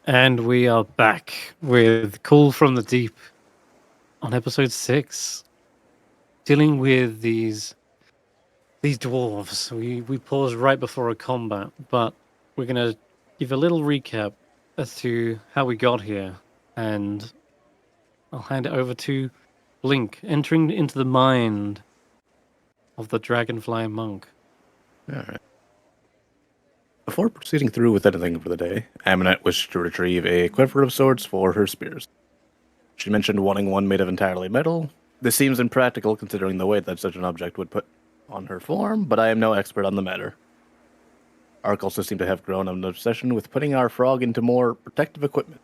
And we are back with Call from the Deep on episode 6, dealing with these dwarves. We paused right before a combat, but we're gonna give a little recap as to how we got here, and I'll hand it over to Blink, entering into the mind of the dragonfly monk. All right. Before proceeding through with anything for the day, Amonet wished to retrieve a quiver of swords for her spears. She mentioned wanting one made of entirely metal. This seems impractical considering the weight that such an object would put on her form, but I am no expert on the matter. Ark also seemed to have grown an obsession with putting our frog into more protective equipment.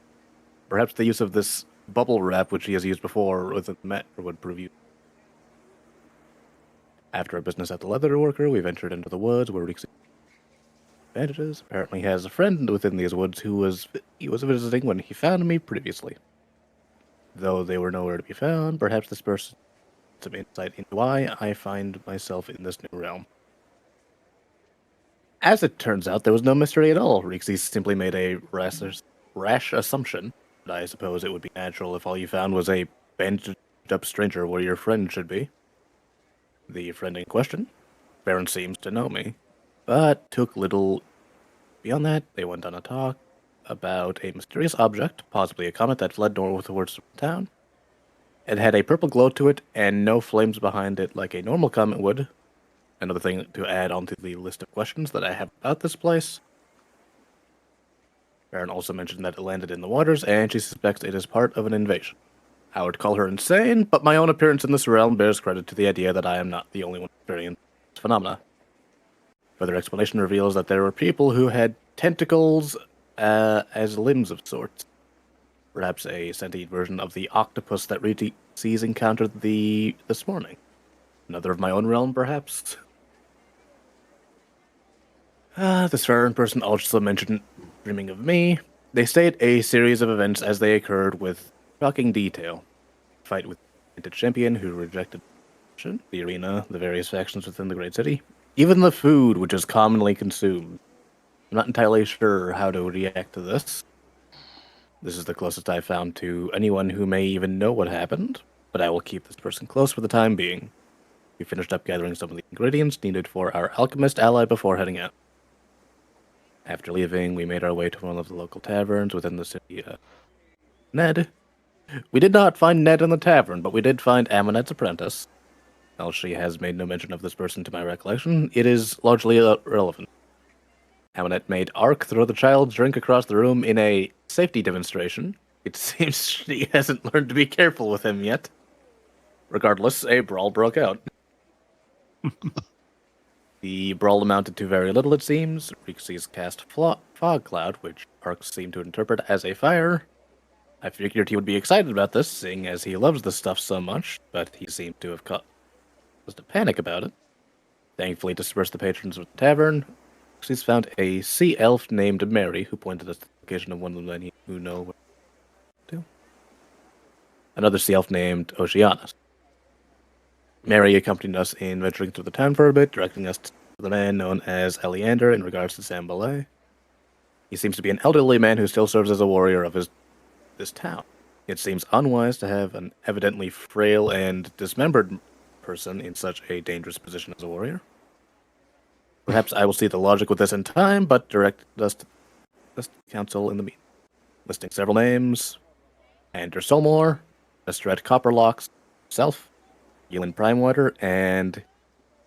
Perhaps the use of this bubble wrap, which he has used before with a mat, would prove useful. After our business at the leather worker, we ventured into the woods where Reekses advantages. Apparently has a friend within these woods who was visiting when he found me previously. Though they were nowhere to be found, perhaps this person has some insight into why I find myself in this new realm. As it turns out, there was no mystery at all. Reekses simply made a rash assumption. But I suppose it would be natural if all you found was a bandaged-up stranger where your friend should be. The friend in question, Baron seems to know me, but took little beyond that. They went on a talk about a mysterious object, possibly a comet that fled northwards from town. It had a purple glow to it and no flames behind it like a normal comet would. Another thing to add onto the list of questions that I have about this place. Baron also mentioned that it landed in the waters, and she suspects it is part of an invasion. I would call her insane, but my own appearance in this realm bears credit to the idea that I am not the only one experiencing this phenomena. Further explanation reveals that there were people who had tentacles as limbs of sorts. Perhaps a sentient version of the octopus that Reekses encountered this morning. Another of my own realm, perhaps? This foreign person also mentioned dreaming of me. They state a series of events as they occurred with shocking detail. Fight with the champion who rejected the arena, the various factions within the great city, even the food which is commonly consumed. I'm not entirely sure how to react to this. This is the closest I've found to anyone who may even know what happened, but I will keep this person close for the time being. We finished up gathering some of the ingredients needed for our alchemist ally before heading out. After leaving, we made our way to one of the local taverns within the city. Ned. We did not find Ned in the tavern, but we did find Amonet's apprentice. While she has made no mention of this person to my recollection, it is largely irrelevant. Amonet made Ark throw the child's drink across the room in a safety demonstration. It seems she hasn't learned to be careful with him yet. Regardless, a brawl broke out. The brawl amounted to very little, it seems. Reekses cast Fog Cloud, which Ark seemed to interpret as a fire. I figured he would be excited about this, seeing as he loves this stuff so much, but he seemed to have caused a panic about it. Thankfully dispersed the patrons of the tavern. Reekses found a sea elf named Mary, who pointed us to the location of one of the many who know what to do. Another sea elf named Oceanus. Mary accompanied us in venturing through the town for a bit, directing us to the man known as Eleander in regards to Sam Ballet. He seems to be an elderly man who still serves as a warrior of this town. It seems unwise to have an evidently frail and dismembered person in such a dangerous position as a warrior. Perhaps I will see the logic with this in time, but direct us to the council in the meeting. Listing several names: Andrew Solmore, Estred Copperlocks, self, Gillen Primewater, and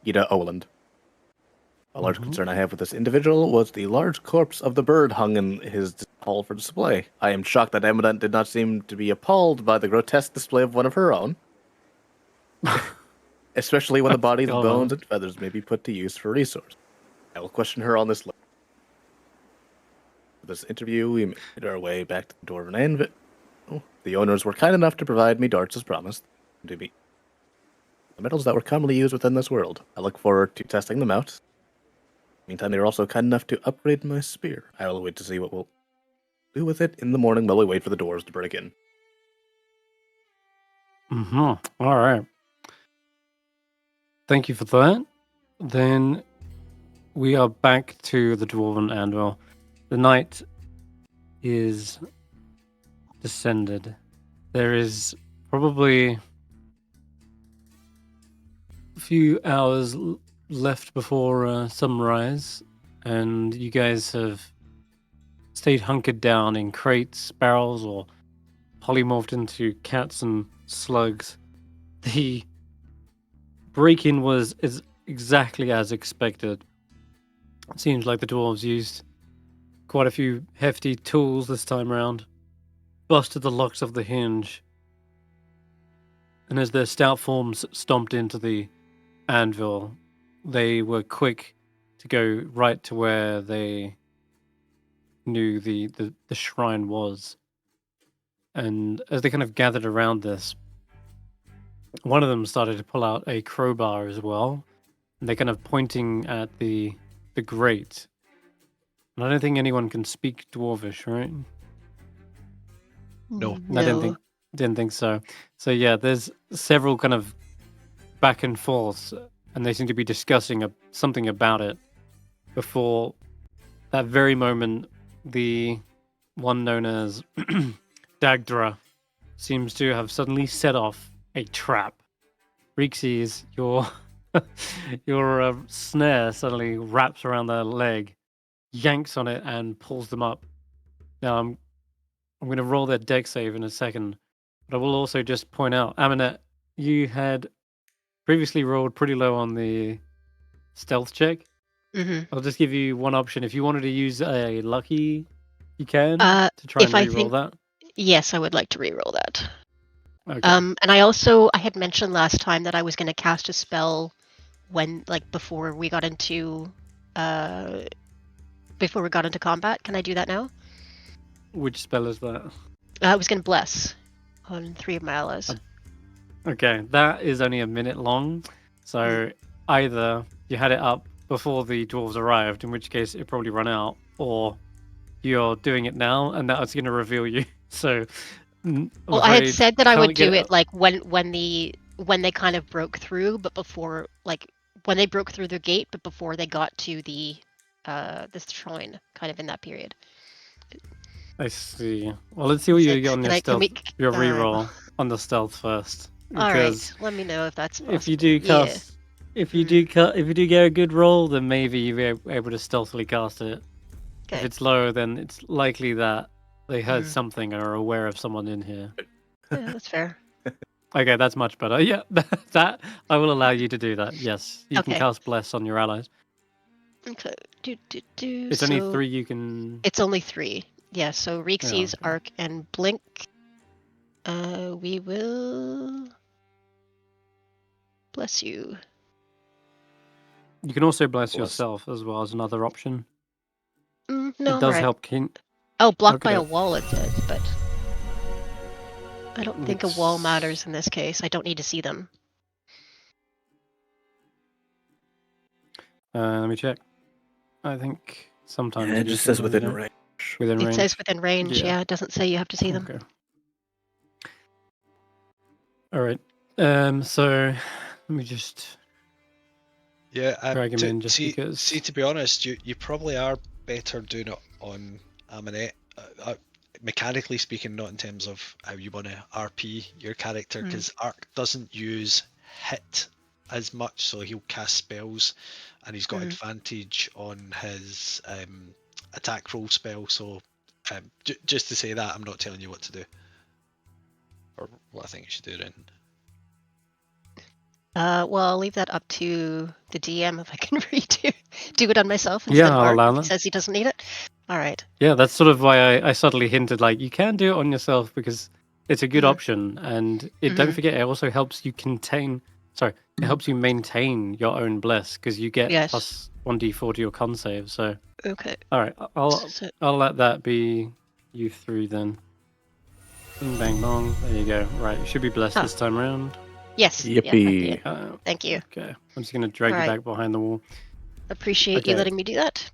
Ida Oland. A large concern I have with this individual was the large corpse of the bird hung in his hall for display. I am shocked that Amonet did not seem to be appalled by the grotesque display of one of her own. Especially when the body's bones and feathers may be put to use for resource. I will question her on this later. For this interview, we made our way back to the Dwarven Anvil. The owners were kind enough to provide me darts as promised. To be the metals that were commonly used within this world. I look forward to testing them out. Meantime, they were also kind enough to upgrade my spear. I will wait to see what we'll do with it in the morning while we wait for the doors to break in. All right. Thank you for that. Then we are back to the Dwarven Anvil. The night is descended. There is probably a few hours left before sunrise, and you guys have stayed hunkered down in crates, barrels, or polymorphed into cats and slugs. The break-in was exactly as expected. It seems like the dwarves used quite a few hefty tools this time around, busted the locks of the hinge, and as their stout forms stomped into the anvil, they were quick to go right to where they knew the shrine was. And as they kind of gathered around this, one of them started to pull out a crowbar as well. And they're kind of pointing at the grate. And I don't think anyone can speak Dwarvish, right? No. I didn't think so. So yeah, there's several kind of back and forths, and they seem to be discussing something about it before that very moment. The one known as Dagdra seems to have suddenly set off a trap. Reekses, your snare suddenly wraps around their leg, yanks on it, and pulls them up. Now I'm going to roll their deck save in a second, but I will also just point out, Amonet, you had previously rolled pretty low on the stealth check. I'll just give you one option. If you wanted to use a lucky, you can to try and re-roll that. Yes, I would like to re-roll that. Okay. And I had mentioned last time that I was going to cast a spell before we got into combat. Can I do that now? Which spell is that? I was going to bless on 3 of my allies. Okay, that is only a minute long, so either you had it up before the dwarves arrived, in which case it probably run out, or you're doing it now, and that's going to reveal you. So, well, I had said that I would do it like when they kind of broke through, but before, like when they broke through the gate, but before they got to the shrine, kind of in that period. I see. Well, let's see what you get on your stealth. Your reroll on the stealth first. All right, let me know if that's possible. If you do cast, if you do get a good roll, then maybe you'll be able to stealthily cast it. Okay. If it's low, then it's likely that they heard something or are aware of someone in here. Yeah, that's fair. Okay, that's much better. Yeah, that I will allow you to do that. Yes, you can cast Bless on your allies. Okay. It's only 3 you can... It's only 3. Yeah, so Reekses, Arc, and Blink. We will... bless you. You can also bless yourself as well as another option. No, it does help. Blocked by a wall it did, but I don't think a wall matters in this case. I don't need to see them. Let me check. I think sometimes it just says within range. It says within range. Yeah, it doesn't say you have to see them. Okay. All right. So let me just drag him in just because. See, to be honest, you probably are better doing it on Amonet. Mechanically speaking, not in terms of how you want to RP your character, because Arc doesn't use hit as much, so he'll cast spells, and he's got advantage on his attack roll spell. So just to say that, I'm not telling you what to do or what I think you should do then. Well, I'll leave that up to the DM if I can do it on myself instead of Arc if he says he doesn't need it. All right. Yeah, that's sort of why I subtly hinted, like, you can do it on yourself because it's a good option, and don't forget, it also helps you it helps you maintain your own bless because you get plus 1d4 to your con save. So okay. All right, I'll let that be you 3 then. Bing bang bong. There you go. Right, you should be blessed this time around. Yes. Yippee. Yeah, thank you. Okay, I'm just gonna drag you back behind the wall. Appreciate you letting me do that.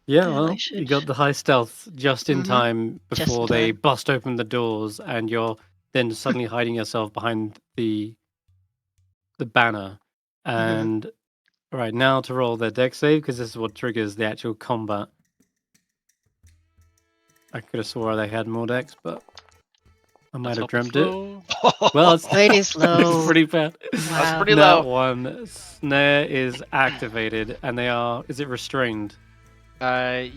Yeah, well, you got the high stealth just in time before they bust open the doors, and you're then suddenly hiding yourself behind the banner. And right now to roll their deck save, because this is what triggers the actual combat. I could have swore they had more decks, but I might have Let's hope dreamt it's it. low. Well, it's Pretty slow. it's pretty bad. That's Wow. pretty That low. one snare is activated, and they are. Is it restrained? Yes.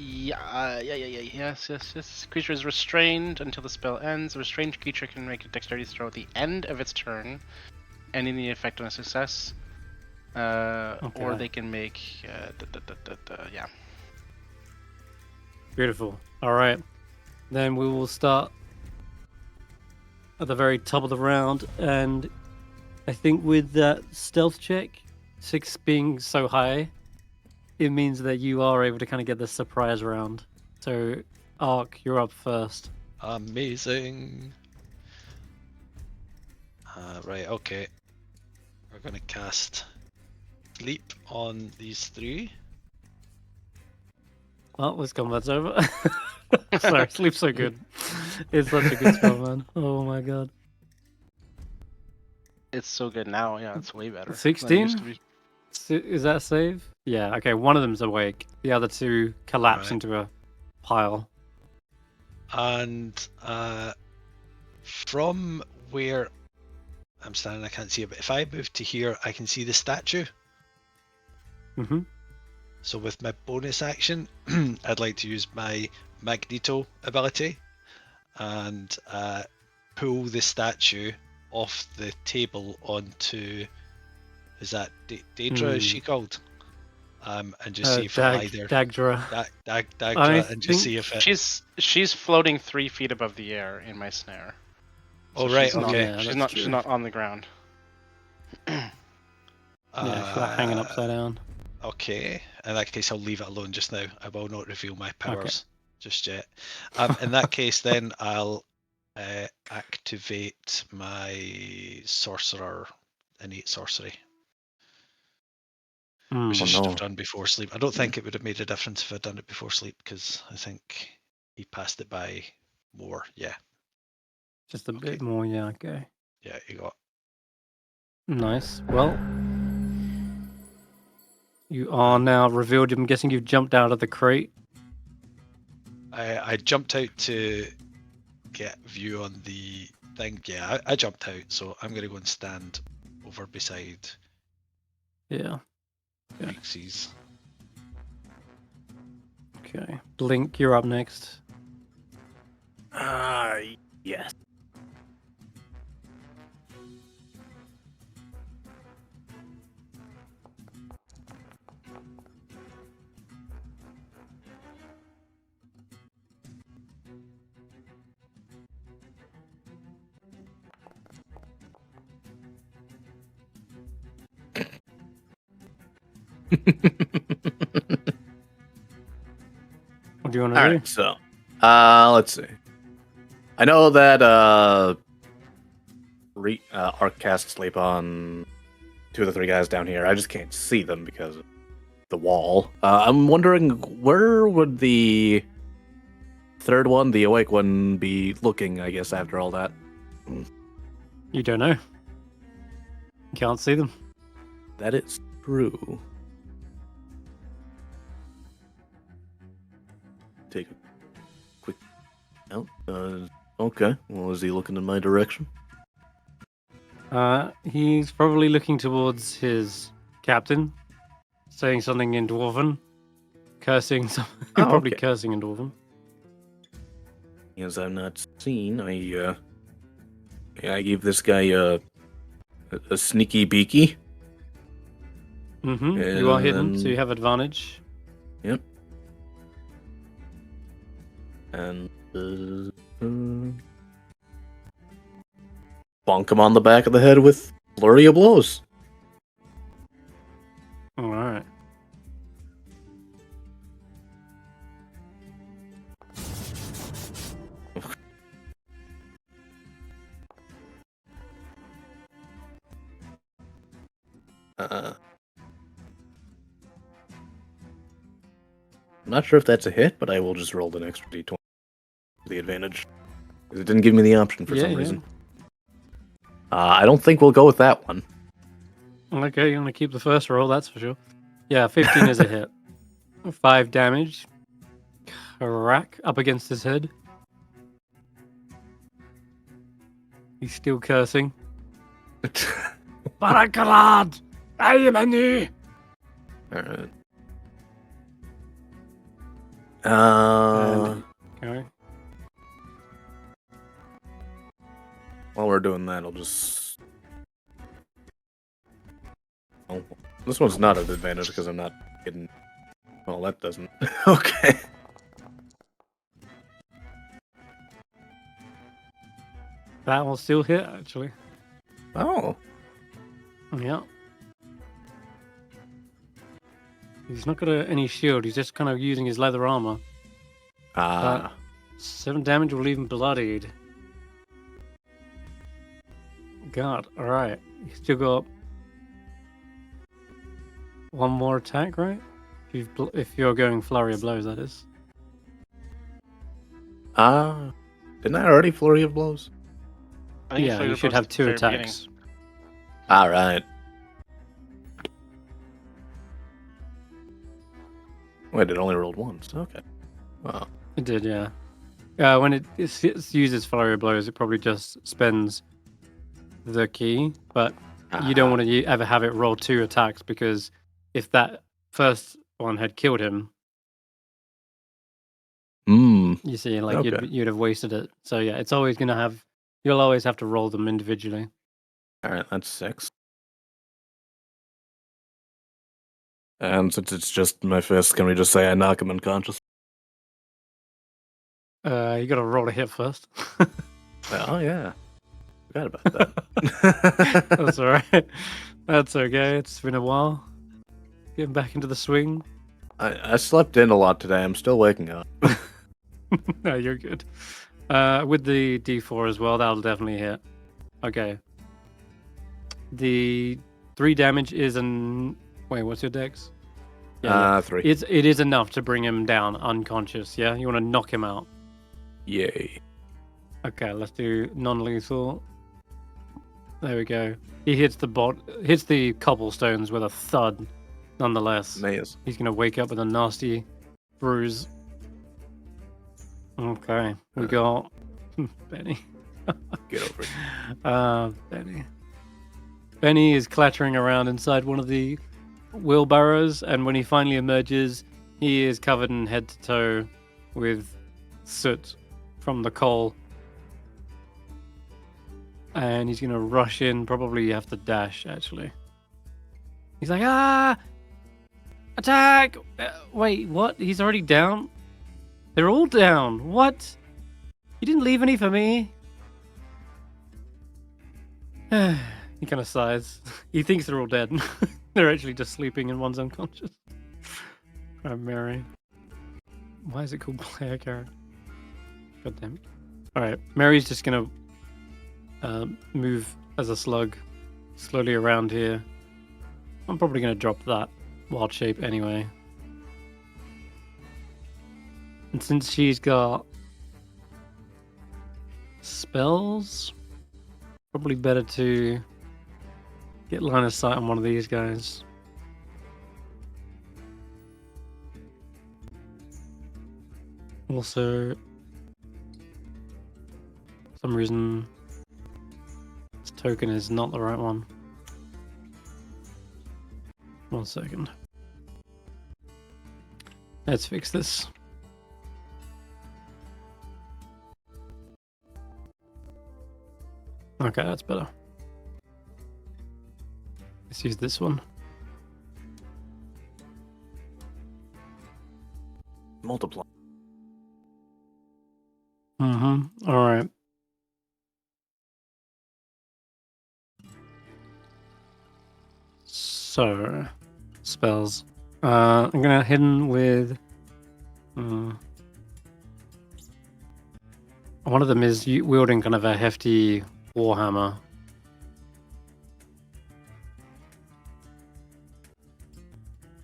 Creature is restrained until the spell ends. A restrained creature can make a dexterity throw at the end of its turn, ending the effect on a success. Or Okay. they can make, yeah. Beautiful. All right. Then we will start at the very top of the round, and I think with that stealth check, 6 being so high, it means that you are able to kind of get the surprise round. So, Ark, you're up first. Amazing. Right, okay. We're going to cast Sleep on these 3. Well, this combat's over. Sorry, sleep's so good. It's such a good spell, man. Oh my god. It's so good now, yeah, it's way better. than it 16? used to be. Is that a save? Yeah, okay, one of them's awake. The other 2 collapse Right. into a pile. And from where I'm standing, I can't see it, but if I move to here, I can see the statue. Mm-hmm. So with my bonus action, I'd like to use my Magneto ability and pull the statue off the table onto, is that Daedra, is she called? And just see if it either Dagdra. Dagdra, and just see if it. She's floating 3 feet above the air in my snare. Oh So right, she's not- okay. Yeah, she's that's not true. on the ground. Yeah, she's like hanging upside down. Okay, in that case, I'll leave it alone just now. I will not reveal my powers Okay. just yet. In that case, then I'll activate my sorcerer, innate sorcery, which I Mm. should no. have done before sleep. I don't think it would have made a difference if I'd done it before sleep, because I think he passed it by more. Yeah, Just a Okay. bit more, yeah, okay. yeah, you got. Nice. Well, you are now revealed. I'm guessing you've jumped out of the crate. I jumped out to get view on the thing. Yeah, I jumped out, so I'm gonna go and stand over beside Yeah. Yeah. Reekses. Okay. Blink, you're up next. Yes. What do you want to All do? right, so let's see. I know that Arc cast sleep on 2 of the 3 guys down here. I just can't see them because of the wall. I'm wondering where would the 3rd one, the awake one, be looking? I guess after all that. You don't know. You can't see them. That is true. Take a quick out. Okay. Well, is he looking in my direction? He's probably looking towards his captain, saying something in Dwarven, cursing. Oh, Probably okay. cursing in Dwarven. As I'm not seen, I gave this guy a sneaky beaky. Mm-hmm. You are hidden, so And- you have advantage. Yep. And bonk him on the back of the head with flurry of blows. All right. I'm not sure if that's a hit, but I will just roll an extra d20 for the advantage. 'Cause it didn't give me the option for some reason. I don't think we'll go with that one. Okay, you want to keep the first roll, that's for sure. Yeah, 15 is a hit. 5 damage. Crack up against his head. He's still cursing. Barakalad! Ayemanu! Alright. Okay. While we're doing that, I'll just... Oh, this one's not an advantage because I'm not getting... Well, that doesn't... Okay. That will still hit, actually. Oh. Yeah. He's not got any shield. He's just kind of using his leather armor. 7 damage will leave him bloodied. God, alright. He's still got one more attack, right? If you're going flurry of blows, that is. Didn't I already flurry of blows? I think Yeah, Flurry you of should Blows have at the 2 very attacks. Alright. Wait, it only rolled once. Okay. Wow. It did, yeah. When it uses flurry of blows, it probably just spends the key, but you don't want to ever have it roll 2 attacks because if that first one had killed him, you see, like Okay. you'd have wasted it. So yeah, it's always gonna have. You'll always have to roll them individually. Alright, that's 6. And since it's just my fist, can we just say I knock him unconscious? You got to roll a hit first. Oh, yeah. Forgot about that. That's all right. That's okay. It's been a while. Getting back into the swing. I slept in a lot today. I'm still waking up. No, you're good. With the D4 as well, that'll definitely hit. Okay. The 3 damage is an... Wait, what's your dex? 3. It is enough to bring him down unconscious, yeah? You want to knock him out. Yay. Okay, let's do non-lethal. There we go. He hits the cobblestones with a thud, nonetheless. Nice. He's going to wake up with a nasty bruise. Okay, we got Benny. Get over it. Benny. Benny is clattering around inside one of the wheelbarrows, and when he finally emerges, he is covered in head to toe with soot from the coal. And he's going to rush in. Probably have to dash, actually. He's like, attack! Wait, what? He's already down? They're all down. What? You didn't leave any for me? He kind of sighs. He thinks they're all dead. They're actually just sleeping and one's unconscious. Mary. Why is it called player character? God damn it. Alright, Mary's just gonna move as a slug slowly around here. I'm probably gonna drop that wild shape anyway. And since she's got spells, probably better to get line of sight on one of these guys. Also, for some reason, this token is not the right one. 1 second. Let's fix this. Okay, that's better. Let's use this one. Multiply. Alright. So, spells. I'm gonna hit him with... one of them is wielding kind of a hefty warhammer.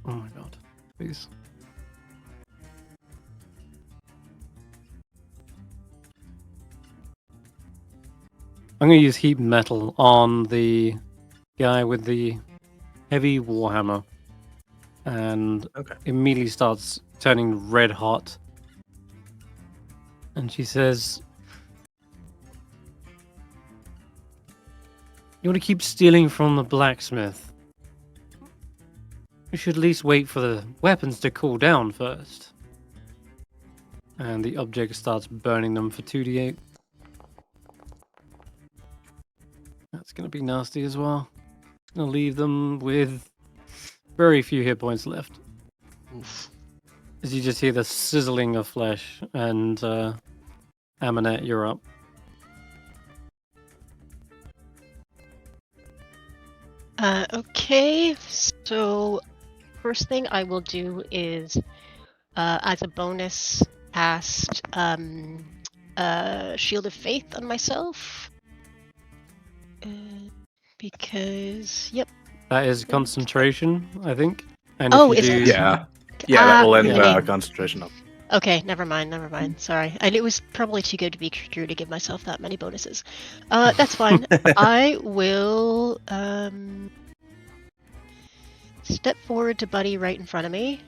Oh my god, please. I'm going to use heat metal on the guy with the heavy warhammer. And immediately starts turning red hot. And she says, You want to keep stealing from the blacksmith. You should at least wait for the weapons to cool down first. And the object starts burning them for 2d8. That's going to be nasty as well. Going to leave them with very few hit points left. Oof. As you just hear the sizzling of flesh, and Amonet, you're up. Okay, so first thing I will do is, as a bonus, cast Shield of Faith on myself. Because, yep. That is concentration, I think. And Oh, if is you it? do... Yeah. Yeah, that will end okay. concentration up. Okay, never mind. Sorry. And it was probably too good to be true to give myself that many bonuses. That's fine. I will step forward to Buddy right in front of me,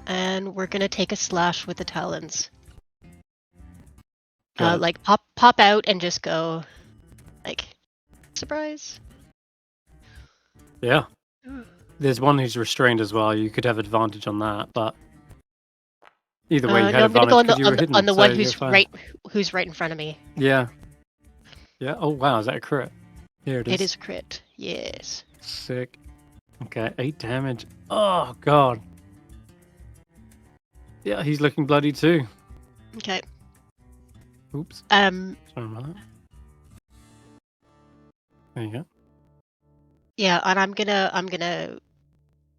and we're gonna take a slash with the talons. Like pop out and just go, like, surprise. Yeah. There's one who's restrained as well. You could have advantage on that, but either way, you had no, I'm gonna go advantage because you were hidden. on the so one you're who's right in front of me. Yeah. Yeah. Oh wow, is that a crit? Here it is. It is a crit. Yes. Sick. Okay, 8 damage. Oh god. Yeah, he's looking bloody too. Okay. Oops. Sorry about that. There you go. Yeah, and I'm gonna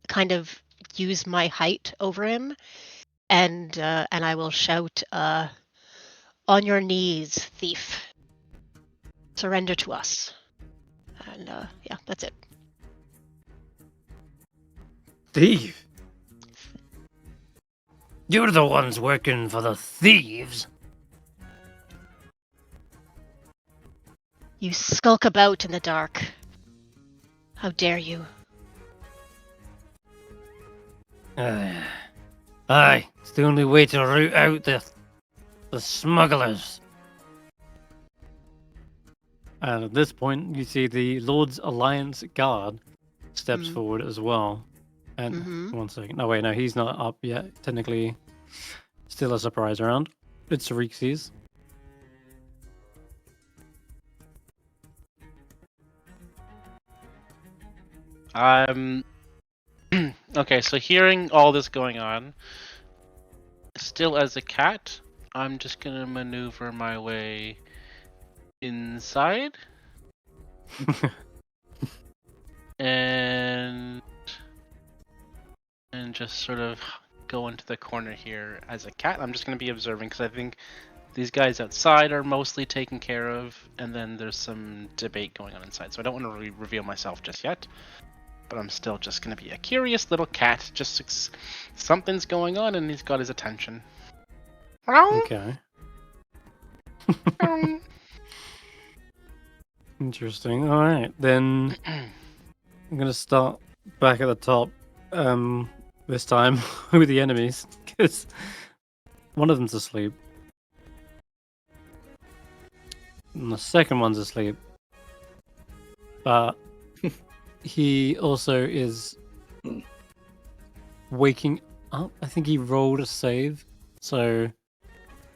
kind of use my height over him, and I will shout, "On your knees, thief! Surrender to us!" And yeah, that's it. Thief? You're the ones working for the thieves. You skulk about in the dark. How dare you? Aye, it's the only way to root out the smugglers. And at this point, you see the Lord's Alliance guard steps forward as well. And 1 second. No, wait, no, he's not up yet. Technically, still a surprise round. It's Reekses. Okay, so hearing all this going on, still as a cat, I'm just gonna maneuver my way inside. and just sort of go into the corner here as a cat. I'm just gonna be observing because I think these guys outside are mostly taken care of, and then there's some debate going on inside. So I don't want to reveal myself just yet. But I'm still just gonna be a curious little cat. Just something's going on, and he's got his attention. Okay. Interesting. All right, then I'm gonna start back at the top. This time with the enemies, because one of them's asleep, and the second one's asleep, but he also is waking up. I think he rolled a save, so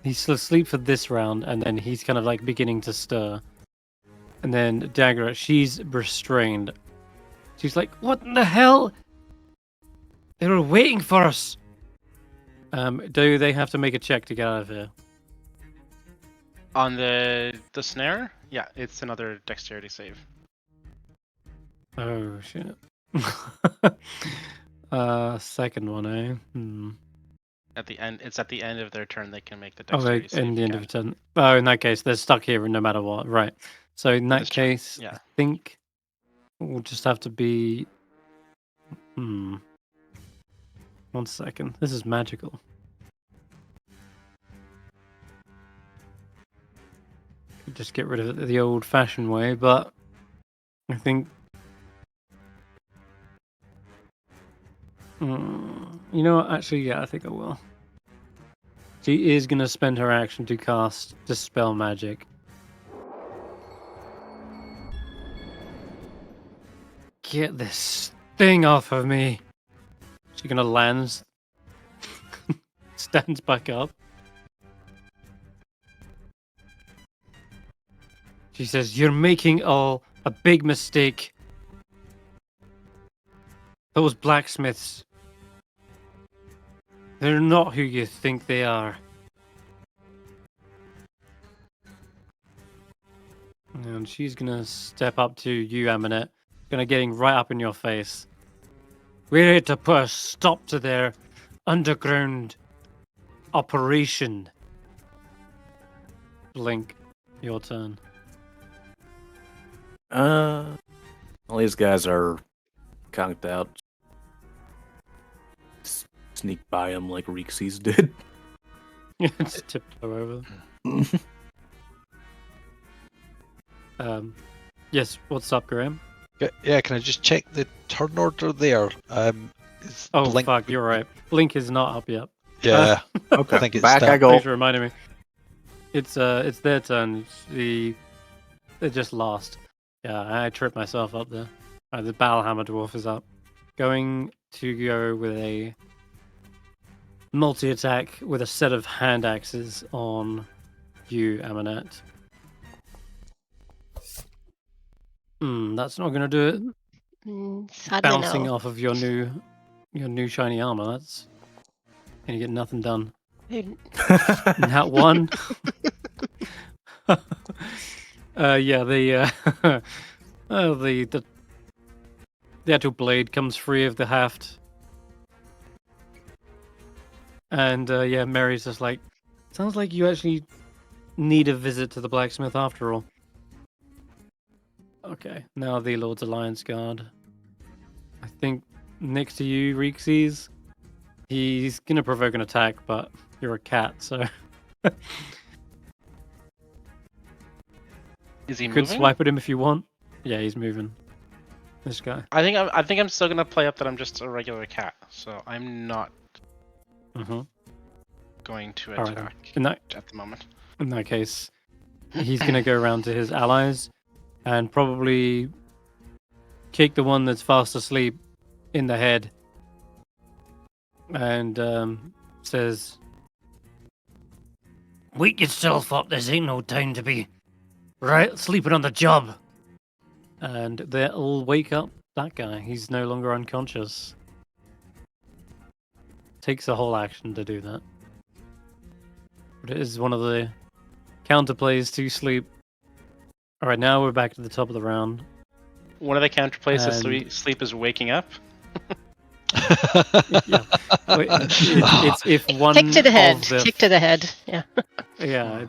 he's still asleep for this round, and then he's kind of like beginning to stir. And then Dagger, she's restrained. She's like, "What in the hell? They were waiting for us." Do they have to make a check to get out of here? On the snare? Yeah, it's another dexterity save. Oh shit. Second one, eh? At the end, it's at the end of their turn they can make the Oh, dexterity save. in the end of the turn. Oh, in that case, they're stuck here no matter what. Right. So in that case, yeah. I think we'll just have to be. 1 second. This is magical. Could just get rid of it the old-fashioned way, but I think. You know what? Actually, yeah, I think I will. She is going to spend her action to cast Dispel Magic. Get this thing off of me. She's gonna land. Stands back up. She says, "You're making a big mistake. Those blacksmiths, they're not who you think they are." And she's gonna step up to you, Amonet. Gonna getting right up in your face. We're here to put a stop to their underground operation. Blink, your turn. All these guys are conked out. Sneak by him like Reekses did. Just tiptoe over. Yes, what's up, Graham? Yeah, can I just check the turn order there? Oh, Blink... fuck, you're right. Blink is not up yet. Yeah. Okay, I think it's back I go. Thanks for reminding me. It's their turn. They just lost. Yeah, I tripped myself up there. The Battlehammer Dwarf is up. Going to go with a multi-attack with a set of hand axes on you, Amonet. That's not going to do it. Sadly, Bouncing no. off of your new shiny armor. That's gonna get nothing done. That one. Yeah, the actual blade comes free of the haft, and yeah, Mary's just like, sounds like you actually need a visit to the blacksmith after all. Okay, now the Lord's Alliance Guard. I think next to you, Reekses, he's gonna provoke an attack, but you're a cat, so Is he you moving? could swipe at him if you want. Yeah, he's moving. This guy. I think I'm still gonna play up that I'm just a regular cat, so I'm not going to All attack right, at the moment. in that case, he's gonna go around to his allies and probably kick the one that's fast asleep in the head, and says, "Wake yourself up. This ain't no time to be sleeping on the job." And they'll wake up that guy. He's no longer unconscious. Takes a whole action to do that. But it is one of the counterplays to sleep. Alright, now we're back to the top of the round. One of the counterplays to sleep is waking up. Yeah. It's if one Kick to the head. of the... Kick to the head. Yeah. Yeah,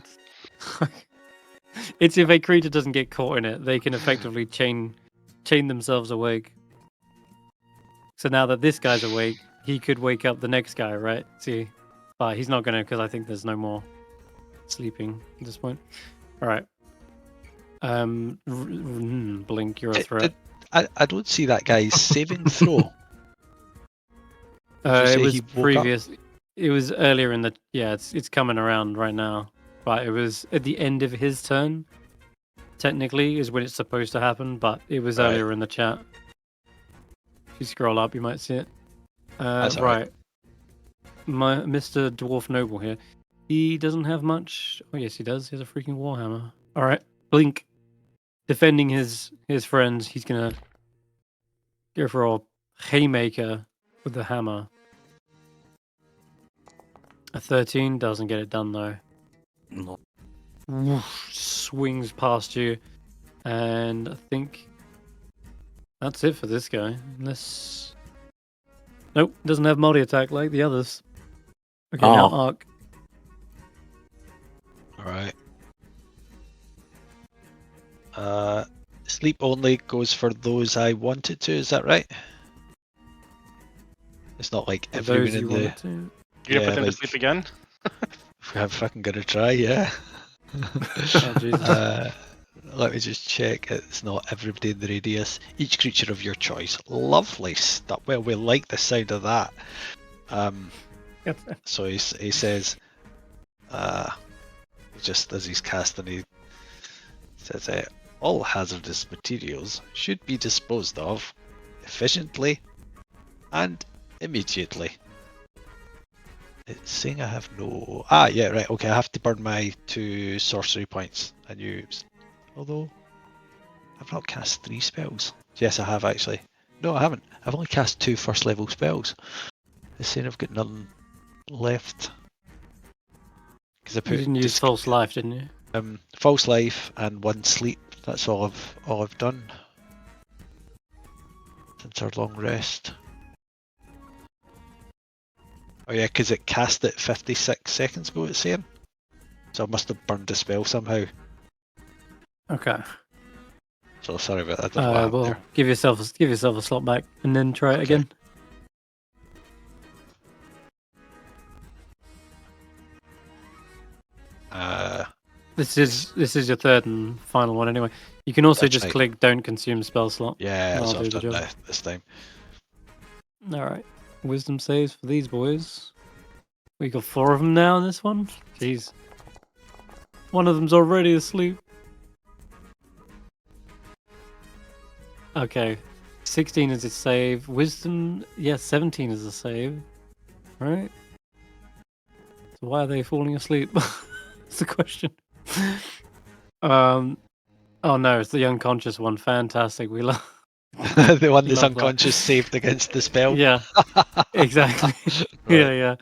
it's if a creature doesn't get caught in it, they can effectively chain themselves awake. So now that this guy's awake, he could wake up the next guy, right? See, but he's not gonna, because I think there's no more sleeping at this point. All right. Blink, you're a threat. I don't see that guy's saving throw. It was previous. It was earlier in the. Yeah, it's coming around right now. But it was at the end of his turn. Technically, is when it's supposed to happen. But it was earlier in the chat. If you scroll up, you might see it. That's right. My Mr. Dwarf Noble here. He doesn't have much. Oh yes, he does. He has a freaking warhammer. All right, Blink, defending his friends. He's gonna go for a haymaker with the hammer. A 13 doesn't get it done though. No. Woof, swings past you, and I think that's it for this guy. Unless, nope, doesn't have multi-attack like the others. Okay, now Arc. Alright. Sleep only goes for those I wanted to, is that right? It's not like everyone in the... You're gonna put them to sleep again? I'm fucking gonna try, yeah. Oh, let me just check. It's not everybody in the radius. Each creature of your choice. Lovely stuff. Well, we like the sound of that. So he says, just as he's casting, he says, all hazardous materials should be disposed of efficiently and immediately. It's saying I have no... Ah, yeah, right, okay, I have to burn my 2 sorcery points and use... Although, I've not cast 3 spells. Yes, I have actually. No, I haven't. I've only cast 2 first level spells. It's saying I've got none left. Because I You didn't use false life, didn't you? False life and 1 sleep. That's all I've done since our long rest. Oh yeah, because it cast it 56 seconds ago, it's saying. So I must have burned the spell somehow. Okay. So sorry about that. I don't know what happened Well, there. give yourself a slot back and then try it again. This is your third and final one anyway. You can also just click don't consume spell slot. Yeah, that's what I've done that this time. Alright. Wisdom saves for these boys. We got 4 of them now in this one. Jeez. One of them's already asleep. Okay. 16 is a save. Wisdom, yeah, 17 is a save. Right? So why are they falling asleep? That's the question. Oh no, it's the unconscious one. Fantastic. We love the one that's love unconscious saved against the spell. Yeah, exactly. Right. Yeah.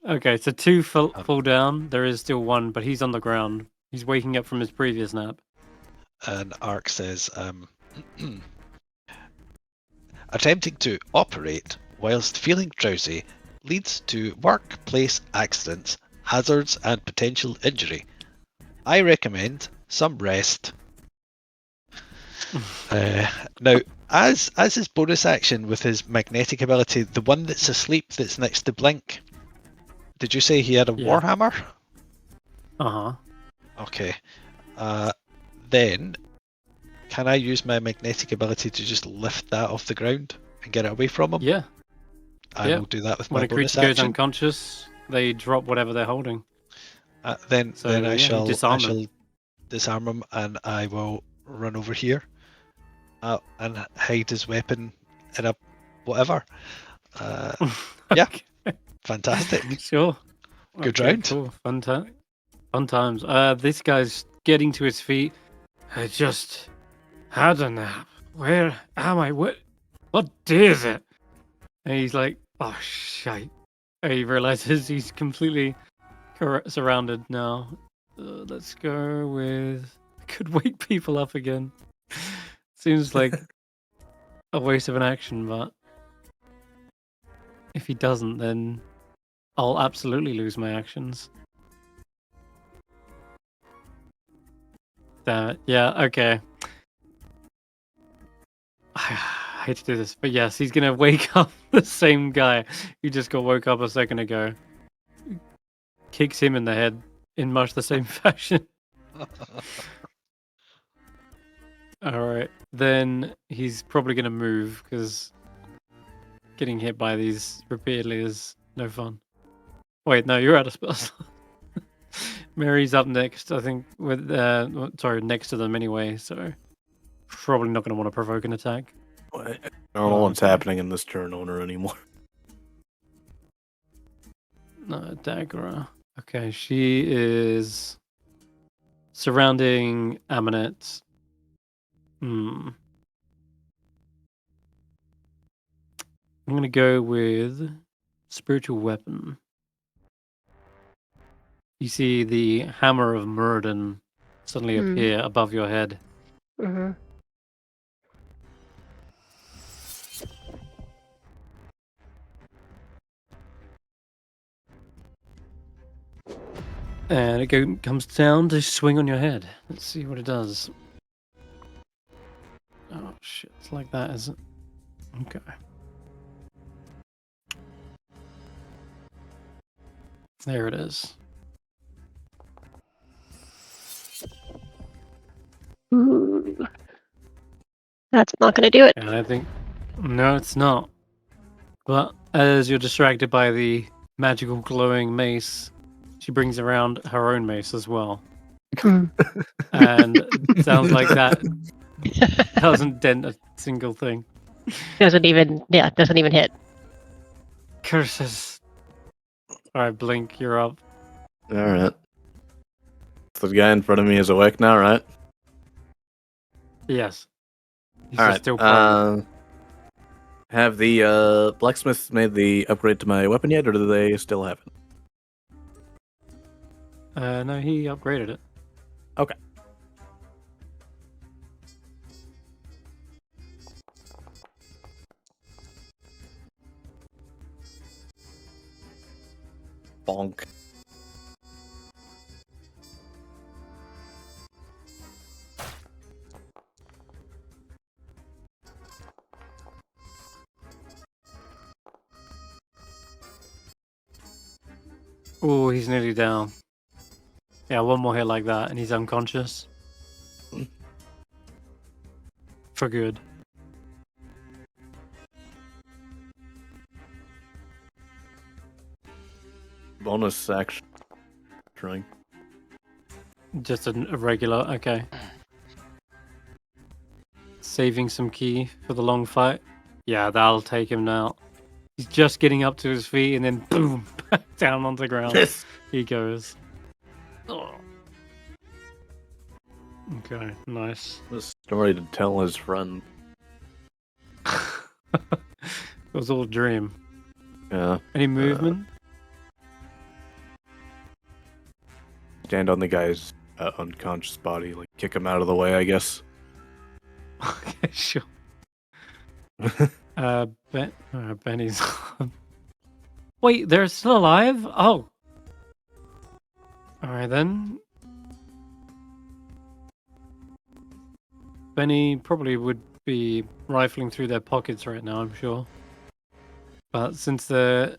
Okay, so 2 fall down. There is still 1, but he's on the ground. He's waking up from his previous nap. And Ark says, attempting to operate whilst feeling drowsy leads to workplace accidents, hazards, and potential injury. I recommend some rest. Now, as his bonus action with his magnetic ability, the one that's asleep that's next to Blink, did you say he had a warhammer? Uh-huh. Okay. Then, can I use my magnetic ability to just lift that off the ground and get it away from him? Yeah. I will do that with when my a bonus creature action. goes unconscious, they drop whatever they're holding. Then I shall disarm him and I will run over here and hide his weapon in a whatever. Yeah, fantastic. Sure. Good round. Cool. Fun times. This guy's getting to his feet. I just had a nap. Where am I? What day is it? And he's like, oh shite. And he realizes he's completely surrounded now. Let's go with... Could wake people up again. Seems like a waste of an action, but if he doesn't, then I'll absolutely lose my actions. Damn it. Yeah, okay. I hate to do this, but yes, he's gonna wake up the same guy who just got woke up a second ago. Kicks him in the head in much the same fashion. Alright, then he's probably gonna move, because getting hit by these repeatedly is no fun. Wait, no, you're out of spells. Mary's up next, I think, with next to them anyway, so probably not going to want to provoke an attack. I don't know what's happening in this turn owner anymore. No, Dagger. Okay, she is surrounding Amonet. I'm going to go with Spiritual Weapon. You see the Hammer of Murden suddenly appear above your head. Mm-hmm. And it comes down to swing on your head. Let's see what it does. Oh shit, it's like that, is it? Okay. There it is. Ooh. That's not going to do it. And I think... No, it's not. But as you're distracted by the magical glowing mace, she brings around her own mace as well. And it sounds like that doesn't dent a single thing. Doesn't even hit. Curses. Alright, Blink, you're up. Alright. So the guy in front of me is awake now, right? Yes. He's Alright. just still prone. Have the blacksmiths made the upgrade to my weapon yet, or do they still have it? No, he upgraded it. Okay. Bonk. Oh, he's nearly down. Yeah, one more hit like that, and he's unconscious. For good. Bonus action. Trying. Just a regular, okay. Saving some ki for the long fight. Yeah, that'll take him now. He's just getting up to his feet, and then boom, back down on the ground. He goes. Oh. Okay, nice. The story to tell his friend. It was all a dream. Yeah. Any movement? Stand on the guy's unconscious body, like kick him out of the way, I guess. Okay, sure. Benny's on. Wait, they're still alive? Oh. Alright then. Benny probably would be rifling through their pockets right now, I'm sure. But since they're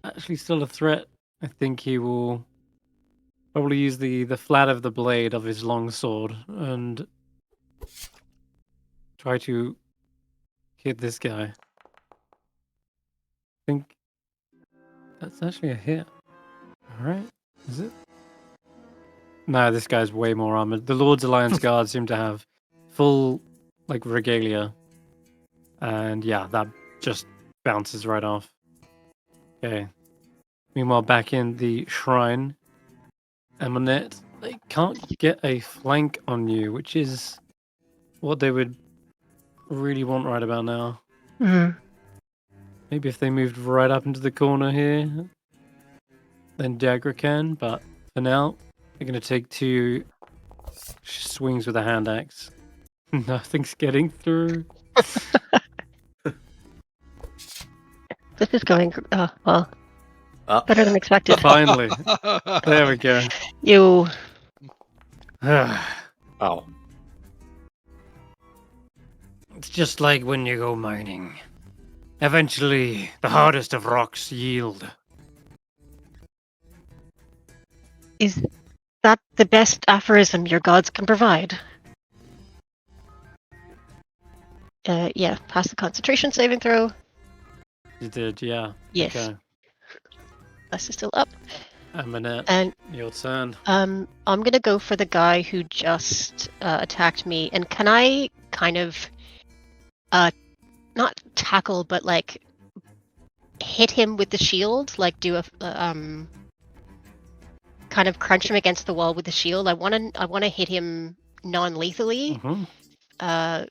actually still a threat, I think he will probably use the flat of the blade of his long sword and try to hit this guy. I think that's actually a hit. Alright, is it? No, this guy's way more armored. The Lord's Alliance guards seem to have full, like, regalia. And yeah, that just bounces right off. Okay. Meanwhile, back in the shrine, Amonet, they can't get a flank on you, which is what they would really want right about now. Mm-hmm. Maybe if they moved right up into the corner here, then Dagger can, but for now, they're going to take 2 swings with a hand axe. Nothing's getting through. This is going well. Better than expected. Finally. There we go. You. Oh. It's just like when you go mining. Eventually, the hardest of rocks yield. Is that the best aphorism your gods can provide? Yeah, pass the concentration saving throw. You did, yeah. Yes. Okay. This is still up. Amonet, And your turn. I'm gonna go for the guy who just attacked me. And can I kind of not tackle, but like hit him with the shield? Like do a kind of crunch him against the wall with the shield. I wanna hit him non-lethally. Mm-hmm.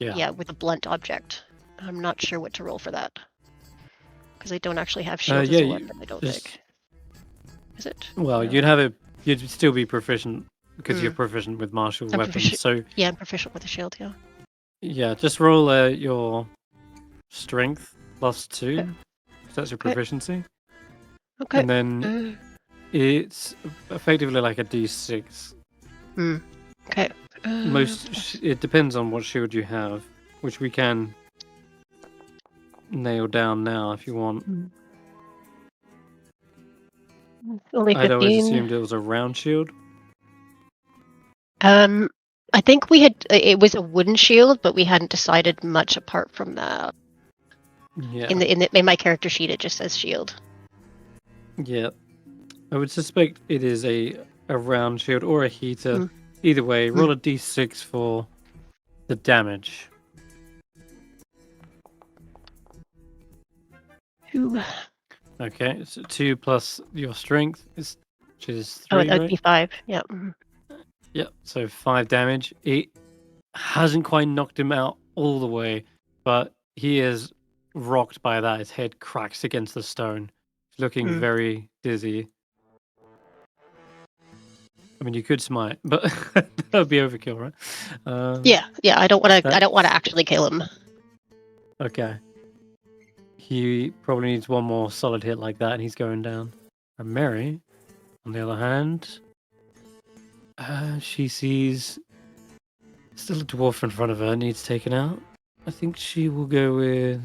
Yeah, with a blunt object. I'm not sure what to roll for that. Because I don't actually have shield as a weapon, I don't think. Is it? Well, No. you'd still be proficient because you're proficient with martial weapons. So yeah, I'm proficient with a shield, yeah. Yeah, just roll your strength +2. Okay. That's your proficiency. Okay. And then it's effectively like a d6. Okay. It depends on what shield you have, which we can nail down now if you want. Only 15. I'd always assumed it was a round shield. I think it was a wooden shield, but we hadn't decided much apart from that. Yeah. In my character sheet, it just says shield. Yeah. I would suspect it is a round shield or a heater. Either way, roll a d6 for the damage. 2. Okay, so 2 plus your strength, which is 3, Oh, that would right? be 5. Yeah. Yep, so 5 damage. It hasn't quite knocked him out all the way, but he is rocked by that. His head cracks against the stone, looking very dizzy. I mean, you could smite, but that would be overkill, right? Yeah. I don't want to. I don't want to actually kill him. Okay. He probably needs one more solid hit like that, and he's going down. And Mary, on the other hand, she sees still a dwarf in front of her, needs taken out. I think she will go with...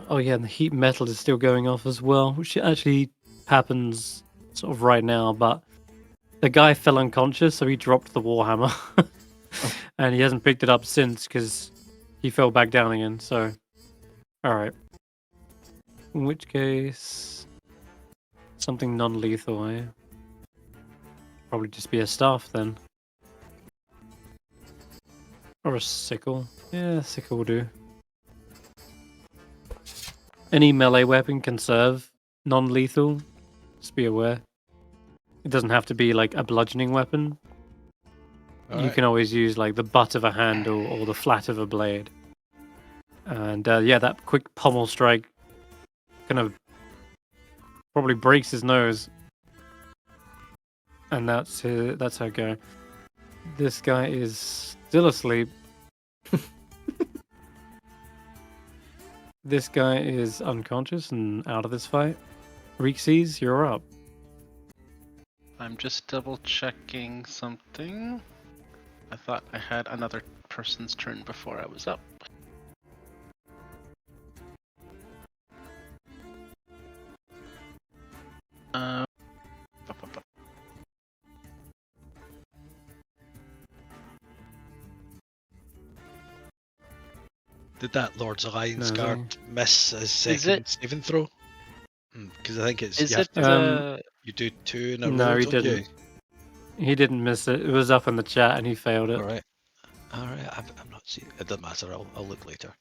Oh yeah, and the heat metal is still going off as well, which actually happens sort of right now, but the guy fell unconscious, so he dropped the warhammer. And he hasn't picked it up since, because he fell back down again, so... Alright. In which case... Something non-lethal, eh? Probably just be a staff, then. Or a sickle. Yeah, sickle will do. Any melee weapon can serve non-lethal. Just be aware. It doesn't have to be like a bludgeoning weapon. You can always use like the butt of a handle or the flat of a blade. And yeah, that quick pommel strike kind of probably breaks his nose. And that's how it goes. This guy is still asleep. This guy is unconscious and out of this fight. Reekses, you're up. I'm just double checking something. I thought I had another person's turn before I was up. Did that Lord's Alliance No, guard miss his second saving throw? Because I think it's you do 2 in a row. No, he don't didn't. you? He didn't miss it. It was up in the chat and he failed it. All right. I'm not seeing. It doesn't matter. I'll look later.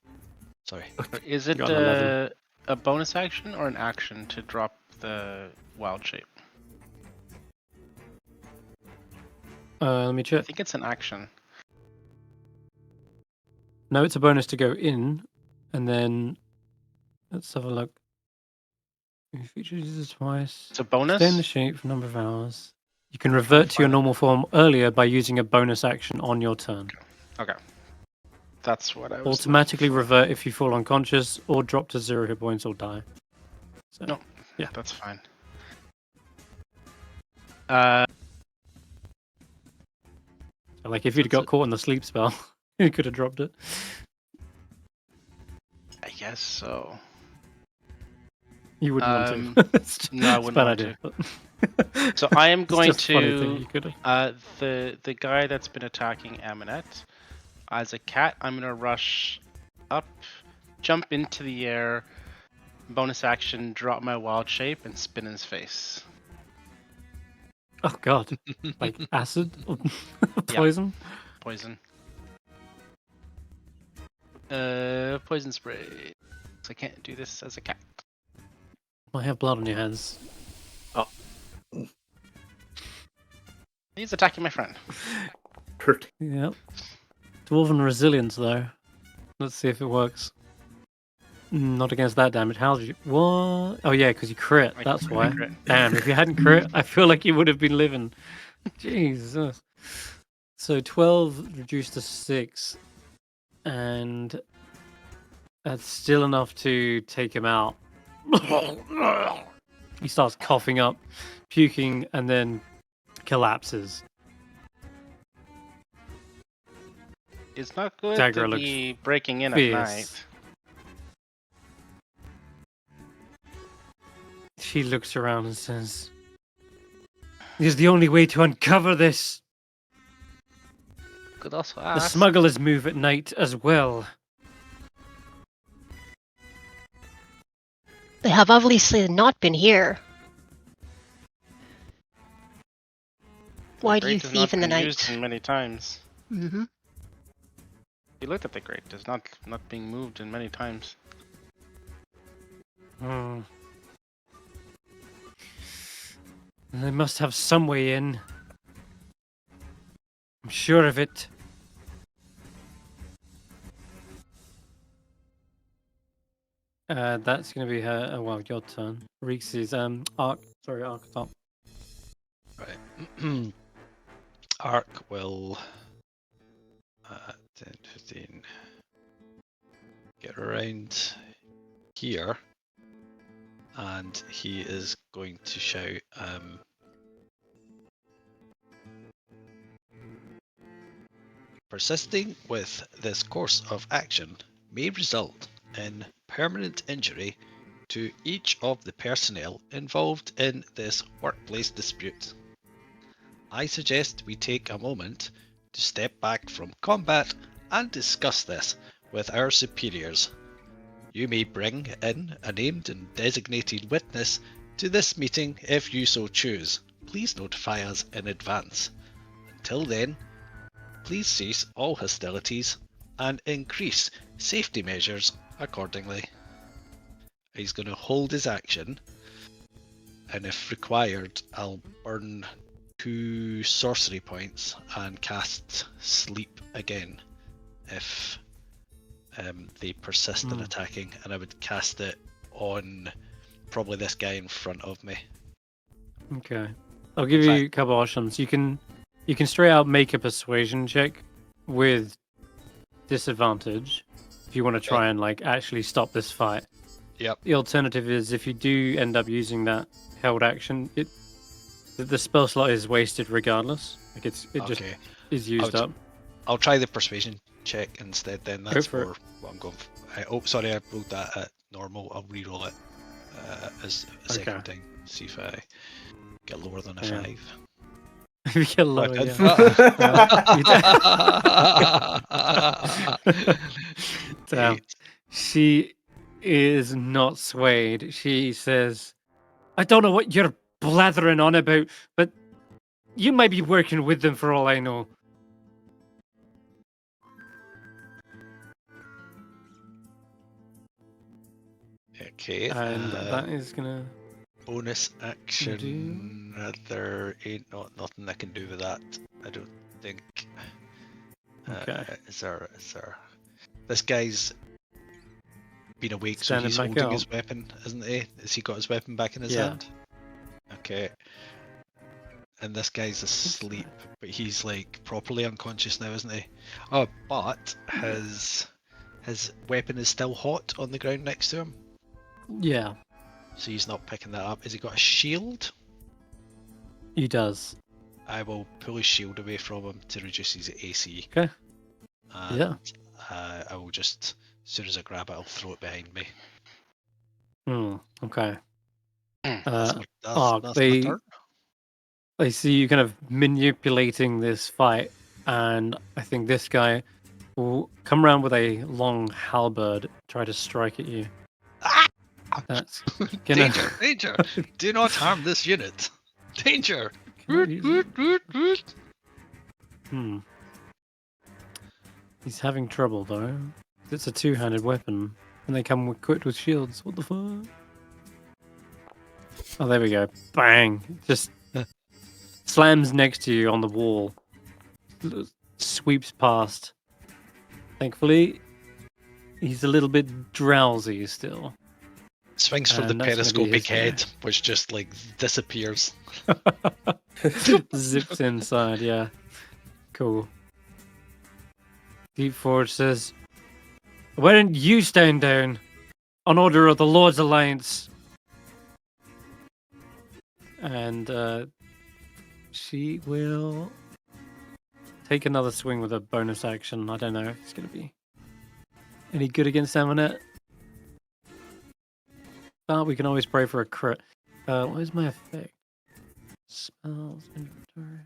Sorry. Is it Got an 11. a bonus action or an action to drop the wild shape? Let me I check. think it's an action. No, it's a bonus to go in, and then let's have a look. If you feature this twice, It's a bonus? stay in the shape for a number of hours. You can revert to your normal form earlier by using a bonus action on your turn. Okay. That's what I was Automatically revert if you fall unconscious, or drop to 0 hit points or die. So, No, yeah, that's fine. Like if you'd got caught in the sleep spell, you could have dropped it. I guess so. You wouldn't want to. No, I wouldn't want idea, to. So I am going to the guy that's been attacking Amonet. As a cat, I'm gonna rush up, jump into the air, bonus action, drop my wild shape, and spin in his face. Oh god. Like acid? Poison? Yeah. Poison. Poison spray. So I can't do this as a cat. Might have blood on your hands. Oh. He's attacking my friend. Yep. Dwarven resilience though. Let's see if it works. Not against that damage. How did you... What? Oh yeah, because you crit. That's why. Damn, if you hadn't crit, I feel like you would have been living. Jesus. So 12 reduced to 6. And that's still enough to take him out. He starts coughing up, puking, and then collapses. It's not good Dagger to be breaking in at night. She looks around and says, "It is the only way to uncover this. Could also The ask. smugglers move at night as well." They have obviously not been here. Why do you thieve in the night? Used many times. Mm-hmm. You looked at the grate. It's not being moved in many times. Hmm. They must have some way in. I'm sure of it. That's going to be her. Oh, well, your turn. Reekses. Archetype. Right. Arc will 10, 15 get around here, and he is going to shout, persisting with this course of action may result in permanent injury to each of the personnel involved in this workplace dispute. I suggest we take a moment to step back from combat and discuss this with our superiors. You may bring in a named and designated witness to this meeting if you so choose. Please notify us in advance. Until then, please cease all hostilities and increase safety measures accordingly. He's going to hold his action, and if required, I'll burn 2 sorcery points and cast Sleep again if they persist in attacking, and I would cast it on probably this guy in front of me. Okay. I'll give you a couple options. You can straight out make a persuasion check with disadvantage if you want to try and like actually stop this fight. Yep. The alternative is if you do end up using that held action, the spell slot is wasted regardless. Like it just is used up. I'll try the persuasion check instead. Then that's for what I'm going for. Sorry, I rolled that at normal. I'll re-roll it as a second time. See if I get lower than a 5. If you get lower, Damn. She is not swayed. She says, I don't know what you're blathering on about, but you might be working with them for all I know. Okay. And that is gonna bonus action. There ain't nothing I can do with that. I don't think. Okay. Is there? This guy's been awake, so he's Standing back holding up. his weapon, isn't he? Has he got his weapon back in his Yeah. hand? Okay. And this guy's asleep, but he's like properly unconscious now, isn't he? Oh, but his weapon is still hot on the ground next to him. Yeah, So he's not picking that up. Has he got a shield? he does. I will pull his shield away from him to reduce his AC. Okay. And, Yeah. I will just, as soon as I grab it, I'll throw it behind me. Okay. That's my turn. I see you kind of manipulating this fight, and I think this guy will come around with a long halberd, try to strike at you. That's gonna... Danger! Do not harm this unit. Danger! He's having trouble though. It's a two-handed weapon, and they come equipped with shields. What the fuck? Oh, there we go. Bang! Just slams next to you on the wall. Sweeps past. Thankfully, he's a little bit drowsy still. Swings from the periscopic head, which just like disappears. Zips inside, yeah. Cool. Deep Forge says, why don't you stand down on order of the Lord's Alliance? And she will take another swing with a bonus action. I don't know if it's going to be any good against Amonet. But we can always pray for a crit. What is my effect? Spells, inventory.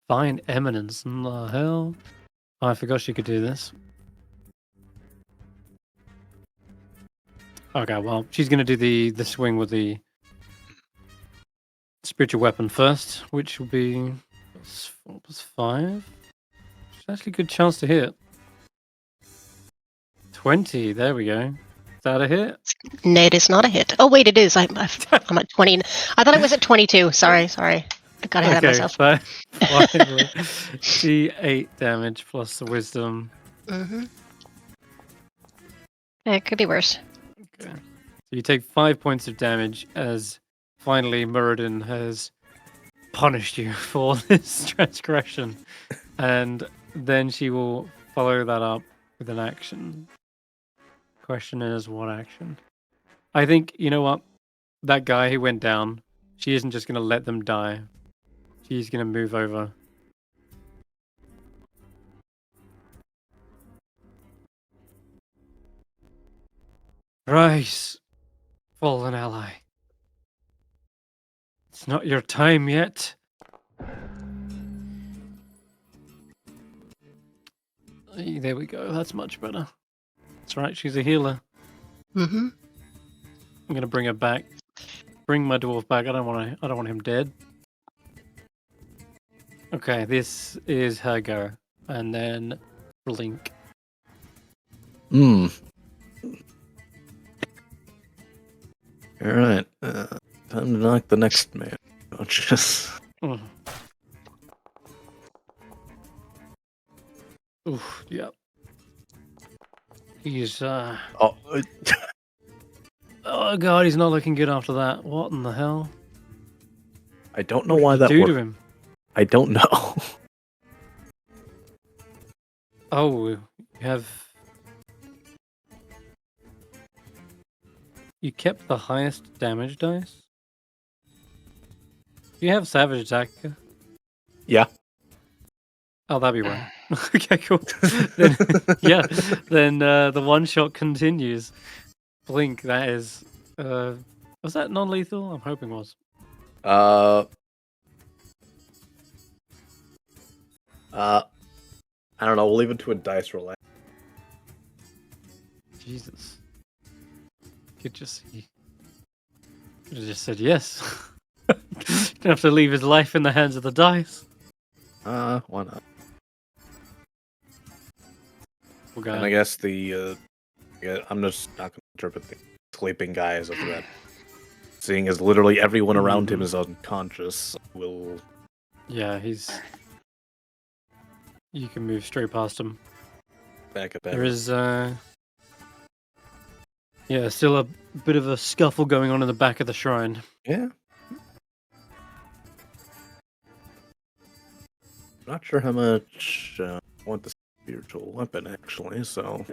Find eminence. In the hell? Oh, I forgot she could do this. Okay, well, she's going to do the swing with the spiritual weapon first, which will be +5. actually a good chance to hit. 20, there we go. Is that a hit? No, it is not a hit. Oh wait, it is. I'm at 20. I thought I was at 22. Sorry. I got ahead of myself. Finally. D8 damage plus the wisdom. Mm-hmm. It could be worse. Okay. So you take 5 points of damage as finally Muradin has punished you for this transgression. And then she will follow that up with an action. Question is, what action? I think, you know what? That guy who went down, she isn't just going to let them die. She's going to move over. Rise, fallen ally. It's not your time yet. There we go. That's much better. That's right. She's a healer. Mm-hmm. I'm gonna bring her back. Bring my dwarf back. I don't want him dead. Okay, this is her go, and then blink. Hmm. All right. Time to knock the next man. Just. Oof. Yep. He's Oh. Oh god, he's not looking good after that. What in the hell? I don't know why that do worked. To him? I don't know. Oh, you kept the highest damage dice? Do you have Savage Attack? Yeah. Oh, that'd be right. Okay, cool. Then, yeah, then the one shot continues. Blink, that is... was that non-lethal? I'm hoping it was. I don't know. We'll leave it to a dice roll. Jesus. Could have just said yes. Don't have to leave his life in the hands of the dice. Why not? Okay. And I guess I'm just not going to interpret the sleeping guy as a threat. Seeing as literally everyone around him is unconscious, Yeah, you can move straight past him. back up. There is, still a bit of a scuffle going on in the back of the shrine. Yeah. Not sure how much I want the spiritual weapon, actually, so...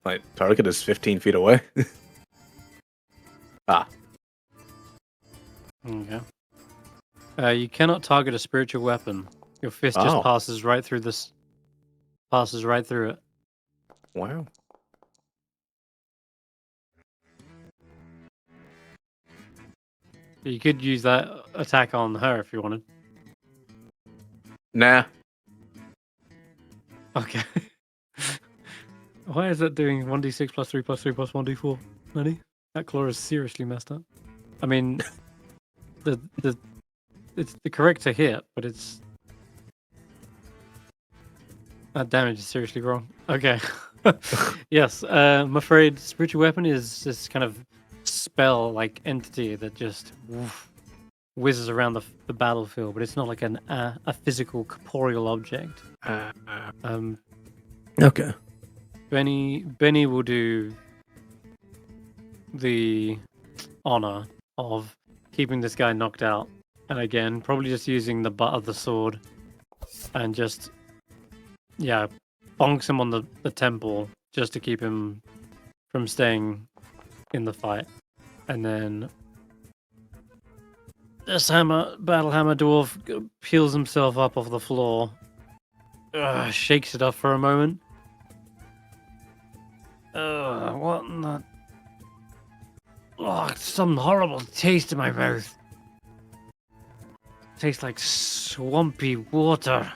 My target is 15 feet away. Okay. You cannot target a spiritual weapon. Your fist just passes right through this. Passes right through it. Wow. You could use that attack on her if you wanted. Nah. Okay. Why is that doing 1d6 plus 3 plus 3 plus 1d4? Nani? That claw is seriously messed up. I mean, it's the correct to hit, but it's... That damage is seriously wrong. Okay. Yes, I'm afraid spiritual weapon is this kind of spell-like entity that just whizzes around the battlefield, but it's not like a physical, corporeal object. Okay. Benny will do the honor of keeping this guy knocked out, and again, probably just using the butt of the sword and just bonks him on the temple just to keep him from staying in the fight. And then this battle hammer dwarf peels himself up off the floor, shakes it off for a moment. What in the... Oh, some horrible taste in my mouth. Tastes like swampy water.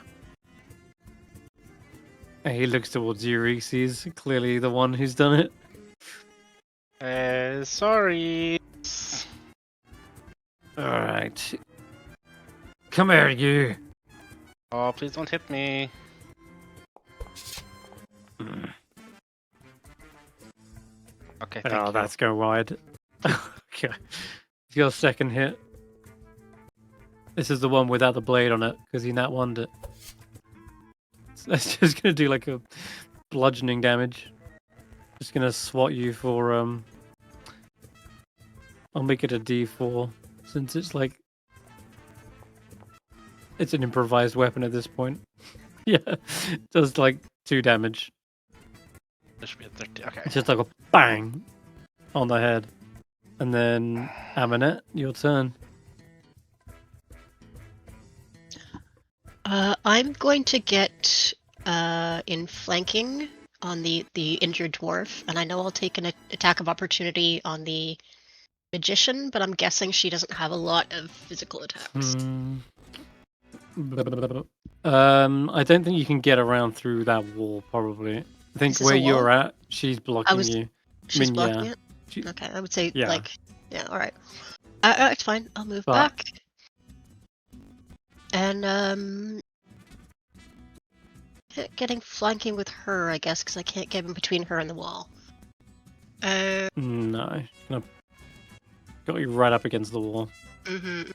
And he looks towards you, Reekses, clearly the one who's done it. Sorry. Alright. Come here, you. Oh, please don't hit me. Okay, thank Oh, you. that's go wide. Okay. Your second hit. This is the one without the blade on it, because he nat one'd it. So that's just gonna do like a bludgeoning damage. Just gonna swat you for I'll make it a D4 since it's like it's an improvised weapon at this point. Yeah, it does like 2 damage. This should be a 13. Okay. It's just like a bang on the head. And then Amonet, your turn. I'm going to get in flanking on the injured dwarf, and I know I'll take an attack of opportunity on the magician, but I'm guessing she doesn't have a lot of physical attacks. I don't think you can get around through that wall, probably. I think where you're at, she's blocking you. She's blocking it? Okay, I would say, like, yeah, alright. It's fine, I'll move back. And, getting flanking with her, I guess, because I can't get in between her and the wall. No, got you right up against the wall. Mm-hmm.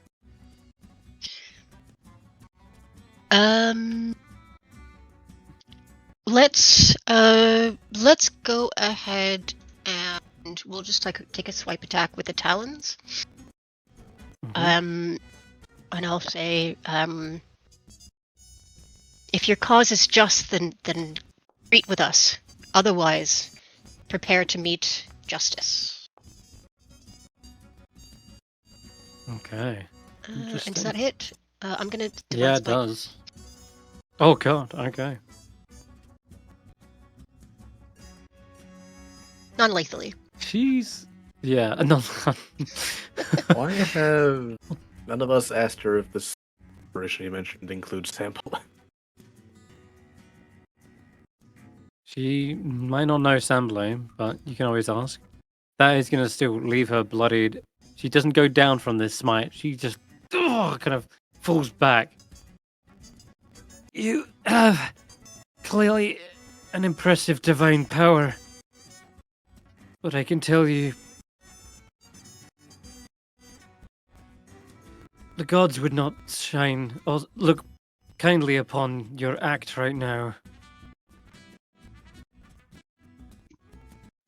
Let's go ahead and we'll just take a swipe attack with the talons. Mm-hmm. And I'll say, if your cause is just, then treat with us. Otherwise, prepare to meet justice. Okay. And does that hit? I'm gonna. Yeah, it does. Oh god. Okay. Non-lethally. She's no. Why have none of us asked her if this operation you mentioned includes sampling? She might not know sampling, but you can always ask. That is going to still leave her bloodied. She doesn't go down from this smite. She just kind of falls back. You have clearly an impressive divine power. But I can tell you, the gods would not shine or look kindly upon your act right now.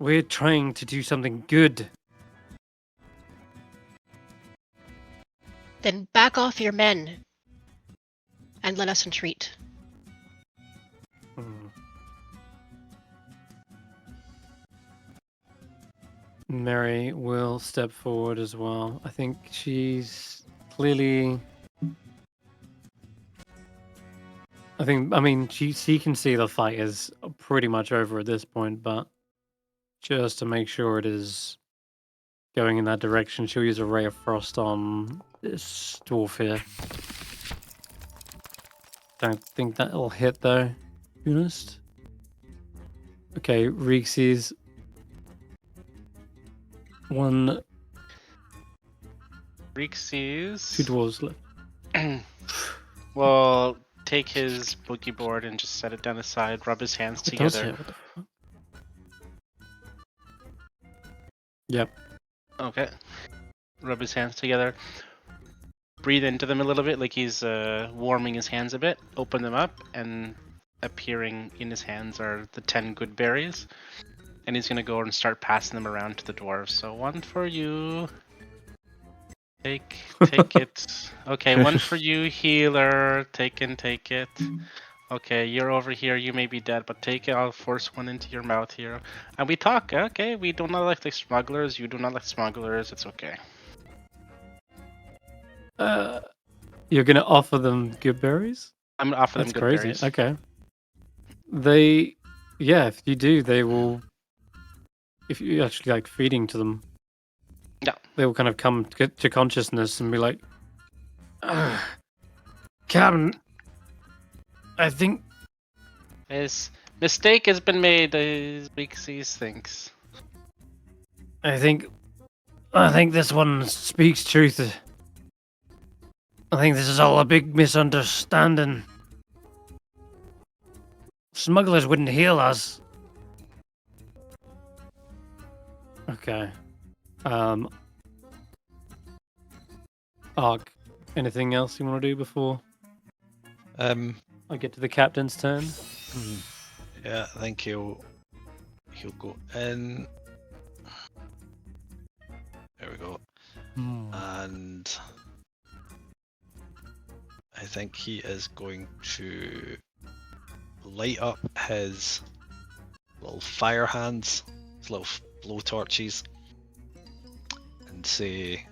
We're trying to do something good. Then back off your men and let us entreat. Mary will step forward as well. I think she's clearly... she can see the fight is pretty much over at this point, but just to make sure it is going in that direction, she'll use a Ray of Frost on this dwarf here. Don't think that'll hit though, to be honest. Okay, Reekses. One. Reekses. 2 dwarves left. Well, take his boogie board and just set it down aside, rub his hands together. Yep. Okay. Rub his hands together. Breathe into them a little bit, like he's warming his hands a bit. Open them up, and appearing in his hands are the 10 good berries. And he's gonna go and start passing them around to the dwarves. So 1 for you. Take it. Okay, 1 for you, healer. Take it. Okay, you're over here. You may be dead, but take it. I'll force 1 into your mouth here. And we talk. Okay, we do not like the smugglers. You do not like smugglers. It's okay. You're gonna offer them good berries? I'm gonna offer them good crazy. berries. Okay. If you do, they will. If you actually like feeding to them, yeah, they will kind of come to consciousness and be like, Captain, I think his mistake has been made. Reekses thinks. I think this one speaks truth. I think this is all a big misunderstanding. Smugglers wouldn't heal us. Okay. Ark, anything else you want to do before I get to the captain's turn? Yeah, I think he'll go in. There we go. And I think he is going to light up his little fire hands, his little blow torches, and say,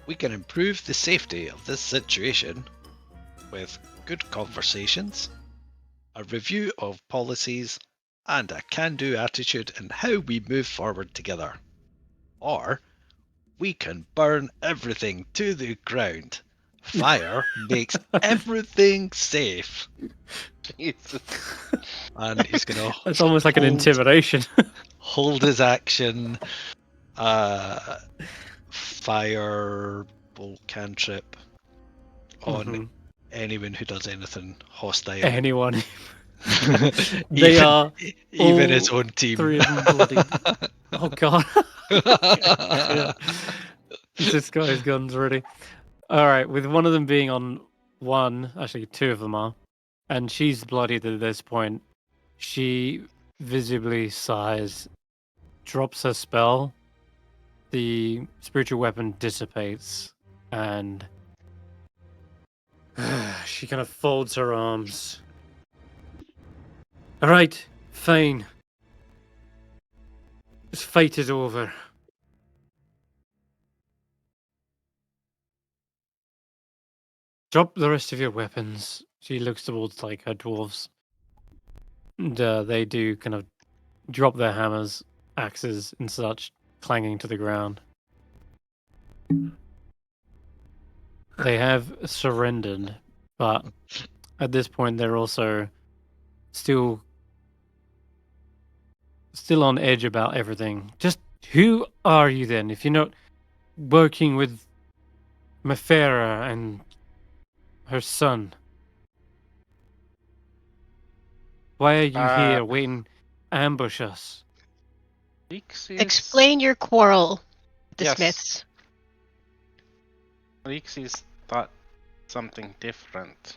we can improve the safety of this situation with good conversations, a review of policies, and a can-do attitude in how we move forward together. Or we can burn everything to the ground. Fire makes everything safe. Jesus. And he's gonna It's almost like an intimidation. hold his action, fire bolt cantrip on anyone who does anything hostile. Anyone. They are even his own team. 3 of them bloody. Oh god. Yeah. He's just got his guns ready. Alright, with one of them being on one, actually 2 of them are, and she's bloodied at this point, she visibly sighs, drops her spell, the spiritual weapon dissipates, and she kind of folds her arms. Alright, fine. This fight is over. Drop the rest of your weapons. She looks towards like her dwarves. And they do kind of drop their hammers, axes, and such, clanging to the ground. They have surrendered, but at this point they're also still on edge about everything. Just who are you then? If you're not working with Mefera and her son, why are you here waiting to ambush us? Reekses? Explain your quarrel, the Yes. Smiths. Reekses thought something different.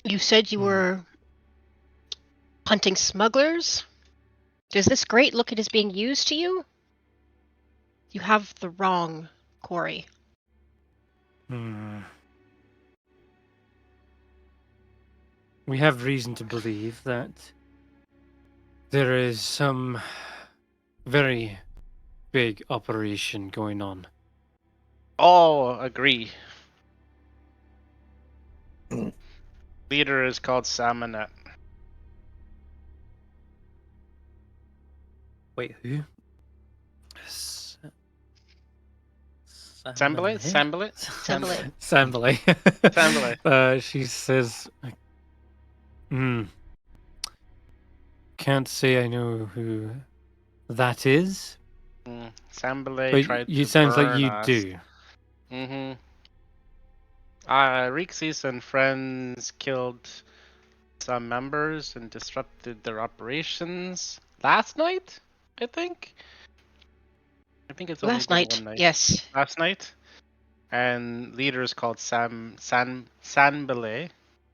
You said you were hunting smugglers? Does this great look at as being used to you? You have the wrong quarry. We have reason to believe that there is some very big operation going on. Oh, agree. Leader is called Amonet. Wait, who? Sambalate? Sambalate. She says, can't say I know who that is. Sambalate tried you to sounds like burn you us. do. Reekses and friends killed some members and disrupted their operations last night, I think. I think it's only Last been night, one night. yes. Last night. And leader is called Sanbalay.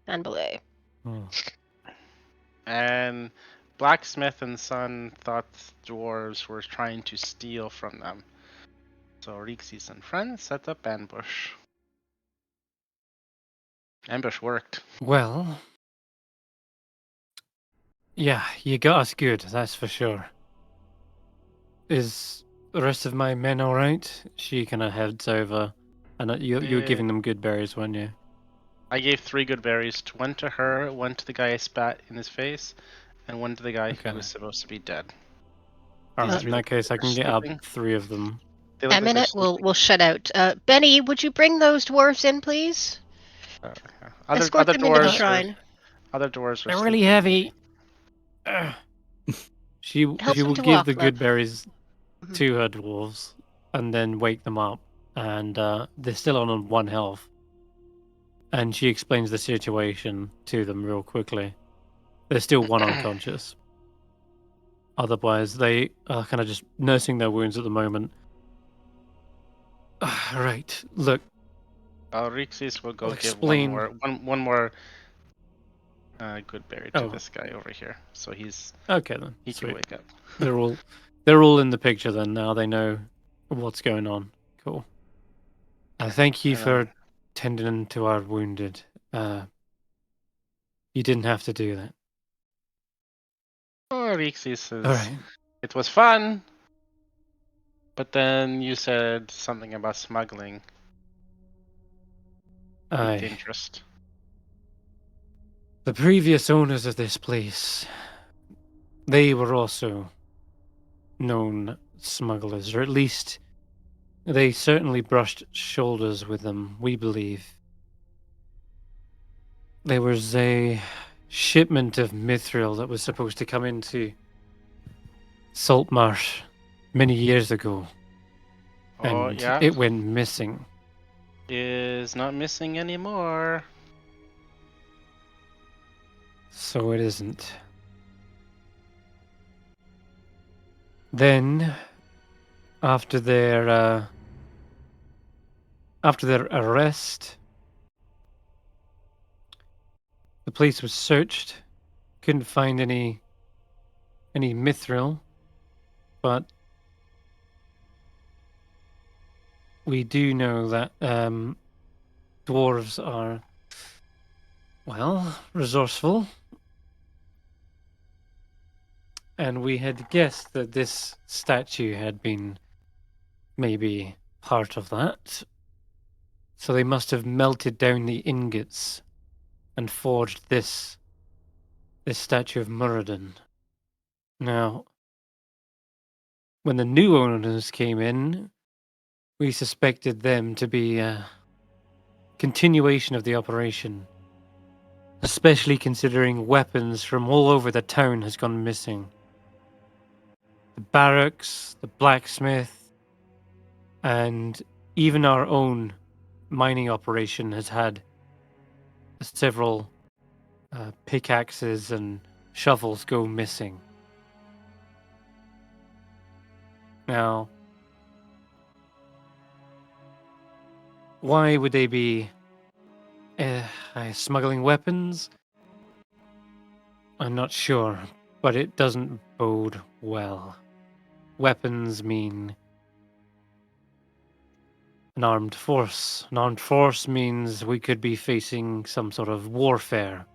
Sanbalay. And Blacksmith and Son thought dwarves were trying to steal from them. So Reekses and friends set up ambush. Ambush worked. Well, yeah, you got us good, that's for sure. Is the rest of my men alright? She kind of heads over, and you were giving them good berries, weren't you? I gave 3 good berries. One to her, one to the guy I spat in his face, and one to the guy who was supposed to be dead. Alright, in that case, I can get up 3 of them. Amonet will shut out. Benny, would you bring those dwarves in, please? Escort them into the shrine. Other dwarves are They're really heavy. She Helps will them to give walk, the love. good berries Mhm. to her dwarves and then wake them up, and they're still on 1 health. And she explains the situation to them real quickly. There's still one unconscious. Otherwise, they are kind of just nursing their wounds at the moment. Right, look. Reekses will go I'll give explain. one more good berry to Oh. this guy over here, so Okay then. he can Sweet. wake up. They're all in the picture then. Now they know what's going on. Cool. Thank you for tending to our wounded. You didn't have to do that. Oh, Reekses says, All right. it was fun, but then you said something about smuggling. Piqued interest. The previous owners of this place, they were also known smugglers, or at least they certainly brushed shoulders with them, we believe. There was a shipment of mithril that was supposed to come into Saltmarsh many years ago. Oh, And yeah. it went missing. Is not missing anymore. So it isn't. Then, after their arrest, the place was searched. Couldn't find any mithril, but we do know that dwarves are, well, resourceful. And we had guessed that this statue had been maybe part of that. So they must have melted down the ingots and forged this statue of Muradin. Now, when the new owners came in, we suspected them to be a continuation of the operation, especially considering weapons from all over the town has gone missing. The barracks, the blacksmith, and even our own mining operation has had several pickaxes and shovels go missing. Now, why would they be smuggling weapons? I'm not sure, but it doesn't bode well. Weapons mean an armed force. An armed force means we could be facing some sort of warfare.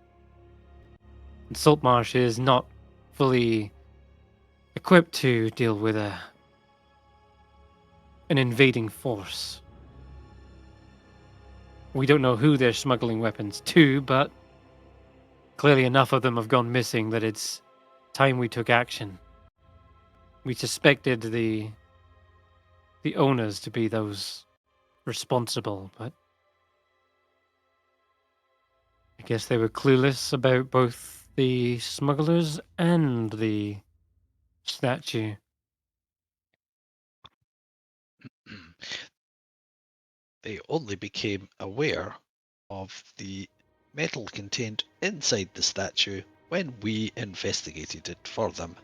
And Saltmarsh is not fully equipped to deal with an invading force. We don't know who they're smuggling weapons to, but clearly enough of them have gone missing that it's time we took action. We suspected the owners to be those responsible, but I guess they were clueless about both the smugglers and the statue. They only became aware of the metal contained inside the statue when we investigated it for them.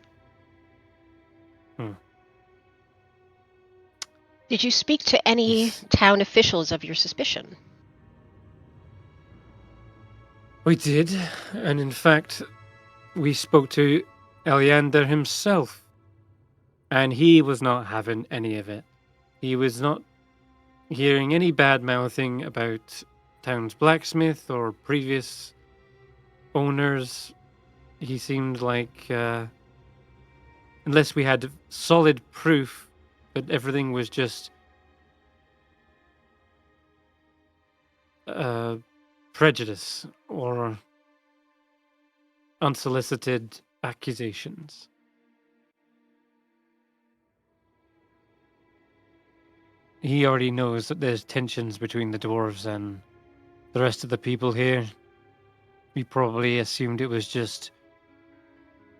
Did you speak to any town officials of your suspicion? We did, and in fact, we spoke to Eliander himself, and he was not having any of it. He was not hearing any bad mouthing about town's blacksmith or previous owners. He seemed like, unless we had solid proof that everything was just prejudice or unsolicited accusations. He already knows that there's tensions between the dwarves and the rest of the people here. We probably assumed it was just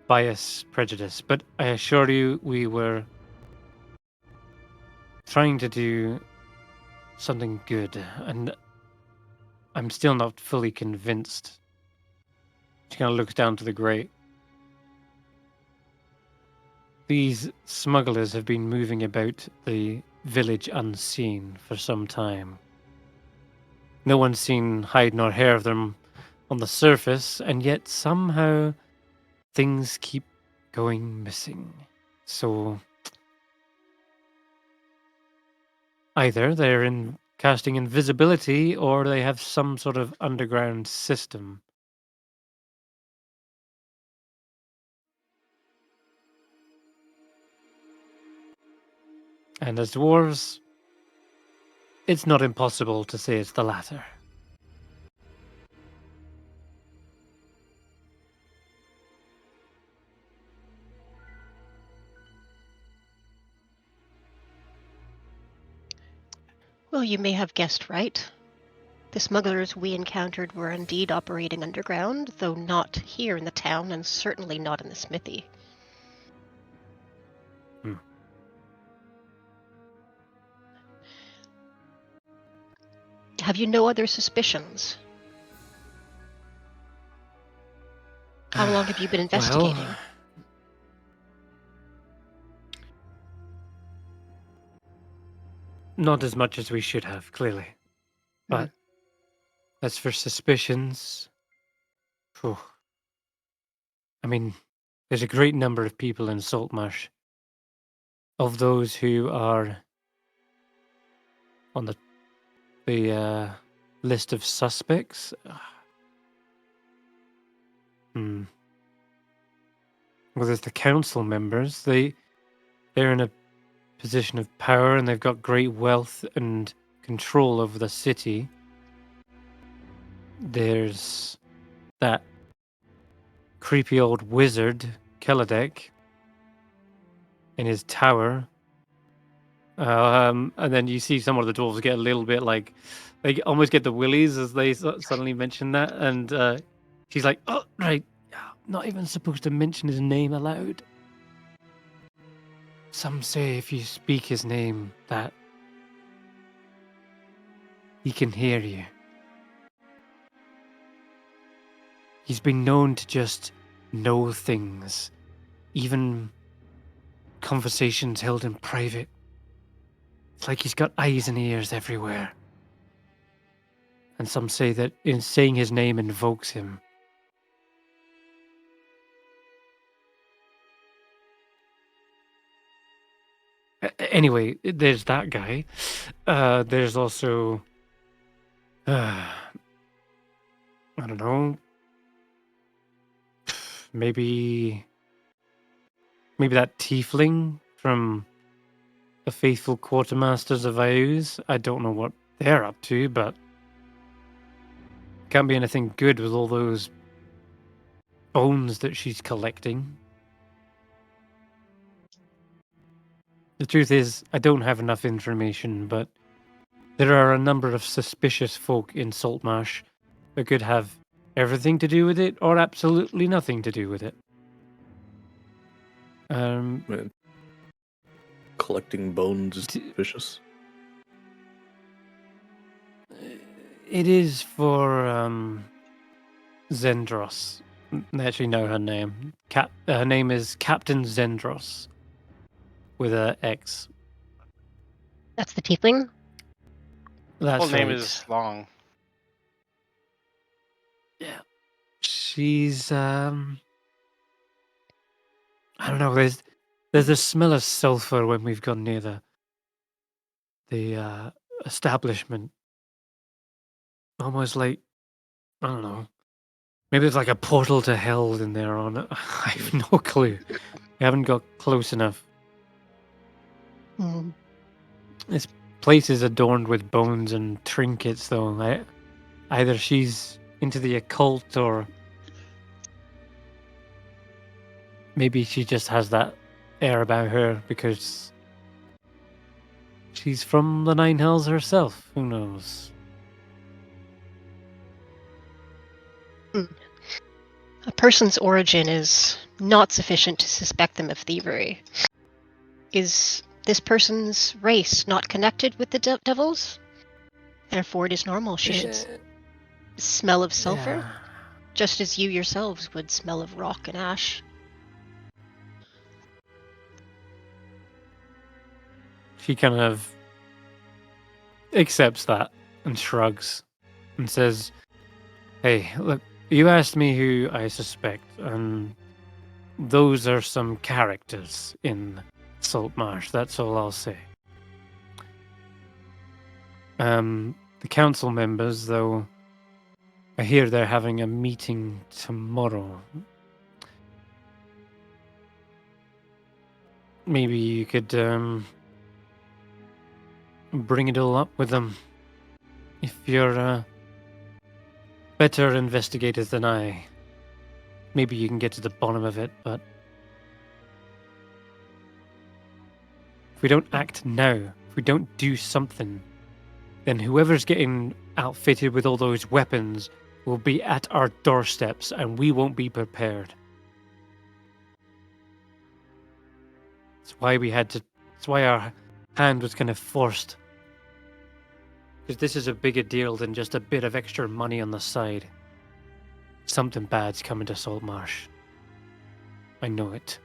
bias, prejudice, but I assure you we were trying to do something good, and I'm still not fully convinced. She kind of looks down to the grate. These smugglers have been moving about the village unseen for some time. No one's seen hide nor hair of them on the surface, and yet somehow things keep going missing. So either they're casting invisibility, or they have some sort of underground system. And as dwarves, it's not impossible to say it's the latter. Well, you may have guessed right. The smugglers we encountered were indeed operating underground, though not here in the town and certainly not in the smithy. Have you no other suspicions? How long have you been investigating? Well, not as much as we should have, clearly. But as for suspicions, phew, I mean, there's a great number of people in Saltmarsh. Of those who are on the list of suspects, well, there's the council members. They're in a position of power, and they've got great wealth and control over the city. There's that creepy old wizard, Keladek, in his tower. And then you see some of the dwarves get a little bit like, they almost get the willies as they suddenly mention that. And she's like, oh, right, not even supposed to mention his name aloud. Some say if you speak his name, that he can hear you. He's been known to just know things, even conversations held in private. It's like he's got eyes and ears everywhere. And some say that in saying his name invokes him. Anyway, there's that guy. There's also, I don't know, maybe that tiefling from the faithful quartermasters of Ayuz. I don't know what they're up to, but can't be anything good with all those bones that she's collecting. The truth is, I don't have enough information, but there are a number of suspicious folk in Saltmarsh that could have everything to do with it or absolutely nothing to do with it. Collecting bones is suspicious. It is for Zendros. I actually know her name. Her name is Captain Zendros with a X. That's the tiefling? That's Full name right. is long. Yeah. She's I don't know, there's a smell of sulfur when we've gone near the establishment. Almost like, I don't know, maybe there's like a portal to hell in there on it. I have no clue. We haven't got close enough. This place is adorned with bones and trinkets, though. Either she's into the occult, or maybe she just has that air about her because she's from the Nine Hells herself. Who knows? A person's origin is not sufficient to suspect them of thievery. Is this person's race not connected with the devils? Therefore, it is normal she should smell of sulfur, Yeah. just as you yourselves would smell of rock and ash. She kind of accepts that and shrugs and says, "Hey, look, you asked me who I suspect, and those are some characters in Saltmarsh. That's all I'll say. The council members, though, I hear they're having a meeting tomorrow. Maybe you could bring it all up with them. If you're better investigators than I, maybe you can get to the bottom of it, but if we don't act now, if we don't do something, then whoever's getting outfitted with all those weapons will be at our doorsteps and we won't be prepared. That's why our hand was kind of forced. Because this is a bigger deal than just a bit of extra money on the side. Something bad's coming to Saltmarsh. I know it.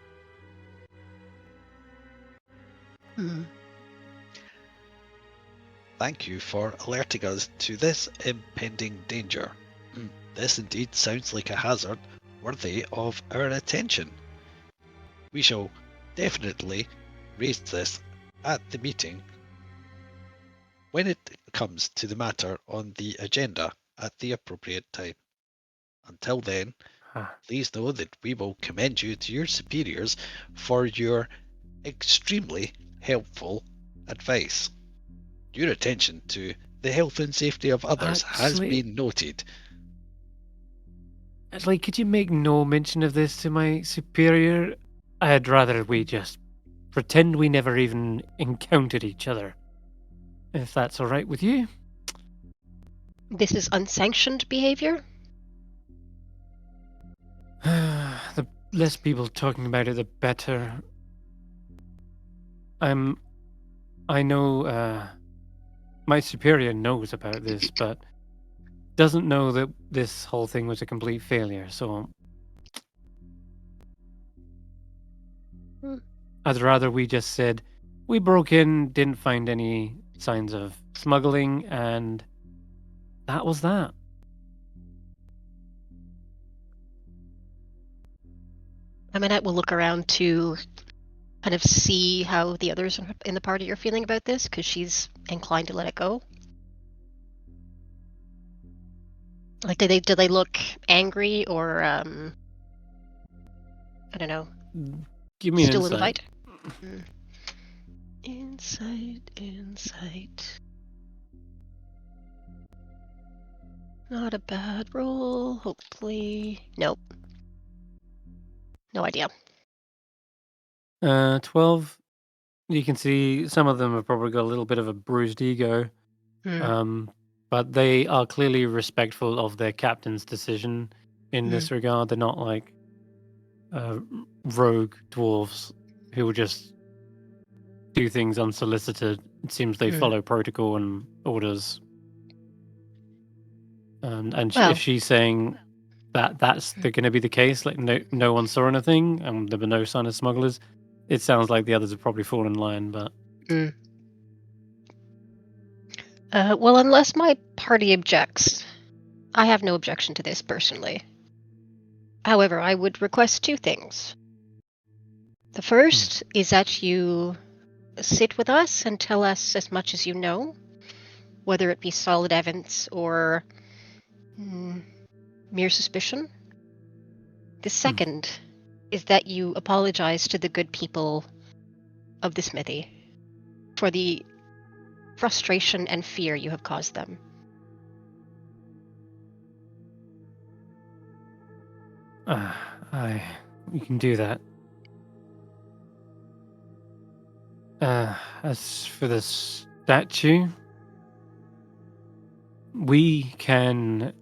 Thank you for alerting us to this impending danger. This indeed sounds like a hazard worthy of our attention. We shall definitely raise this at the meeting when it comes to the matter on the agenda at the appropriate time. Until then, please know that we will commend you to your superiors for your extremely helpful advice. Your attention to the health and safety of others has been noted. Like, could you make no mention of this to my superior? I'd rather we just pretend we never even encountered each other. If that's all right with you. This is unsanctioned behavior? The less people talking about it, the better. I know my superior knows about this, but doesn't know that this whole thing was a complete failure, so I'd rather we just said we broke in, didn't find any signs of smuggling, and that was that. Amonet will look around to kind of see how the others in the party are feeling about this, because she's inclined to let it go. Like, do they look angry or I don't know? Give me still an insight. In the fight. Insight. Not a bad roll, hopefully. Nope. No idea. 12. You can see some of them have probably got a little bit of a bruised ego. But they are clearly respectful of their captain's decision in this regard. They're not like rogue dwarves who will just do things unsolicited. It seems they follow protocol and orders. If she's saying that that's going to be the case, like no one saw anything and there were no sign of smugglers, it sounds like the others have probably fallen in line. But well, unless my party objects, I have no objection to this personally. However, I would request two things. The first is that you sit with us and tell us as much as you know, whether it be solid evidence or mere suspicion. The second is that you apologize to the good people of the smithy for the frustration and fear you have caused them. We can do that. As for the statue, we can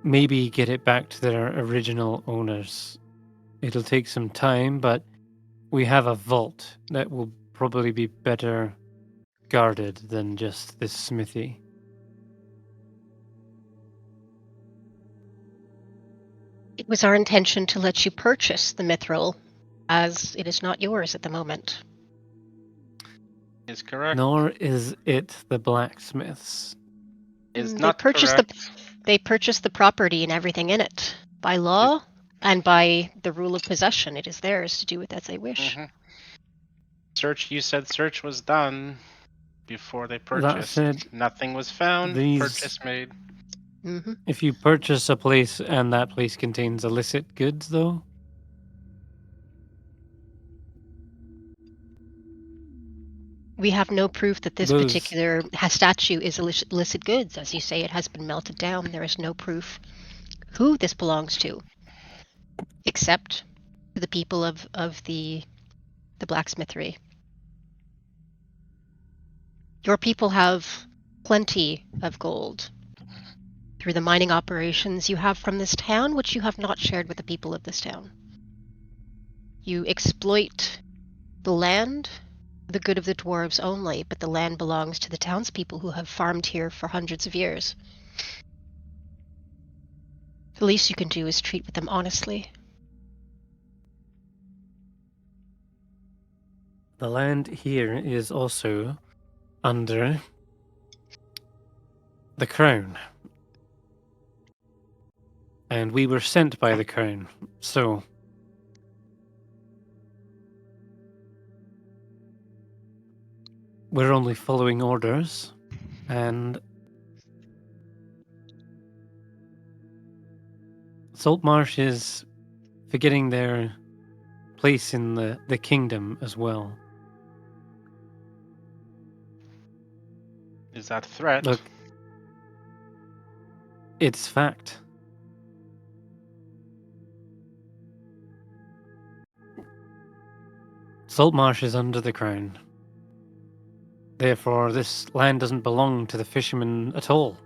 maybe get it back to their original owners. It'll take some time, but we have a vault that will probably be better guarded than just this smithy. It was our intention to let you purchase the mithril, as it is not yours at the moment. Is correct. Nor is it the blacksmith's. Is They not purchased correct. They purchased the property and everything in it by law and by the rule of possession. It is theirs to do with as they wish. Mhm. Search. You said search was done before they That purchased. said, Nothing was found. these- Purchase made. Mm-hmm. if you purchase a place and that place contains illicit goods, though, We have no proof that this Those- particular statue is illicit goods. As you say, it has been melted down. There is no proof who this belongs to, except to the people of the blacksmithery. Your people have plenty of gold through the mining operations you have from this town, which you have not shared with the people of this town. You exploit the land for the good of the dwarves only, but the land belongs to the townspeople who have farmed here for hundreds of years. The least you can do is treat with them honestly. the land here is also under the crown. And we were sent by the crown, so we're only following orders, and Saltmarsh is forgetting their place in the kingdom as well. Is that a threat? Look, it's fact. Saltmarsh is under the crown. Therefore, this land doesn't belong to the fishermen at all.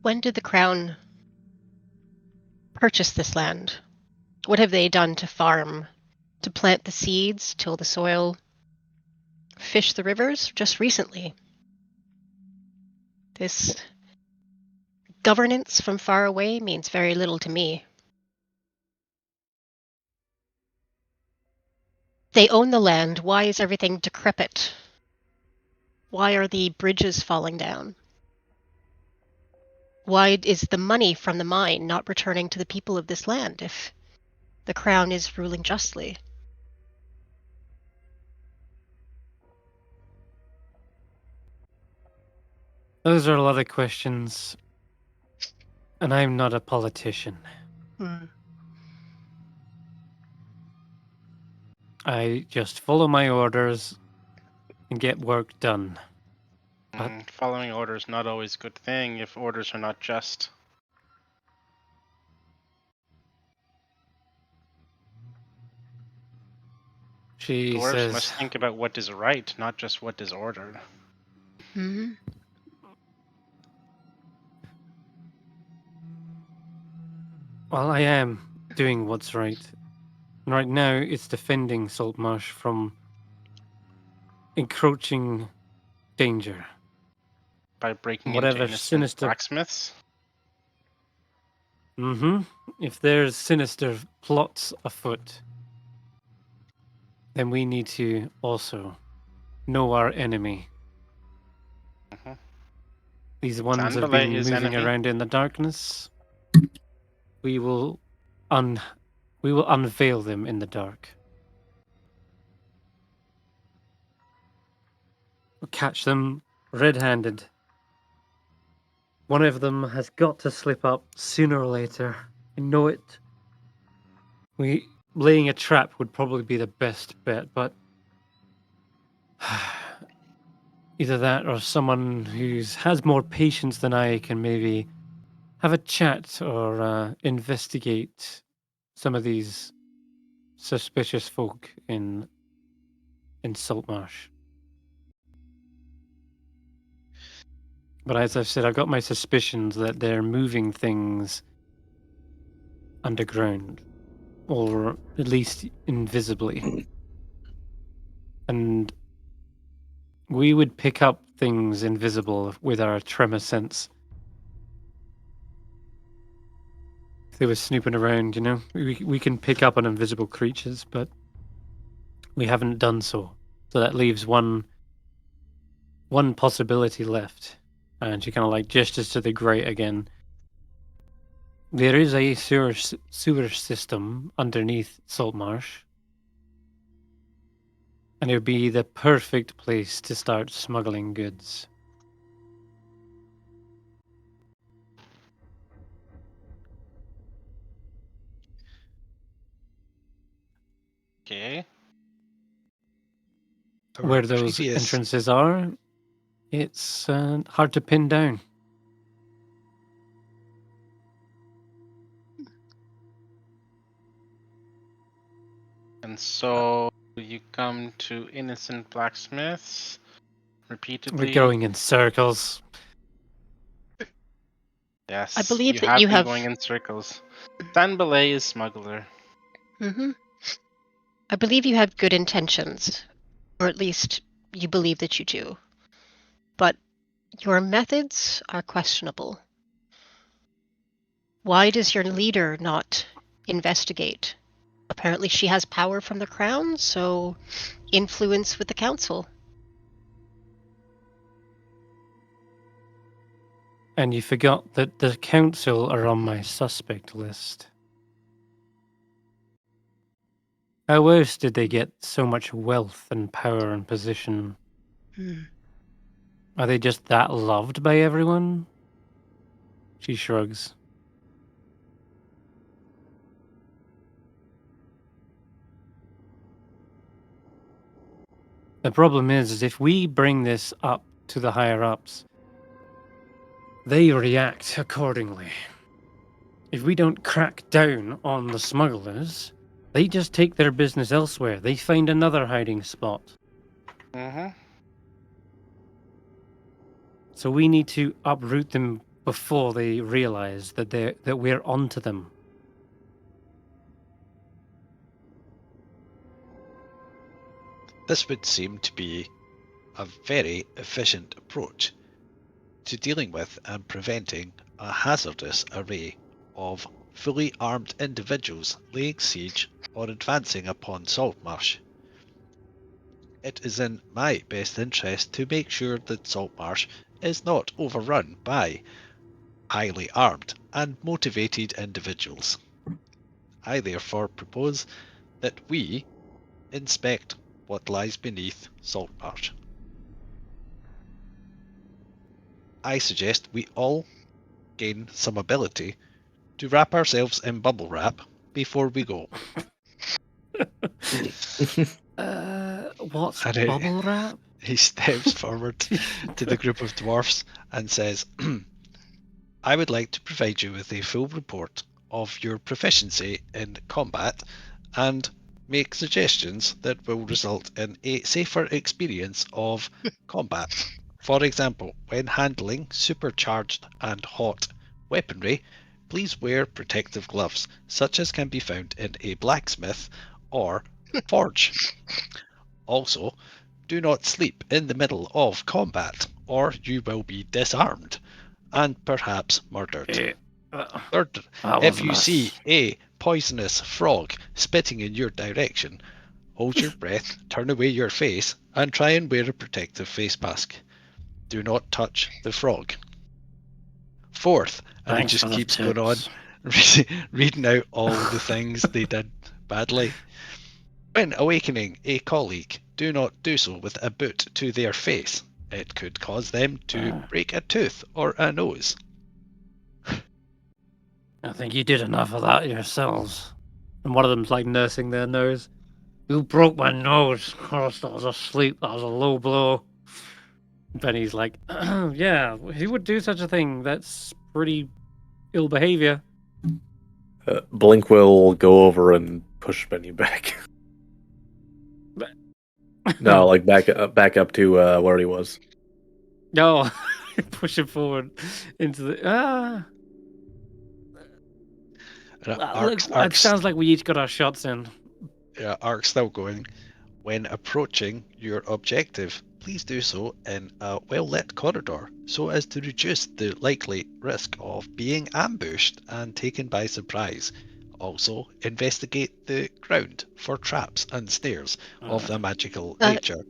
When did the crown purchase this land? What have they done to farm, to plant the seeds, till the soil, fish the rivers? Just recently. This governance from far away means very little to me. They own the land. Why is everything decrepit? Why are the bridges falling down? Why is the money from the mine not returning to the people of this land if the crown is ruling justly? Those are a lot of questions, and I'm not a politician. I just follow my orders and get work done. Following orders not always a good thing if orders are not just. She Dwarves says, must think about what is right, not just what is ordered. Mm-hmm. well, I am doing what's right. And right now, it's defending Saltmarsh from encroaching danger. By breaking Whatever into innocent sinister- blacksmiths. If there's sinister plots afoot, then we need to also know our enemy. Mhm. These ones have Sandalay been is moving enemy. around in the darkness. We will unveil them in the dark. We'll catch them red-handed. One of them has got to slip up sooner or later. I know it. Laying a trap would probably be the best bet, but either that or someone who has more patience than I can maybe have a chat or investigate some of these suspicious folk in in Saltmarsh. But as I've said, I've got my suspicions that they're moving things underground, or at least invisibly. And we would pick up things invisible with our tremor sense. If they were snooping around, you know, we can pick up on invisible creatures, but we haven't done so. So that leaves one possibility left. And she kind of like gestures to the grate again. There is a sewer system underneath Saltmarsh. And it would be the perfect place to start smuggling goods. Okay. Where those entrances are, it's hard to pin down. And so you come to innocent blacksmiths repeatedly. We're going in circles. Yes, I believe you that have you been have going in circles. Sanbalay is smuggler. Mm-hmm. I believe you have good intentions, or at least you believe that you do. But your methods are questionable. Why does your leader not investigate? Apparently she has power from the crown, so influence with the council. And you forgot that the council are on my suspect list. How else did they get so much wealth and power and position? Are they just that loved by everyone? She shrugs. The problem is if we bring this up to the higher-ups, they react accordingly. If we don't crack down on the smugglers, they just take their business elsewhere. They find another hiding spot. Mm-hmm. So we need to uproot them before they realize that we're onto them. This would seem to be a very efficient approach to dealing with and preventing a hazardous array of fully armed individuals laying siege or advancing upon Saltmarsh. It is in my best interest to make sure that Saltmarsh is not overrun by highly armed and motivated individuals. I therefore propose that we inspect what lies beneath Saltmarsh. I suggest we all gain some ability to wrap ourselves in bubble wrap before we go. What's And bubble wrap? He steps forward to the group of dwarfs and says, I would like to provide you with a full report of your proficiency in combat and make suggestions that will result in a safer experience of combat. For example, when handling supercharged and hot weaponry, please wear protective gloves, such as can be found in a blacksmith or forge. Also, do not sleep in the middle of combat, or you will be disarmed and perhaps murdered. Third, if you see a poisonous frog spitting in your direction, hold your breath, turn away your face, and try and wear a protective face mask. Do not touch the frog. Fourth, and he just keeps going on, reading out all the things they did badly. When awakening a colleague, do not do so with a boot to their face. It could cause them to break a tooth or a nose. I think you did enough of that yourselves. And one of them's like nursing their nose. You broke my nose. I was asleep. That was a low blow. Benny's like, yeah, he would do such a thing. That's pretty ill behavior. Blink will go over and push Benny back. No, like back up to where he was. No, push him forward into the. Look, it sounds like we each got our shots in. Yeah, Ark's still going. When approaching your objective, please do so in a well-lit corridor so as to reduce the likely risk of being ambushed and taken by surprise. Also, investigate the ground for traps and snares of the magical nature.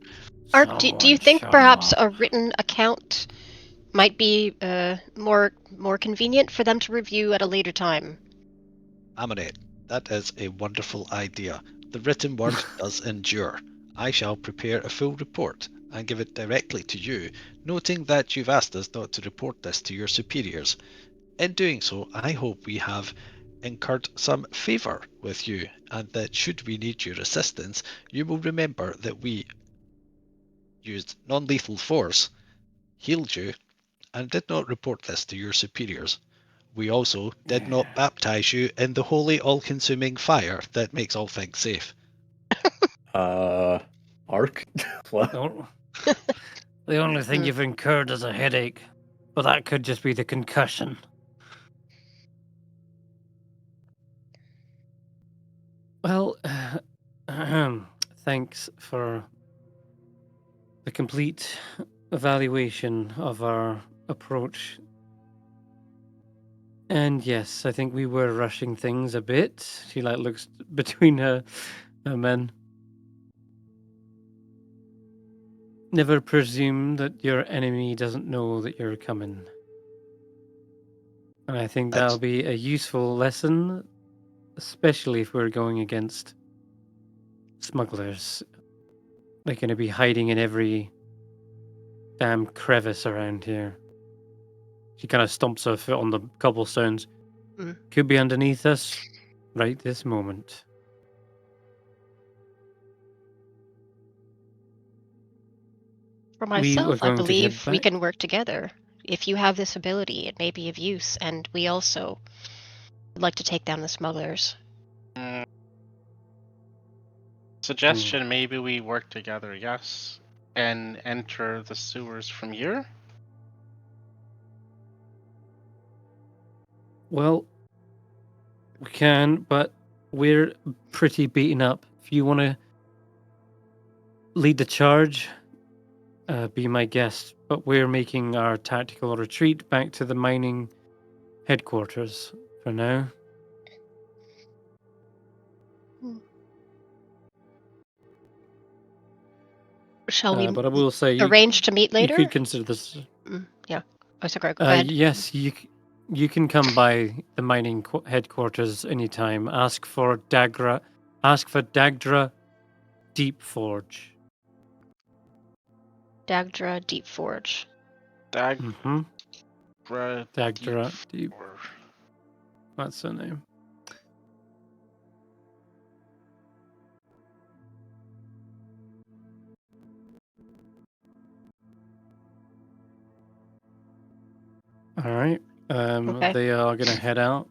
Ark, do you think perhaps a written account might be more convenient for them to review at a later time? Amonet, that is a wonderful idea. The written word does endure. I shall prepare a full report and give it directly to you, noting that you've asked us not to report this to your superiors. In doing so, I hope we have incurred some favour with you, and that should we need your assistance, you will remember that we used non-lethal force, healed you, and did not report this to your superiors. We also did not baptize you in the holy all-consuming fire that makes all things safe. Ark? What? The only thing you've incurred is a headache, but that could just be the concussion. Well, thanks for the complete evaluation of our approach. And yes, I think we were rushing things a bit. She looks between her men. Never presume that your enemy doesn't know that you're coming. And I think that'll be a useful lesson, especially if we're going against smugglers. They're going to be hiding in every damn crevice around here. She kind of stomps her foot on the cobblestones. Could be underneath us right this moment. For myself, I believe we can work together. If you have this ability, it may be of use, and we also would like to take down the smugglers. Suggestion, maybe we work together, yes, and enter the sewers from here? Well, we can, but we're pretty beaten up. If you want to lead the charge, be my guest. But we're making our tactical retreat back to the mining headquarters for now. Shall we but I will say arrange to meet later? You could consider this. Yeah. Oh, sorry, go ahead. Yes, you can come by the mining headquarters anytime. Ask for Dagdra Deep Forge. Dagdra Deep Forge. Dagdra Deep. Forge. That's her name. All right. Okay. They are going to head out.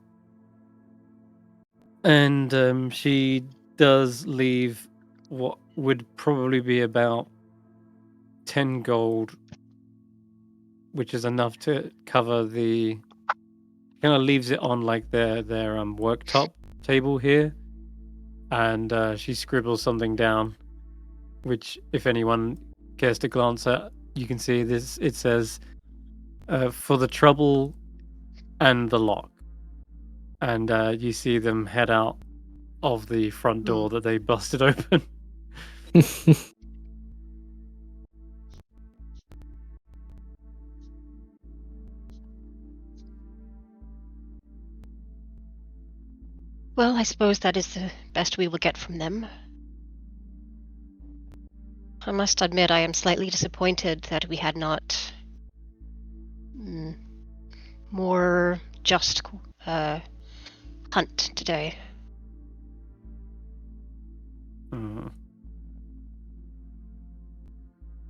And she does leave what would probably be about 10 gold, which is enough to cover the... Kind of leaves it on like their worktop table here. And she scribbles something down, which if anyone cares to glance at, you can see this. It says, for the trouble and the lock. And you see them head out of the front door that they busted open. Well, I suppose that is the best we will get from them. I must admit I am slightly disappointed that we had not more just hunt today.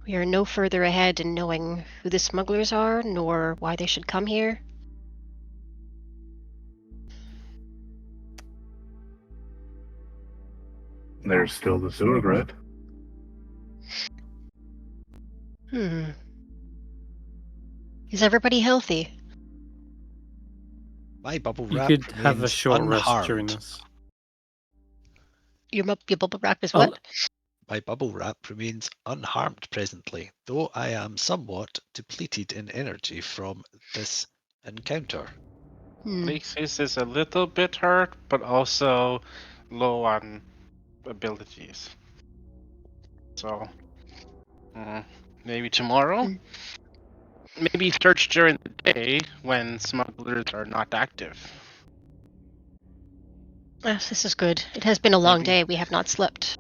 We are no further ahead in knowing who the smugglers are, nor why they should come here. There's still the sewer grab. Is everybody healthy? My bubble You wrap could have a remains short rest during unharmed. this. Your bubble wrap is I'll- what? My bubble wrap remains unharmed presently, though I am somewhat depleted in energy from this encounter. Reekses is a little bit hurt, but also low on abilities. So, maybe tomorrow? Maybe search during the day when smugglers are not active. Yes, this is good. It has been a long day. We have not slept.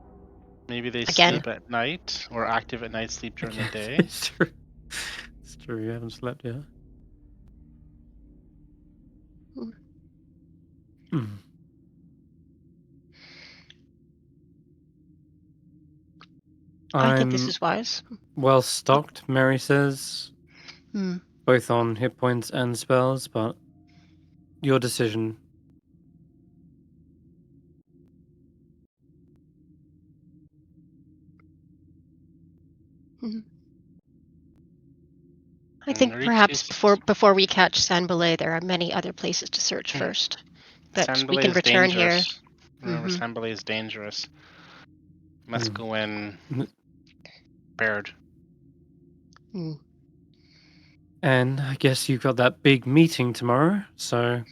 Maybe they Again. sleep at night, or active at night, sleep during the day. It's true. It's true. You haven't slept yet. I think this is wise. Well stocked, Mary says, both on hit points and spells, but your decision. I think perhaps before we catch Sanbalay, there are many other places to search first. But we can return here. Remember, Sanbalay is dangerous. Must go in prepared. And I guess you've got that big meeting tomorrow, so...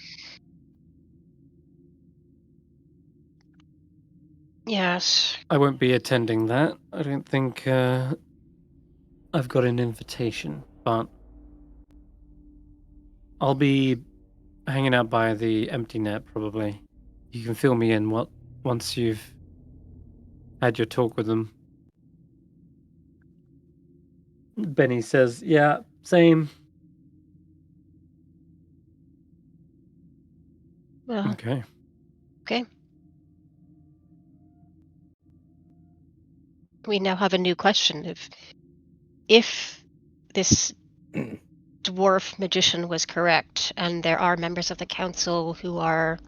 Yes. I won't be attending that. I don't think I've got an invitation, but I'll be hanging out by the empty net, probably. You can fill me in once you've had your talk with them. Benny says, yeah, same. Well, okay. We now have a new question. If this dwarf magician was correct, and there are members of the council who are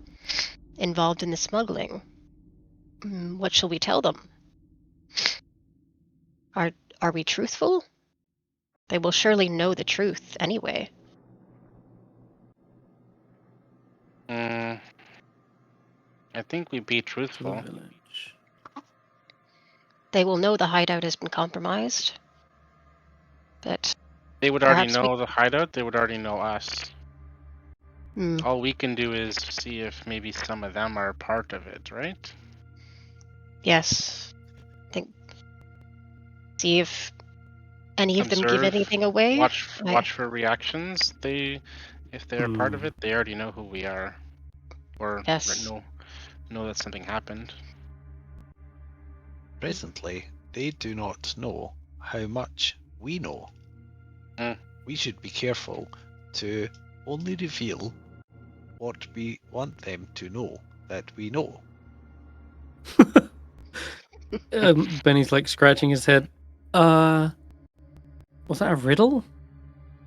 involved in the smuggling, what shall we tell them? Are we truthful? They will surely know the truth anyway. I think we'd be truthful. They will know the hideout has been compromised. But they would already know the hideout. They would already know us. All we can do is see if maybe some of them are part of it, right? Yes. See if any of them give anything away. Watch for reactions. If they're part of it, they already know who we are, or know that something happened. Presently, they do not know how much we know. We should be careful to only reveal what we want them to know that we know. Benny's like scratching his head. Was that a riddle?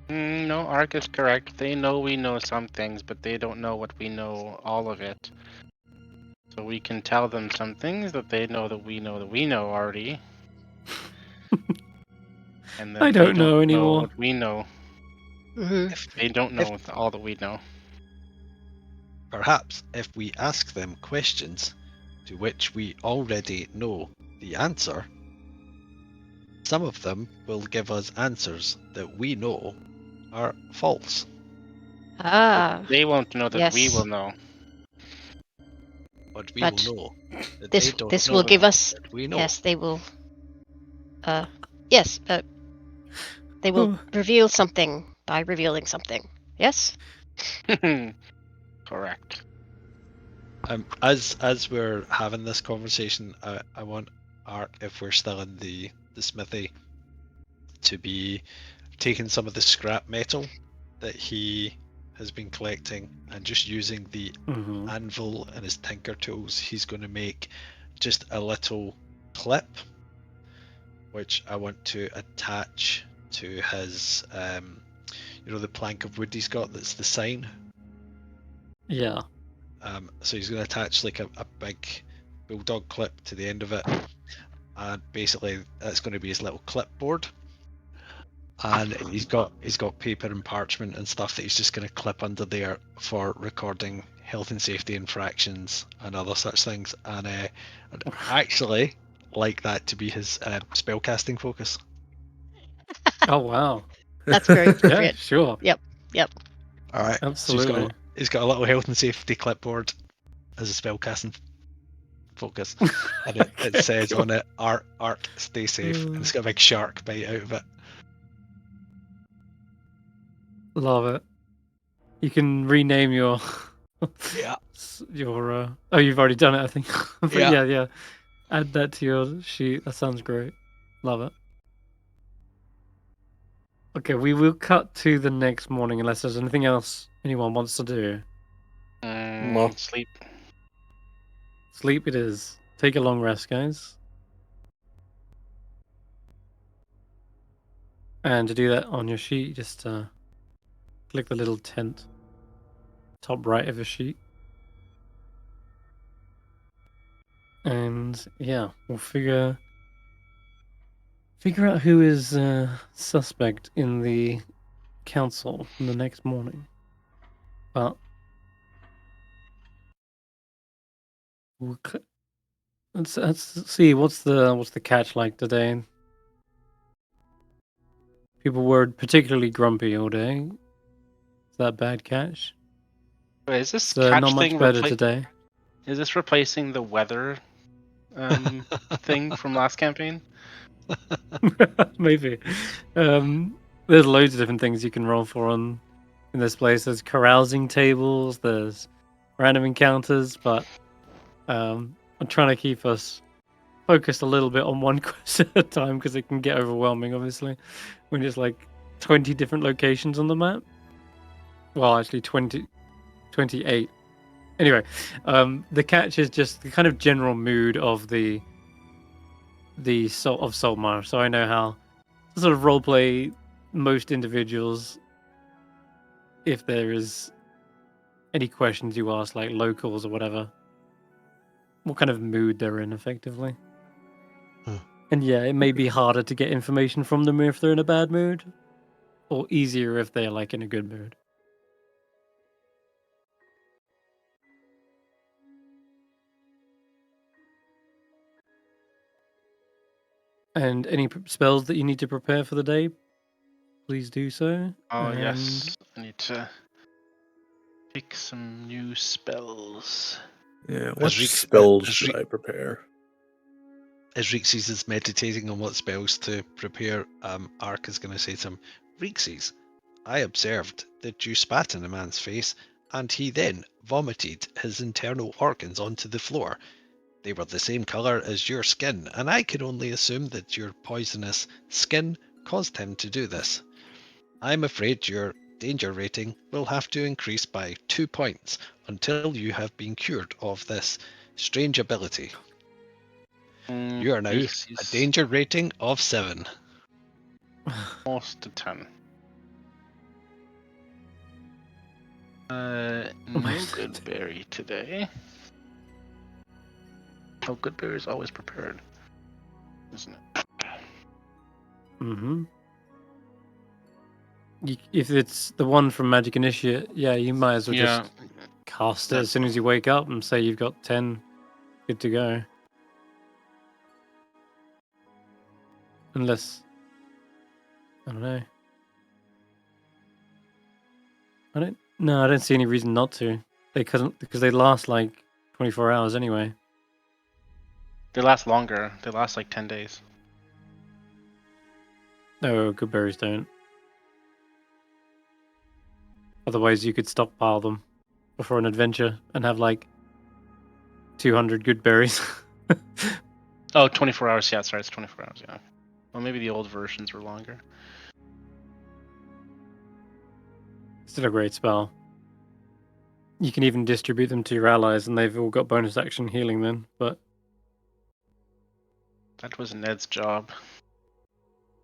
No, Ark is correct. They know we know some things, but they don't know what we know, all of it. So we can tell them some things that they know that we know already. And then I don't know anymore. Know what we know. If they don't know all that we know. Perhaps if we ask them questions to which we already know the answer, some of them will give us answers that we know are false. But they won't know that we will know. But we will know that this will give us. We know. Yes, they will. Yes. They will reveal something by revealing something. Yes. Correct. As we're having this conversation, I want Ark, if we're still in the smithy, to be taking some of the scrap metal that he has been collecting and just using the anvil and his tinker tools. He's going to make just a little clip, which I want to attach to his, the plank of wood he's got that's the sign. Yeah. So he's going to attach like a big bulldog clip to the end of it, and basically that's going to be his little clipboard. and he's got paper and parchment and stuff that he's just going to clip under there for recording health and safety infractions and other such things. And I'd actually like that to be his spellcasting focus. Oh wow. That's very Yeah, appropriate. sure. Yep. All right. Absolutely. So he's got a little health and safety clipboard as a spellcasting focus, and it says on it, "Ark, stay safe," and it's got a big shark bite out of it. Love it. You can rename your Yeah. your oh, you've already done it, I think. But Yeah. yeah. Add that to your sheet. That sounds great. Love it. Okay, we will cut to the next morning unless there's anything else anyone wants to do. Sleep. Sleep it is. Take a long rest, guys. And to do that on your sheet, just click the little tent, top right of your sheet. And yeah, we'll figure out who is suspect in the council in the next morning. But let's see what's the catch like today. People were particularly grumpy all day. Is that bad catch? Wait, is this So catch not much thing better today. Is this replacing the weather thing from last campaign? Maybe. There's loads of different things you can roll for in this place. There's carousing tables, there's random encounters, but I'm trying to keep us focused a little bit on one quest at a time because it can get overwhelming, obviously, when there's like 20 different locations on the map. Well, actually 28. Anyway, the catch is just the kind of general mood of the Saltmire. So I know how to sort of roleplay most individuals if there is any questions you ask, like locals or whatever, what kind of mood they're in, effectively. And yeah, it may be harder to get information from them if they're in a bad mood, or easier if they're like in a good mood. And any spells that you need to prepare for the day, please do so. Oh, yes. I need to pick some new spells. Yeah, what spells should I prepare? As Reekses is meditating on what spells to prepare, Ark is going to say to him, "Reekses, I observed that you spat in a man's face, and he then vomited his internal organs onto the floor. They were the same colour as your skin, and I can only assume that your poisonous skin caused him to do this. I'm afraid your danger rating will have to increase by 2 points until you have been cured of this strange ability. You are now a danger rating of 7. Almost a 10. No good berry today. Oh, good berry is always prepared, isn't it? Mm-hmm. If it's the one from Magic Initiate, yeah, you might as well just cast it as soon as you wake up and say you've got 10 good to go. Unless, I don't know. I don't see any reason not to. They couldn't, because they last like 24 hours anyway. They last longer. They last like 10 days. No, good berries don't. Otherwise, you could stockpile them before an adventure and have like 200 good berries. Oh, 24 hours. Yeah, sorry, it's 24 hours. Yeah. Well, maybe the old versions were longer. Still a great spell. You can even distribute them to your allies, and they've all got bonus action healing then. But that was Ned's job.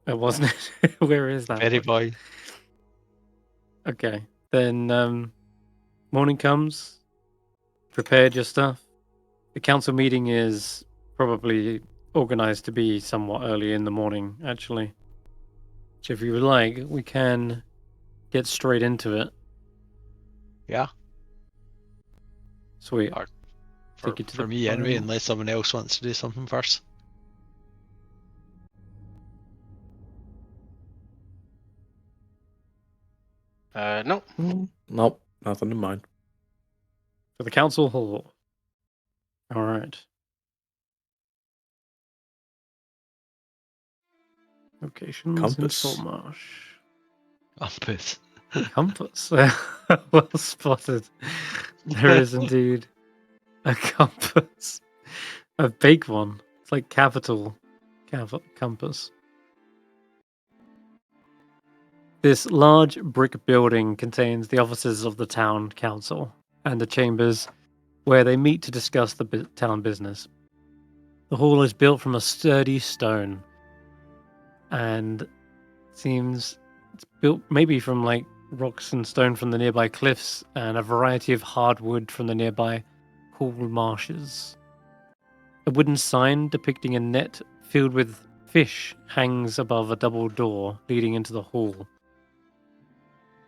It wasn't. Where is that? Very boy. Okay, then morning comes. Prepared your stuff. The council meeting is probably organized to be somewhat early in the morning, actually. So if you would like, we can get straight into it. Yeah. Sweet. For me, anyway, unless someone else wants to do something first. Nope. Nope, nothing in mind. For the council hall. All right. Locations Compass. in Saltmarsh. Compass. Compass. Well spotted. There is indeed a compass. A big one. It's like capital compass. This large brick building contains the offices of the town council and the chambers where they meet to discuss the town business. The hall is built from a sturdy stone and seems it's built maybe from like rocks and stone from the nearby cliffs and a variety of hardwood from the nearby cool marshes. A wooden sign depicting a net filled with fish hangs above a double door leading into the hall.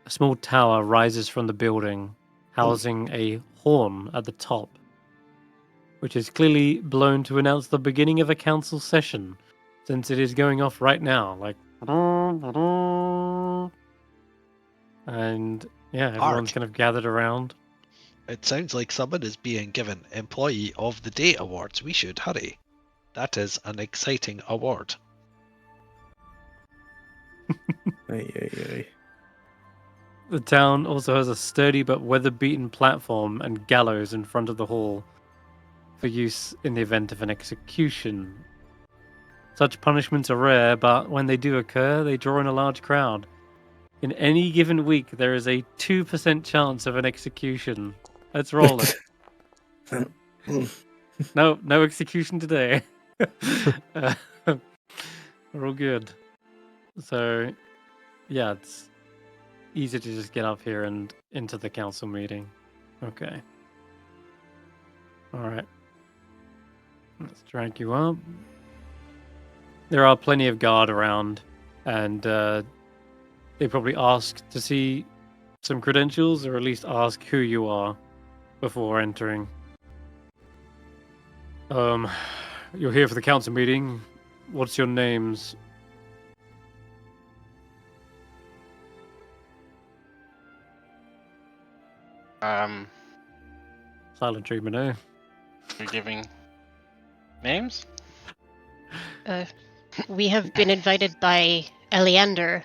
A small tower rises from the building, housing a horn at the top, which is clearly blown to announce the beginning of a council session, since it is going off right now, like. And yeah, everyone's kind of gathered around. It sounds like someone is being given Employee of the Day awards. We should hurry. That is an exciting award. Hey. The town also has a sturdy but weather-beaten platform and gallows in front of the hall for use in the event of an execution. Such punishments are rare, but when they do occur, they draw in a large crowd. In any given week, there is a 2% chance of an execution. Let's roll it. No execution today. We're all good. So, yeah, it's easy to just get up here and into the council meeting. Okay. All right. Let's drag you up. There are plenty of guard around, and they probably ask to see some credentials, or at least ask who you are before entering. You're here for the council meeting. What's your names? Silent treatment, eh? You're giving names? We have been invited by Eleander.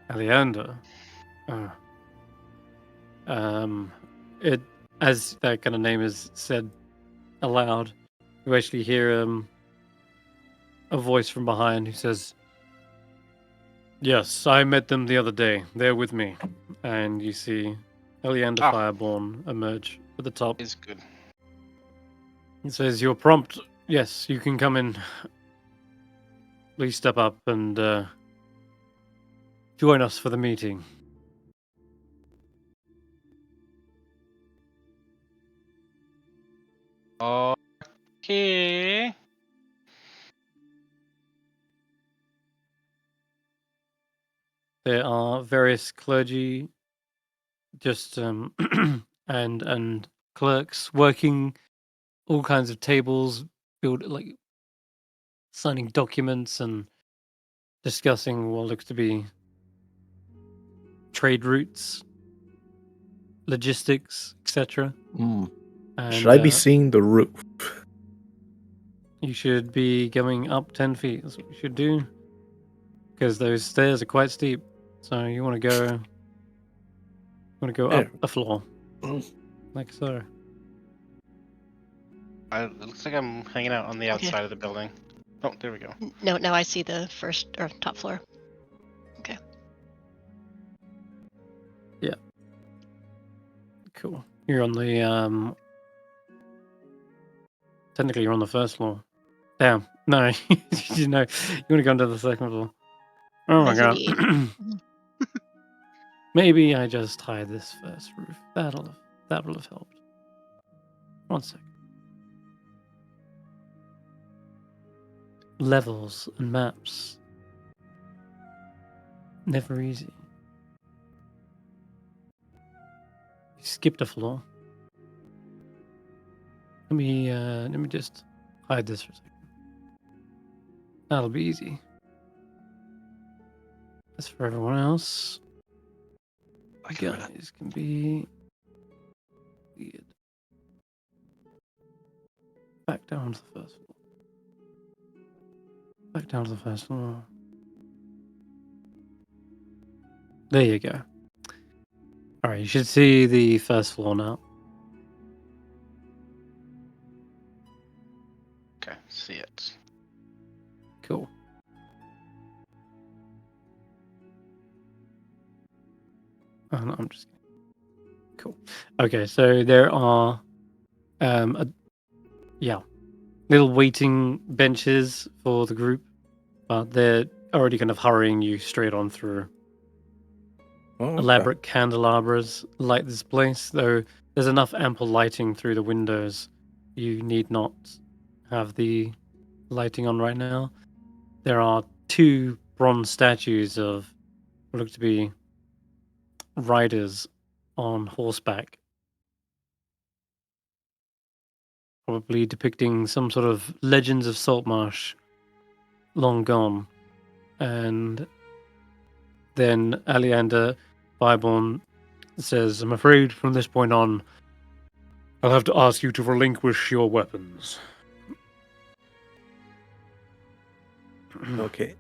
Eleander. It as that kind of name is said aloud, you actually hear a voice from behind who says, "Yes, I met them the other day. They're with me." And you see Eleander Fireborn emerge at the top. Is good. It says, "You're prompt. Yes, you can come in. Please step up and join us for the meeting." Okay. There are various clergy, just and clerks working all kinds of tables, like signing documents and discussing what looks to be trade routes, logistics, etc. Should I be seeing the roof? You should be going up 10 feet. That's what you should do, because those stairs are quite steep. So you want to go up a floor, like so. It looks like I'm hanging out on the outside of the building. Oh, there we go. No, I see the first or top floor. Okay. Yeah. Cool. You're on the technically you're on the first floor. Damn. No. You know, you want to go into the second floor. Oh my god. Maybe I just hide this first roof. That will have helped. 1 second. Levels and maps. Never easy. You skipped a floor. Let me just hide this for a second. That'll be easy. As for everyone else, guys can be weird. Back down to the first floor. Back down to the first floor. There you go. Alright, you should see the first floor now. Okay, see it. Cool. Oh, no, I'm just kidding. Cool. Okay, so there are little waiting benches for the group, but they're already kind of hurrying you straight on through. Oh, okay. Elaborate candelabras light this place, though there's enough ample lighting through the windows. You need not have the lighting on right now. There are 2 bronze statues of what look to be riders on horseback, probably depicting some sort of legends of Saltmarsh long gone. And then Aleander Byborn says, I'm afraid from this point on, I'll have to ask you to relinquish your weapons. Okay.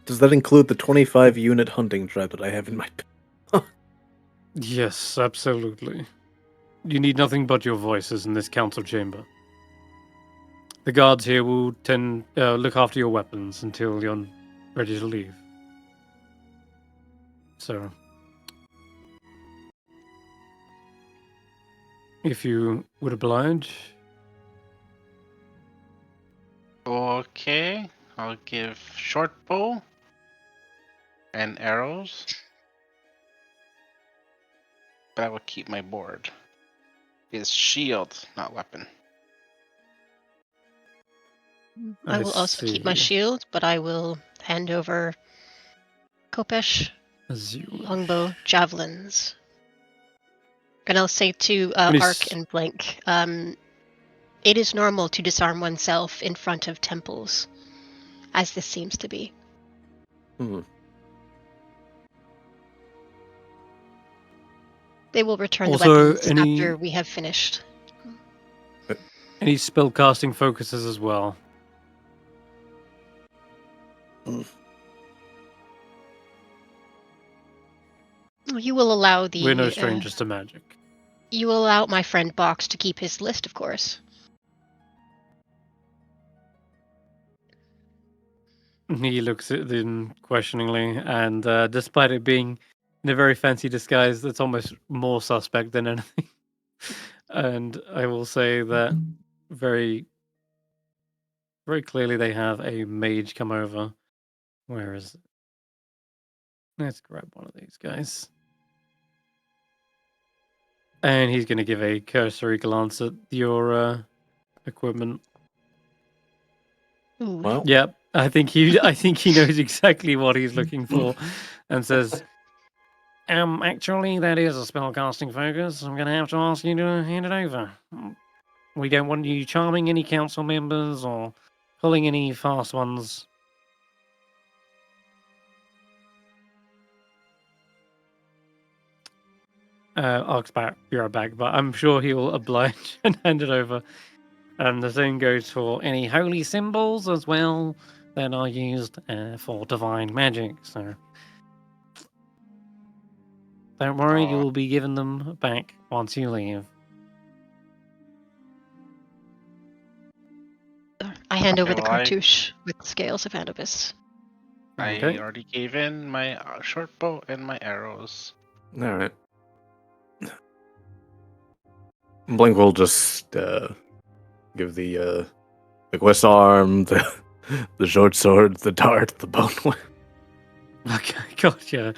Does that include the 25-unit hunting trap that I have in my... Yes, absolutely. You need nothing but your voices in this council chamber. The guards here will look after your weapons until you're ready to leave. So, if you would oblige. Okay, I'll give short bow and arrows, but I will keep my board. It's shield, not weapon. I will also keep my shield, but I will hand over Kopesh, longbow, javelins. And I'll say to Ark and Blank, it is normal to disarm oneself in front of temples, as this seems to be. They will return also, the weapons after we have finished. Any spellcasting focuses as well. You will allow the... We're no strangers to magic. You will allow my friend Box to keep his list, of course. He looks at them questioningly, and despite it being in a very fancy disguise, that's almost more suspect than anything. And I will say that very, very clearly they have a mage come over. Where is it? Let's grab one of these guys. And he's going to give a cursory glance at your equipment. Ooh. Well, Yep, I think he knows exactly what he's looking for, and says, actually, that is a spellcasting focus. I'm going to have to ask you to hand it over. We don't want you charming any council members or pulling any fast ones. Ark's back, you're back, but I'm sure he'll oblige and hand it over. And the same goes for any holy symbols as well that are used for divine magic. So don't worry, you will be given them back once you leave. I hand over the cartouche with scales of Anubis. I already gave in my short bow and my arrows. All right. Blink will just give the quest arm, the short sword, the dart, the bone whip. Okay, God, yeah.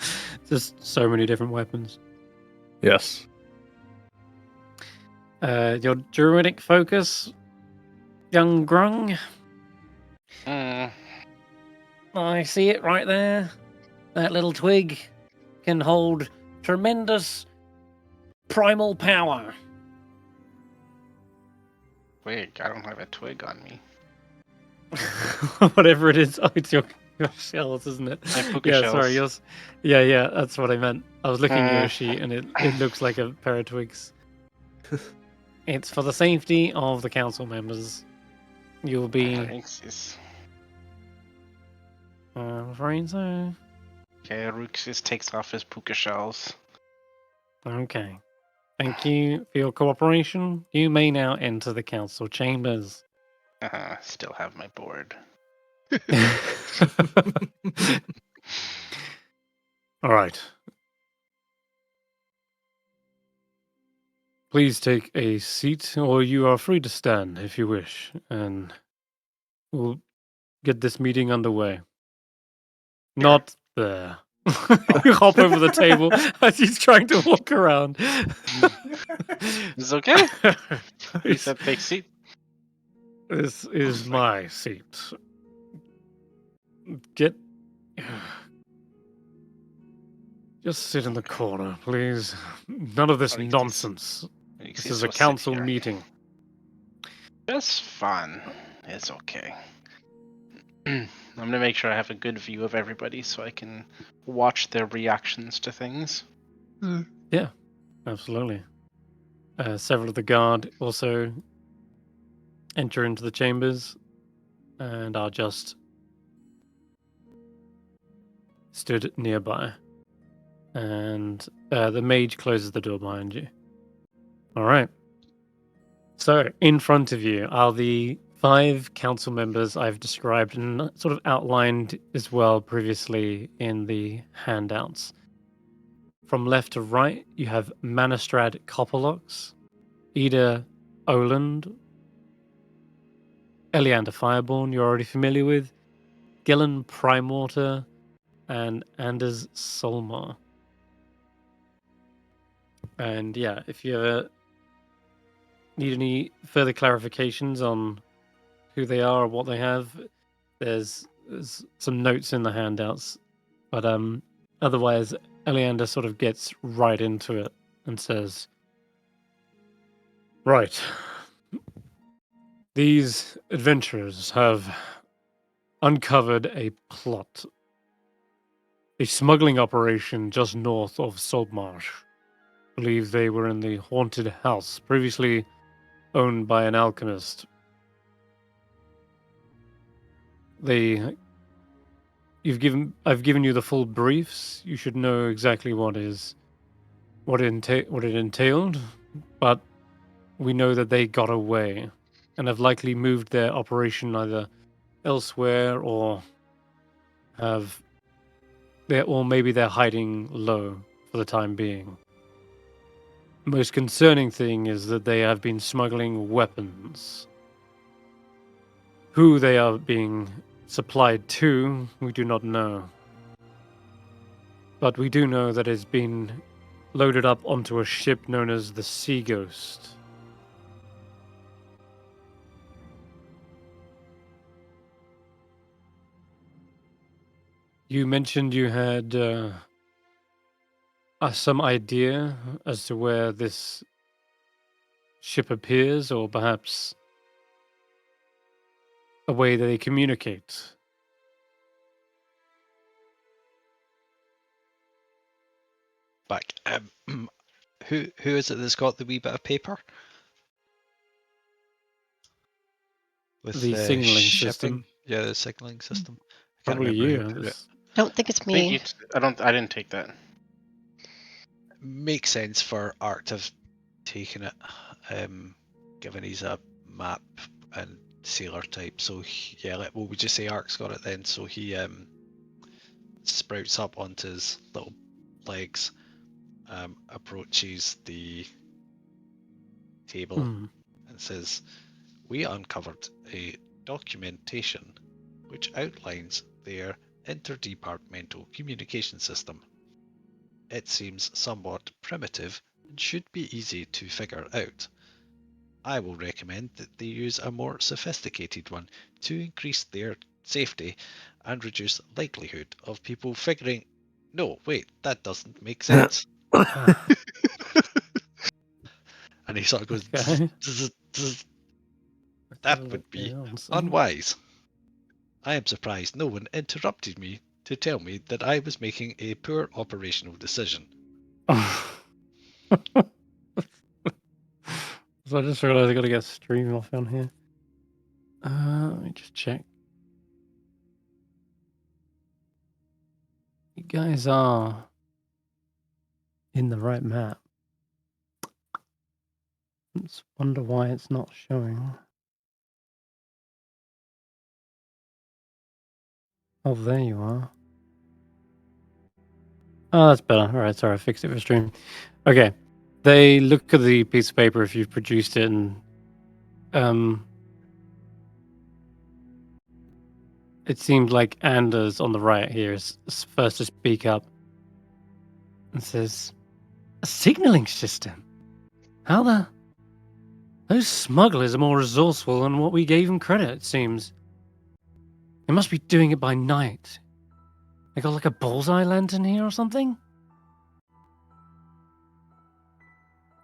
Just so many different weapons. Yes. Your druidic focus, young Grung. I see it right there. That little twig can hold tremendous primal power. Twig. I don't have a twig on me. Whatever it is. Oh, it's your shells, isn't it? My puka Yeah, shells. sorry. Yours. Yeah, that's what I meant. I was looking at your Mm. sheet and it looks like a pair of twigs. It's for the safety of the council members. You'll be... Reekses. I'm afraid so. Okay, Reekses takes off his puka shells. Okay. Thank you for your cooperation. You may now enter the council chambers. Still have my board. All right. Please take a seat, or you are free to stand if you wish, and we'll get this meeting underway. Not there. You hop over the table as he's trying to walk around. It's okay. He said take seat. This is my seat. Get... Just sit in the corner, please. None of this Reekses. nonsense. This is a will sit council here. meeting. Just fun. It's okay. I'm gonna make sure I have a good view of everybody so I can watch their reactions to things. Yeah, absolutely. Several of the guard also enter into the chambers and are just stood nearby. And the mage closes the door behind you. All right. So, in front of you are the 5 council members I've described and sort of outlined as well previously in the handouts. From left to right, you have Manistrad Copperlocks, Ida Oland, Eleander Fireborn, you're already familiar with, Gillen Primortar, and Anders Solmar. And yeah, if you ever need any further clarifications on who they are or what they have, there's some notes in the handouts. But otherwise, Eleander sort of gets right into it and says, right. These adventurers have uncovered a plot. A smuggling operation just north of Saltmarsh. I believe they were in the haunted house, previously owned by an alchemist. I've given you the full briefs. You should know exactly what it entailed, but we know that they got away and have likely moved their operation either elsewhere or maybe they're hiding low for the time being. The most concerning thing is that they have been smuggling weapons. Who they are being supplied to, we do not know. But we do know that it's been loaded up onto a ship known as the Sea Ghost. You mentioned you had some idea as to where this ship appears, or perhaps a way that they communicate. Back. Who is it that's got the wee bit of paper? With The signaling shipping? system. Yeah, the signaling system. I can't Probably remember you. who put it. Don't think it's me. I didn't take that. Makes sense for Art to have taken it, given he's a map and sailor type. So we just say Art's got it then. So he sprouts up onto his little legs, approaches the table and says, "We uncovered a documentation which outlines their interdepartmental communication system. It seems somewhat primitive and should be easy to figure out. I will recommend that they use a more sophisticated one to increase their safety and reduce likelihood of people figuring No, wait, that doesn't make sense. And he sort of goes, Okay. that would be unwise. I am surprised no one interrupted me to tell me that I was making a poor operational decision. So I just realized I got to get stream off on here. Let me just check. You guys are in the right map. Let's wonder why it's not showing. Oh, there you are. Oh, that's better. All right, sorry, I fixed it for stream. Okay, they look at the piece of paper if you've produced it, and it seemed like Anders on the right here is first to speak up and says, "A signaling system? How the? Those smugglers are more resourceful than what we gave them credit, it seems. They must be doing it by night. They got like a bullseye lantern here or something?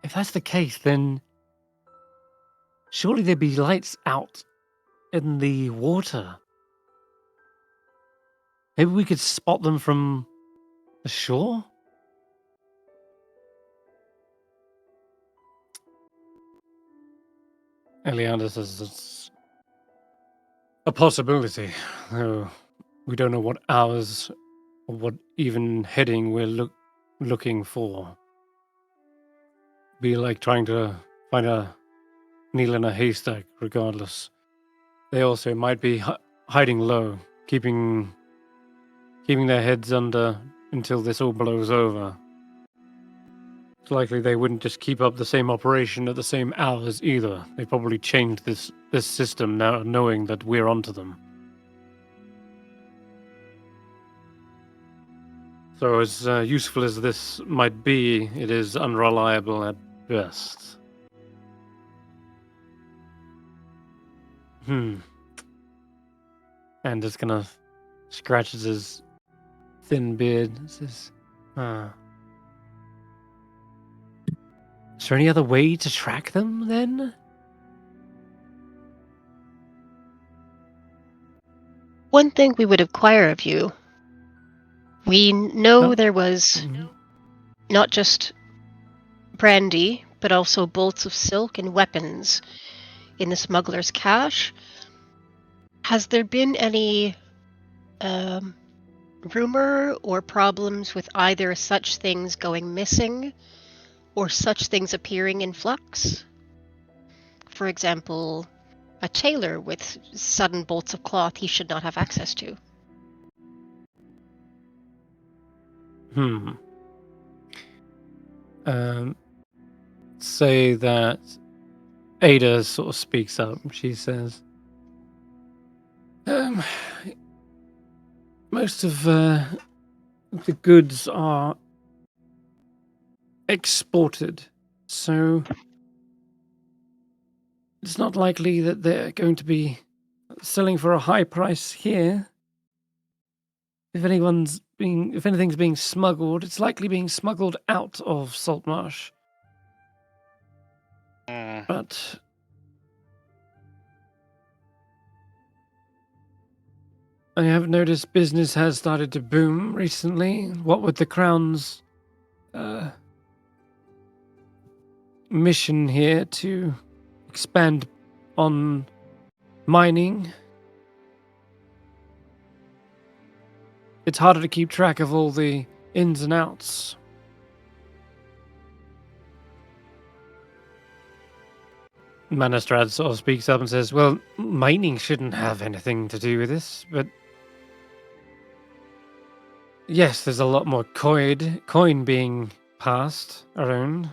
If that's the case, then surely there'd be lights out in the water. Maybe we could spot them from the shore?" Eliander says it's a possibility, though we don't know what hours or what even heading we're looking for. Be like trying to find a needle in a haystack, regardless. They also might be hiding low, keeping their heads under until this all blows over. It's likely they wouldn't just keep up the same operation at the same hours either. They probably changed this system now, knowing that we're onto them. So as useful as this might be, it is unreliable at best. And just kind of scratches his thin beard and says, is there any other way to track them, then? One thing we would inquire of you. We know there was not just brandy, but also bolts of silk and weapons in the smuggler's cache. Has there been any rumor or problems with either such things going missing or such things appearing in flux? For example, a tailor with sudden bolts of cloth he should not have access to. Say that Ada sort of speaks up. She says, most of the goods are exported, so it's not likely that they're going to be selling for a high price here. If anything's being smuggled, it's likely being smuggled out of Saltmarsh. But I have noticed business has started to boom recently. What with the Crown's mission here to expand on mining, it's harder to keep track of all the ins and outs. Manastrad sort of speaks up and says, well, mining shouldn't have anything to do with this, but yes, there's a lot more coin being passed around.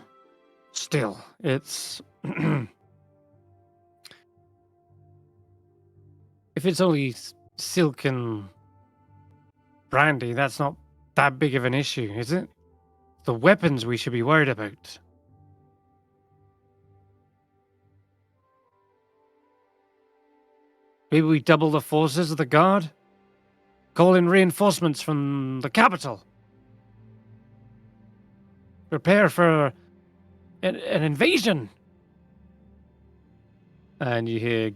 Still, it's if it's only silk and brandy, that's not that big of an issue, is it? The weapons we should be worried about. Maybe we double the forces of the guard? Call in reinforcements from the capital? prepare for an invasion. And you hear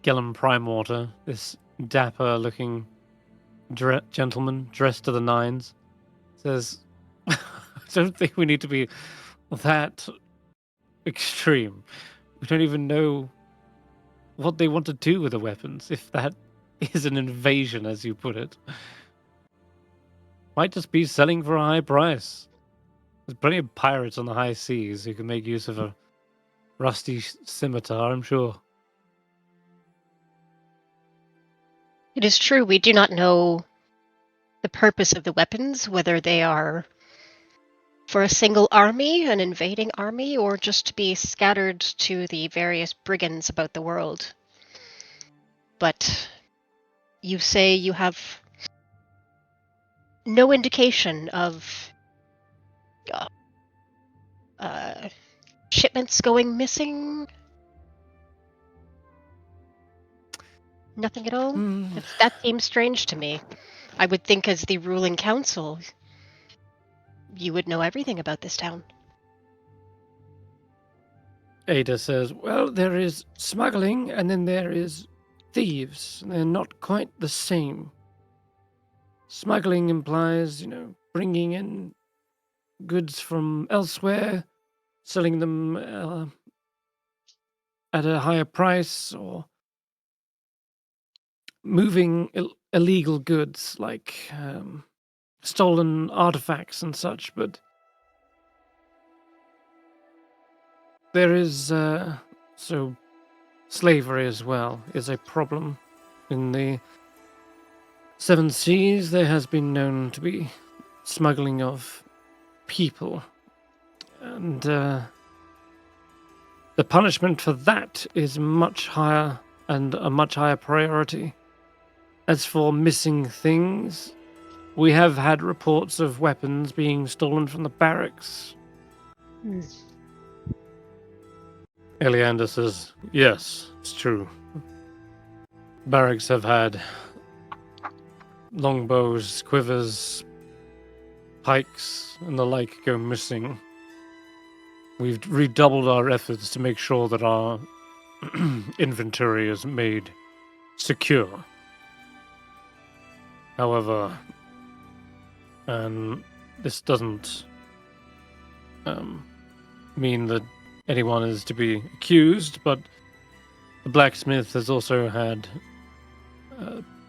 Gellum Primewater, this dapper-looking gentleman dressed to the nines, says, I don't think we need to be that extreme. We don't even know what they want to do with the weapons, if that is an invasion, as you put it. Might just be selling for a high price. There's plenty of pirates on the high seas who can make use of a rusty scimitar, I'm sure. It is true, we do not know the purpose of the weapons, whether they are for a single army, an invading army, or just to be scattered to the various brigands about the world. But you say you have no indication of shipments going missing? Nothing at all? That seems strange to me. I would think as the ruling council, you would know everything about this town. Ada says, well, there is smuggling and then there is thieves. They're not quite the same. Smuggling implies, bringing in goods from elsewhere, selling them at a higher price, or moving illegal goods like stolen artifacts and such. But there is slavery as well is a problem. In the Seven Seas, there has been known to be smuggling of people, and the punishment for that is much higher and a much higher priority. As for missing things, we have had reports of weapons being stolen from the barracks. Eliander says, yes, it's true. Barracks have had longbows, quivers, pikes, and the like go missing. We've redoubled our efforts to make sure that our inventory is made secure. However, this doesn't mean that anyone is to be accused, but the blacksmith has also had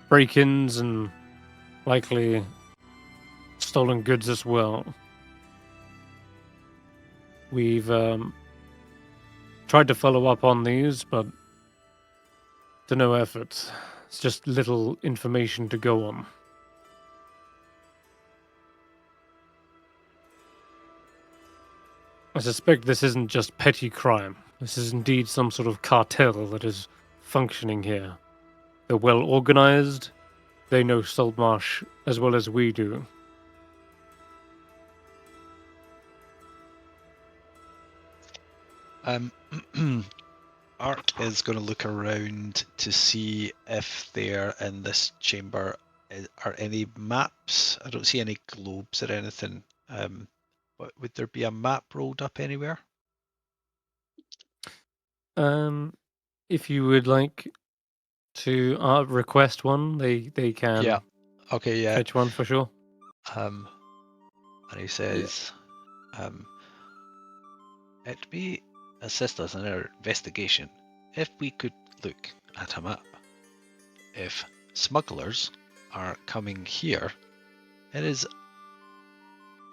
break-ins and likely stolen goods as well. We've tried to follow up on these, but to no effort. It's just little information to go on. I suspect this isn't just petty crime. This is indeed some sort of cartel that is functioning here. They're well organized. They know Saltmarsh as well as we do. Ark is going to look around to see if there in this chamber are any maps. I don't see any globes or anything. But would there be a map rolled up anywhere? If you would like to request one, they can. Yeah. Okay. Yeah. Fetch one for sure. And he says, it may assist us in our investigation if we could look at a map. If smugglers are coming here, it is,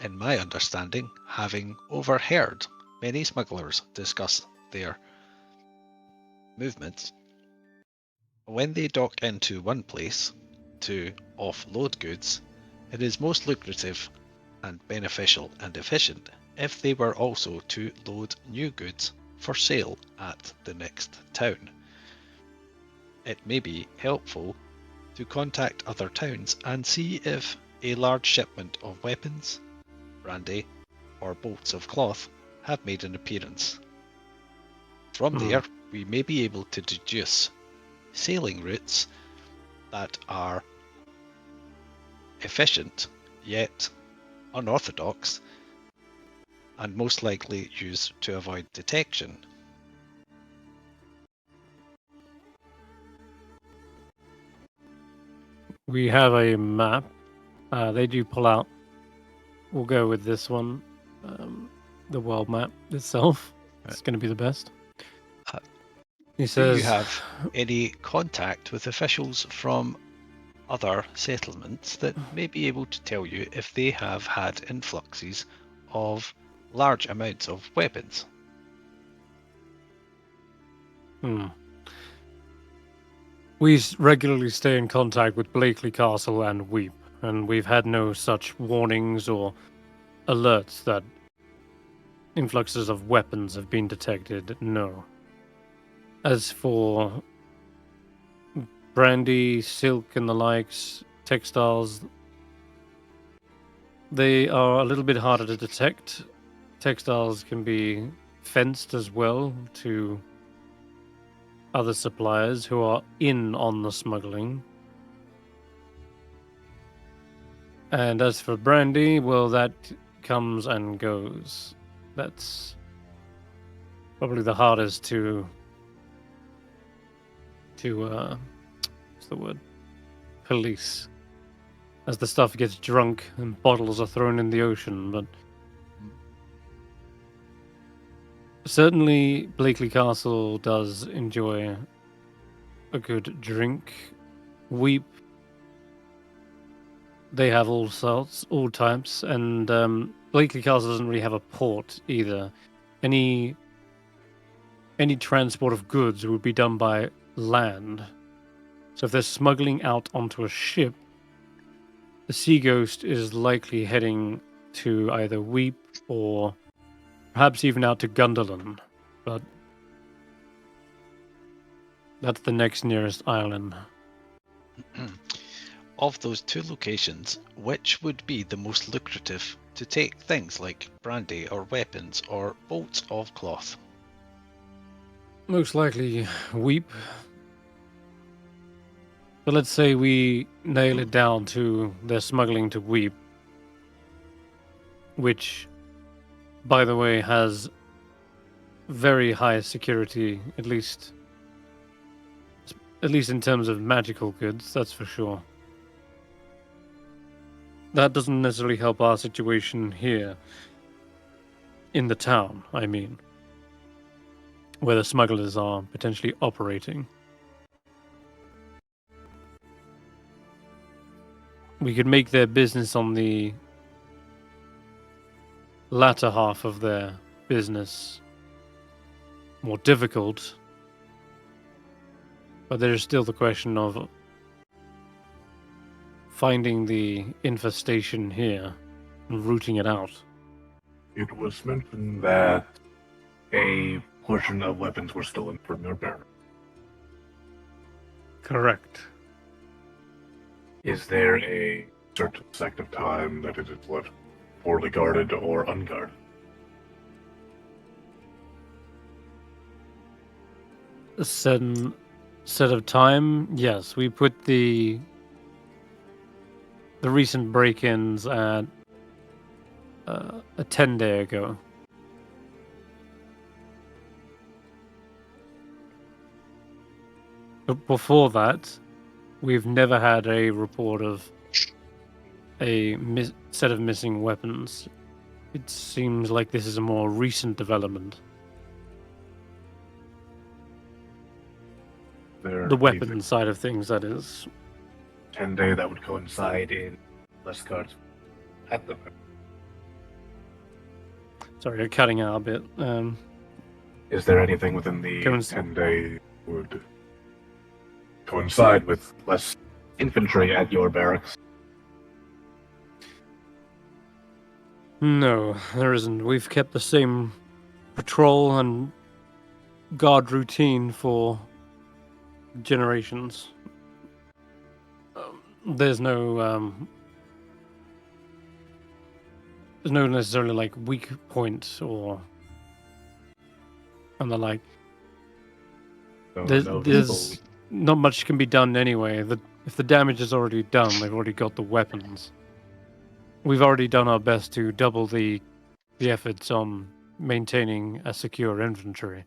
in my understanding, having overheard many smugglers discuss their movements. When they dock into one place to offload goods, it is most lucrative and beneficial and efficient if they were also to load new goods for sale at the next town. It may be helpful to contact other towns and see if a large shipment of weapons, brandy, or bolts of cloth have made an appearance. From there, we may be able to deduce sailing routes that are efficient yet unorthodox and most likely used to avoid detection. We have a map. They do pull out. We'll go with this one. The world map itself. It's going to be the best. He says, do you have any contact with officials from other settlements that may be able to tell you if they have had influxes of large amounts of weapons? We regularly stay in contact with Blakely Castle and Weep, and we've had no such warnings or alerts that influxes of weapons have been detected, no. As for brandy, silk, and the likes, textiles, they are a little bit harder to detect. Textiles can be fenced as well to other suppliers who are in on the smuggling. And as for brandy, well, that comes and goes. That's probably the hardest to what's the word? Police. As the stuff gets drunk and bottles are thrown in the ocean, but certainly Blakely Castle does enjoy a good drink. Weep, they have all sorts, all types, and Blakely Castle doesn't really have a port either. Any transport of goods would be done by land. So if they're smuggling out onto a ship, the Sea Ghost is likely heading to either Weep or perhaps even out to Gunderland, but that's the next nearest island. Of those two locations, which would be the most lucrative to take things like brandy or weapons or bolts of cloth? Most likely Weep. But let's say we nail it down to they're smuggling to Weep, which, by the way, has very high security, at least in terms of magical goods, that's for sure. That doesn't necessarily help our situation here in the town, I mean, where the smugglers are potentially operating. We could make their business on the latter half of their business more difficult, but there's still the question of finding the infestation here and rooting it out. It was mentioned that a portion of weapons were stolen from your barracks. Correct. Is there a certain sect of time that it is left poorly guarded or unguarded? A certain set of time, yes. We put the recent break-ins at a 10-day ago. But before that, we've never had a report of a set of missing weapons. It seems like this is a more recent development. The weapon side of things, that is. 10-day that would coincide in less cards at the... Sorry, you're cutting out a bit. Is there anything within the 10-day would coincide with less infantry at your barracks? No, there isn't. We've kept the same patrol and guard routine for generations. There's no necessarily like weak point or and the like. There's not much can be done anyway. If the damage is already done, they've already got the weapons. We've already done our best to double the the efforts on maintaining a secure inventory.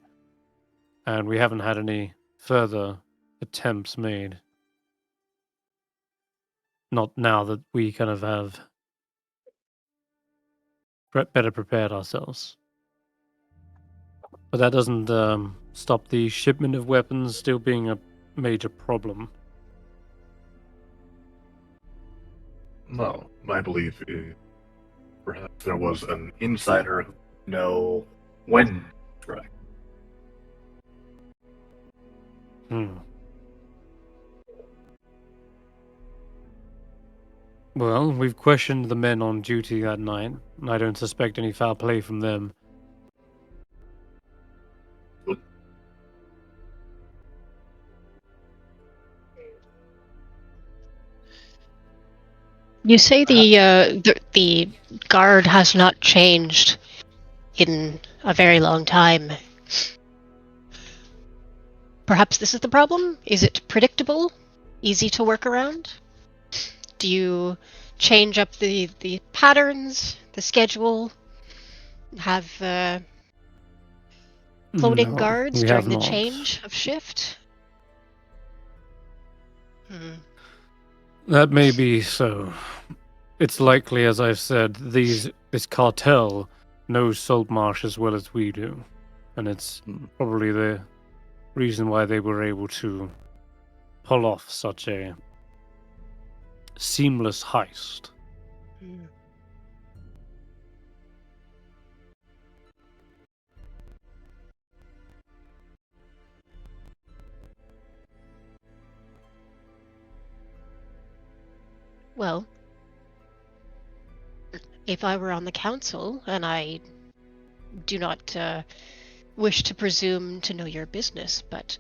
And we haven't had any further attempts made. Not now that we kind of have better prepared ourselves. But that doesn't stop the shipment of weapons still being a major problem. No, my belief is perhaps there was an insider who know when to strike. Well, we've questioned the men on duty that night, and I don't suspect any foul play from them. You say the guard has not changed in a very long time. Perhaps this is the problem? Is it predictable? Easy to work around? Do you change up the patterns, the schedule? Have floating guards during the change of shift? That may be so. It's likely, as I've said, this cartel knows Saltmarsh as well as we do. And it's probably the reason why they were able to pull off such a seamless heist. Well, if I were on the council, and I do not wish to presume to know your business, but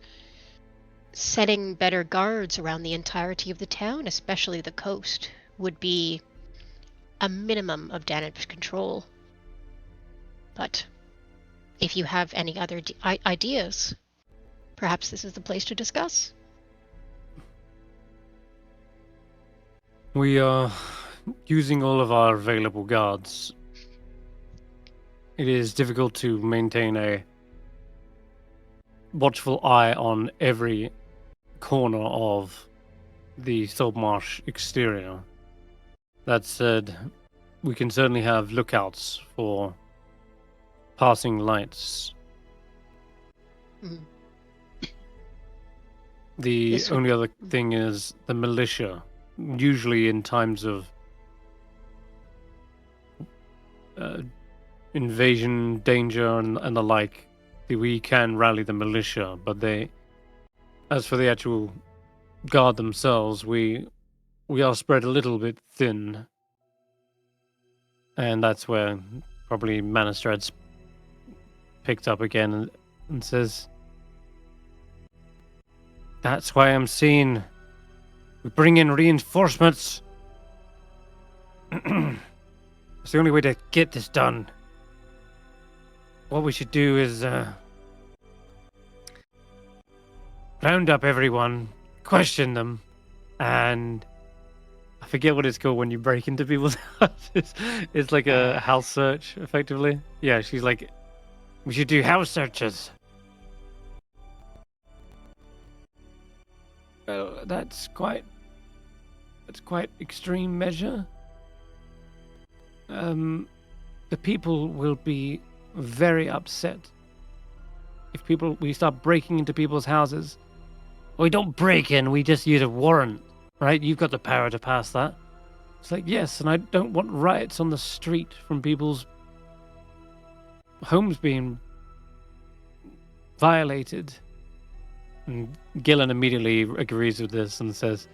setting better guards around the entirety of the town, especially the coast, would be a minimum of damage control. But if you have any other ideas, perhaps this is the place to discuss. We are using all of our available guards. It is difficult to maintain a watchful eye on every corner of the Saltmarsh exterior. That said, we can certainly have lookouts for passing lights. The only other thing is the militia. Usually in times of invasion, danger, and the like, we can rally the militia, but as for the actual guard themselves, we are spread a little bit thin. And that's where probably Manistrad's picked up again and says, "That's why I'm seeing we bring in reinforcements. It's the only way to get this done. What we should do is round up everyone, question them, and I forget what it's called when you break into people's houses. It's like a house search, effectively. Yeah, she's like, we should do house searches. That's quite extreme measure. The people will be very upset if we start breaking into people's houses. We don't break in, we just use a warrant, right? You've got the power to pass that. It's like, yes, and I don't want riots on the street from people's homes being violated. And Gillen immediately agrees with this and says,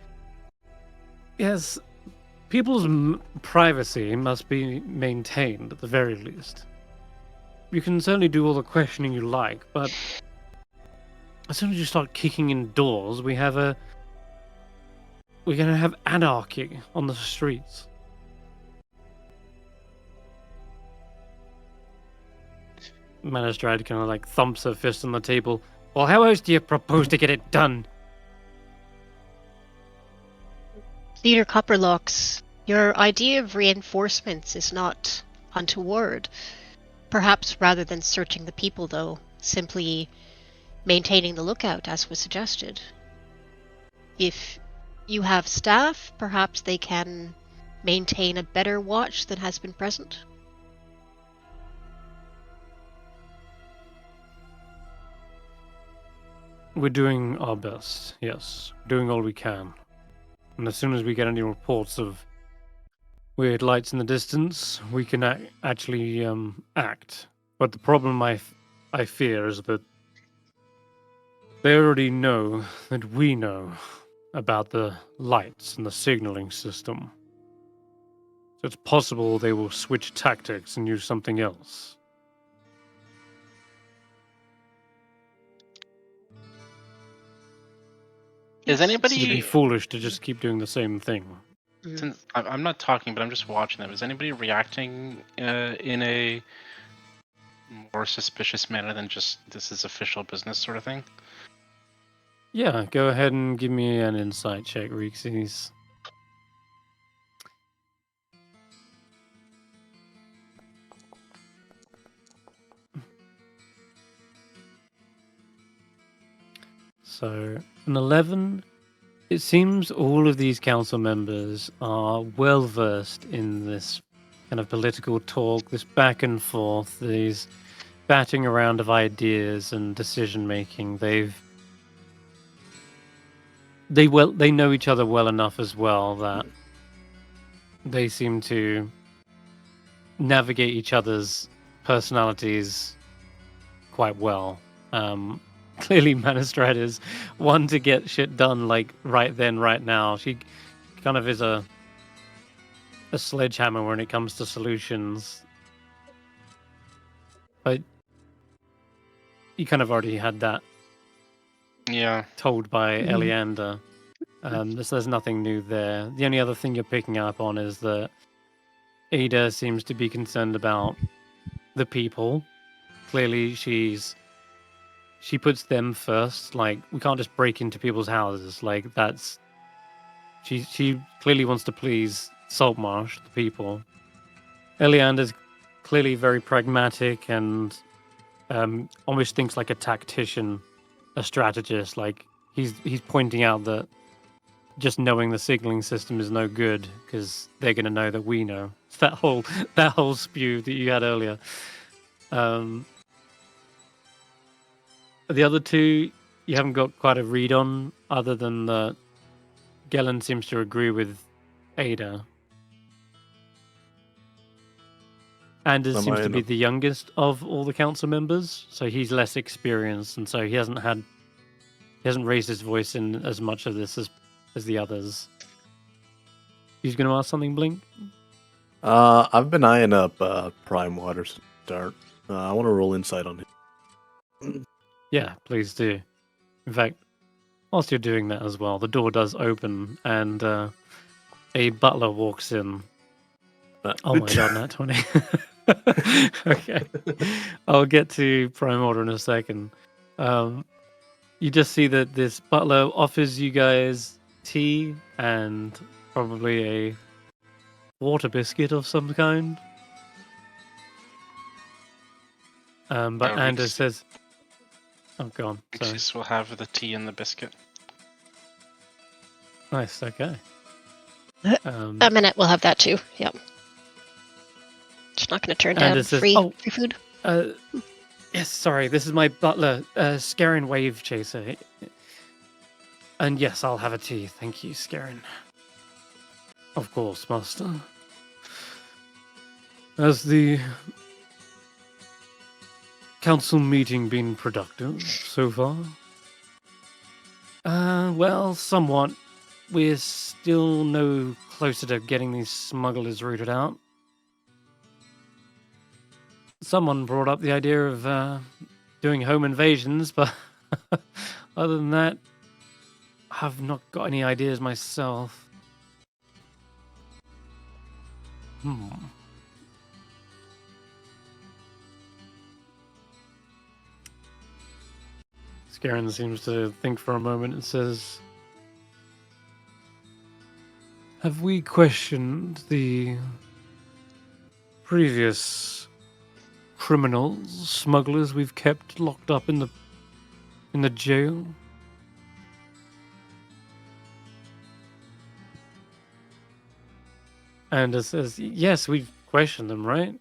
yes, people's privacy must be maintained at the very least. You can certainly do all the questioning you like, but as soon as you start kicking in doors, we're going to have anarchy on the streets. Manistrad kind of like thumps her fist on the table. Well, how else do you propose to get it done? Leader Copperlocks, your idea of reinforcements is not untoward. Perhaps rather than searching the people, though, simply maintaining the lookout, as was suggested. If you have staff, perhaps they can maintain a better watch than has been present. We're doing our best, yes. Doing all we can. And as soon as we get any reports of weird lights in the distance, we can actually act. But the problem I fear is that they already know that we know about the lights and the signaling system. So it's possible they will switch tactics and use something else. Is anybody... It'd be foolish to just keep doing the same thing. Since I'm not talking, but I'm just watching them, is anybody reacting in a more suspicious manner than just this is official business sort of thing? Yeah, go ahead and give me an insight check, Reekses. So, an 11. It seems all of these council members are well versed in this kind of political talk, this back and forth, these batting around of ideas and decision making. They know each other well enough as well that they seem to navigate each other's personalities quite well. Clearly, Manistrad is one to get shit done, like right then, right now. She kind of is a sledgehammer when it comes to solutions. But you kind of already had that, told by Eliander. So there's nothing new there. The only other thing you're picking up on is that Ada seems to be concerned about the people. Clearly, she puts them first. Like, we can't just break into people's houses. Like, that's... She clearly wants to please Saltmarsh, the people. Eliander's clearly very pragmatic and almost thinks like a tactician, a strategist. Like, he's pointing out that just knowing the signaling system is no good because they're going to know that we know. It's that whole spew that you had earlier. The other two, you haven't got quite a read on, other than that Gellin seems to agree with Ada. Anders seems to be the youngest of all the council members, so he's less experienced, and so he hasn't raised his voice in as much of this as the others. He's going to ask something, Blink? I've been eyeing up Prime Water start. I want to roll insight on him. Yeah, please do. In fact, whilst you're doing that as well, the door does open and a butler walks in. Oh my god, nat 20. Okay. I'll get to Prime Order in a second. You just see that this butler offers you guys tea and probably a water biscuit of some kind. But Anders says... Oh, go on. Reekses will have the tea and the biscuit. Nice, okay. Amonet will have that too, yep. She's not going to turn down free food. Yes, sorry, this is my butler, Scarin Wave Chaser. And yes, I'll have a tea. Thank you, Scarin. Of course, Master. Has the council meeting been productive so far? Well, somewhat. We're still no closer to getting these smugglers rooted out. Someone brought up the idea of doing home invasions, but other than that, I've not got any ideas myself. Scarin seems to think for a moment and says, have we questioned the previous criminals, smugglers we've kept locked up in the jail? And it says, yes, we've questioned them, right,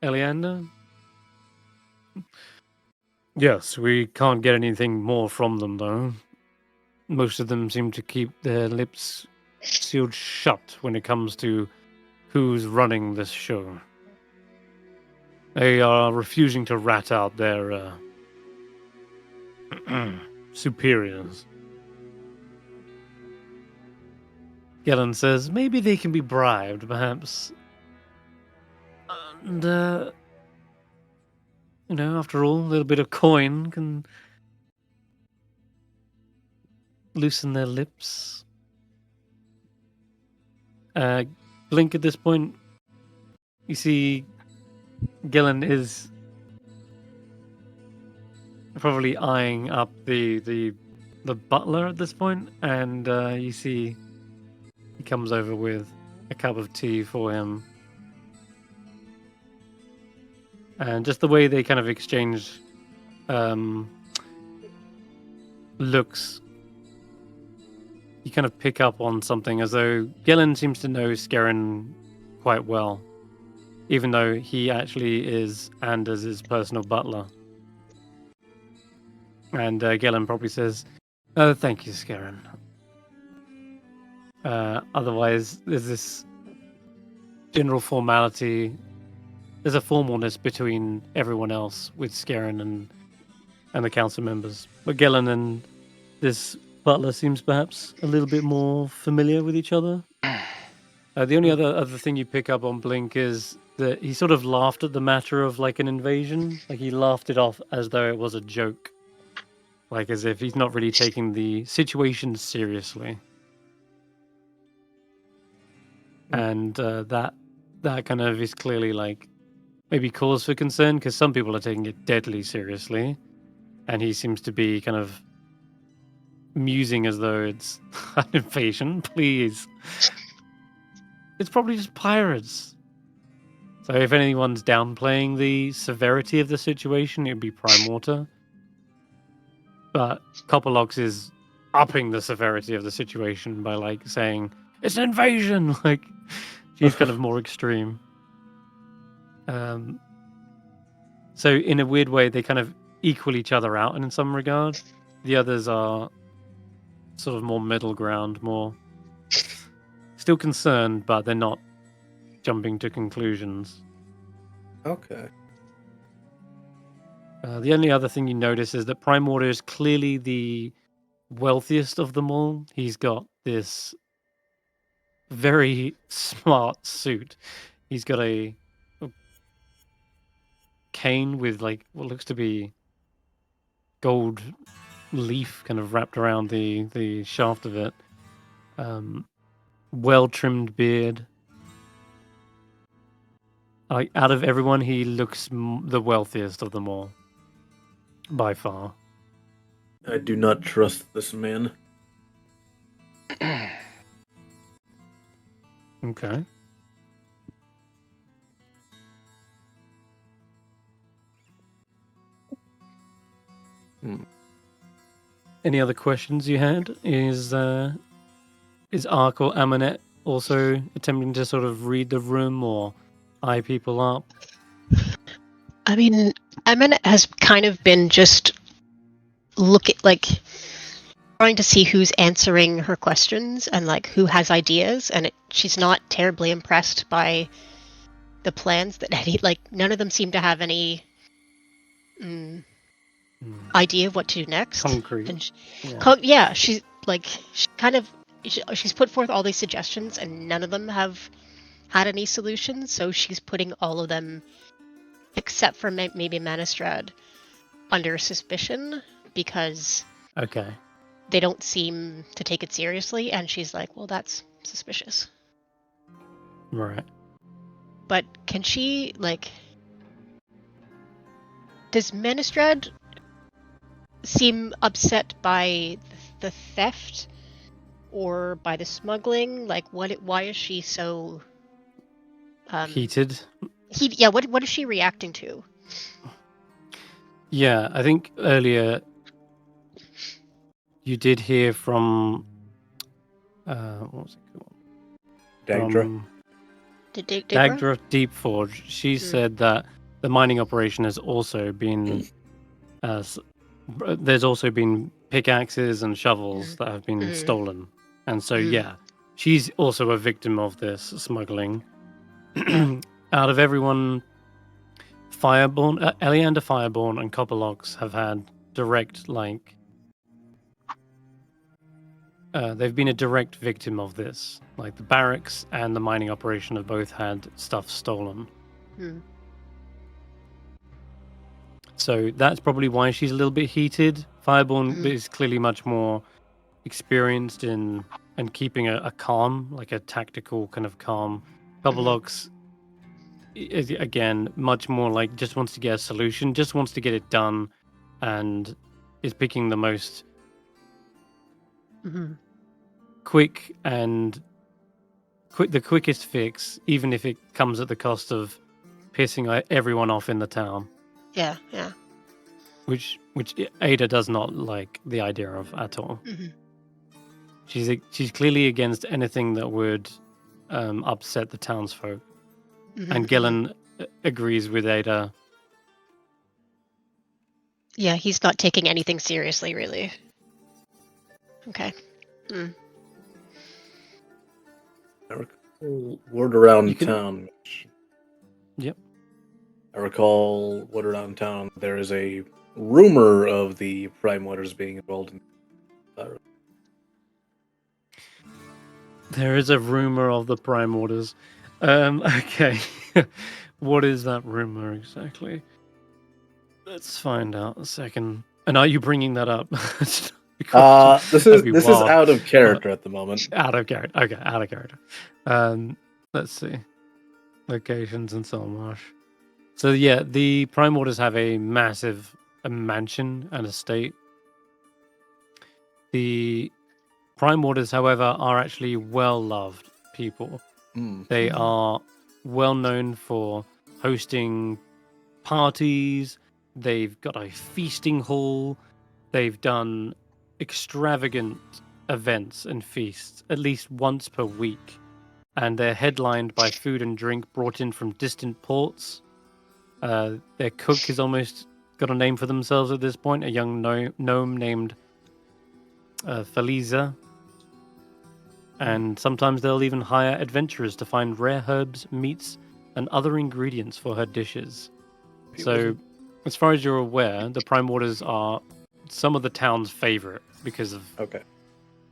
Eliander? Yes, we can't get anything more from them, though. Most of them seem to keep their lips sealed shut when it comes to who's running this show. They are refusing to rat out their superiors. Gellin says, maybe they can be bribed, perhaps. And, after all, a little bit of coin can loosen their lips. Blink at this point. You see Gellin is probably eyeing up the butler at this point, and you see he comes over with a cup of tea for him. And just the way they kind of exchange looks, you kind of pick up on something, as though Gellin seems to know Scarron quite well, even though he actually is Anders' personal butler. And Gellin probably says, oh, thank you, Scarron. Otherwise, there's this general formality. There's a formalness between everyone else with Scarron and the council members. But Gellin and this butler seems perhaps a little bit more familiar with each other. The only other thing you pick up on Blink is that he sort of laughed at the matter of like an invasion. Like he laughed it off as though it was a joke. Like as if he's not really taking the situation seriously. And that kind of is clearly like maybe cause for concern, because some people are taking it deadly seriously, and he seems to be kind of musing as though it's an invasion. Please, it's probably just pirates. So if anyone's downplaying the severity of the situation, it would be Prime Water. But Copperlocks is upping the severity of the situation by like saying it's an invasion. Like she's kind of more extreme. So in a weird way, they kind of equal each other out in some regard. The others are sort of more middle ground, more still concerned, but they're not jumping to conclusions. Okay. The only other thing you notice is that Prime Water is clearly the wealthiest of them all. He's got this very smart suit. He's got a cane with like what looks to be gold leaf kind of wrapped around the shaft of it. Well trimmed beard. Like out of everyone, he looks the wealthiest of them all, by far. I do not trust this man. Okay. Any other questions you had? Is Ark or Amonet also attempting to sort of read the room or eye people up? I mean, Amonet has kind of been just trying to see who's answering her questions and like who has ideas, and she's not terribly impressed by the plans that none of them seem to have any idea of what to do next. Concrete. And she's put forth all these suggestions and none of them have had any solutions, so she's putting all of them except for maybe Manistrad under suspicion because they don't seem to take it seriously, and she's like, well, that's suspicious. Right. But can she, does Manistrad seem upset by the theft or by the smuggling? Like, why is she so heated? What is she reacting to? Yeah, I think earlier you did hear from what was it called? Dagdra. Dagdra Deepforge. She said that the mining operation has also been there's also been pickaxes and shovels that have been stolen, and so yeah, she's also a victim of this smuggling. Out of everyone, Eleander Fireborn and Copperlocks have had direct they've been a direct victim of this. Like the barracks and the mining operation have both had stuff stolen. So that's probably why she's a little bit heated. Fireborn is clearly much more experienced in and keeping a calm, like a tactical kind of calm. Copperlocks is again much more like just wants to get a solution, just wants to get it done, and is picking the most quick and the quickest fix, even if it comes at the cost of pissing everyone off in the town. Yeah. Which Ada does not like the idea of at all. She's clearly against anything that would upset the townsfolk. And Gillen agrees with Ada. Yeah, he's not taking anything seriously, really. Okay. I recall word around town. Yep. I recall word around town. There is a rumor of the Prime Waters being involved in. There is a rumor of the Prime Orders. Okay. What is that rumor exactly? Let's find out a second. And are you bringing that up? This is out of character at the moment. Out of character. Okay, out of character. Let's see. Locations in Saltmarsh. So yeah, the Prime Orders have a massive mansion and estate. The Prime Orders, however, are actually well-loved people. They are well known for hosting parties. They've got a feasting hall. They've done extravagant events and feasts at least once per week. And they're headlined by food and drink brought in from distant ports. Their cook has almost got a name for themselves at this point, a young gnome named Feliza. And sometimes they'll even hire adventurers to find rare herbs, meats, and other ingredients for her dishes. So, as far as you're aware, the Prime Waters are some of the town's favorite because of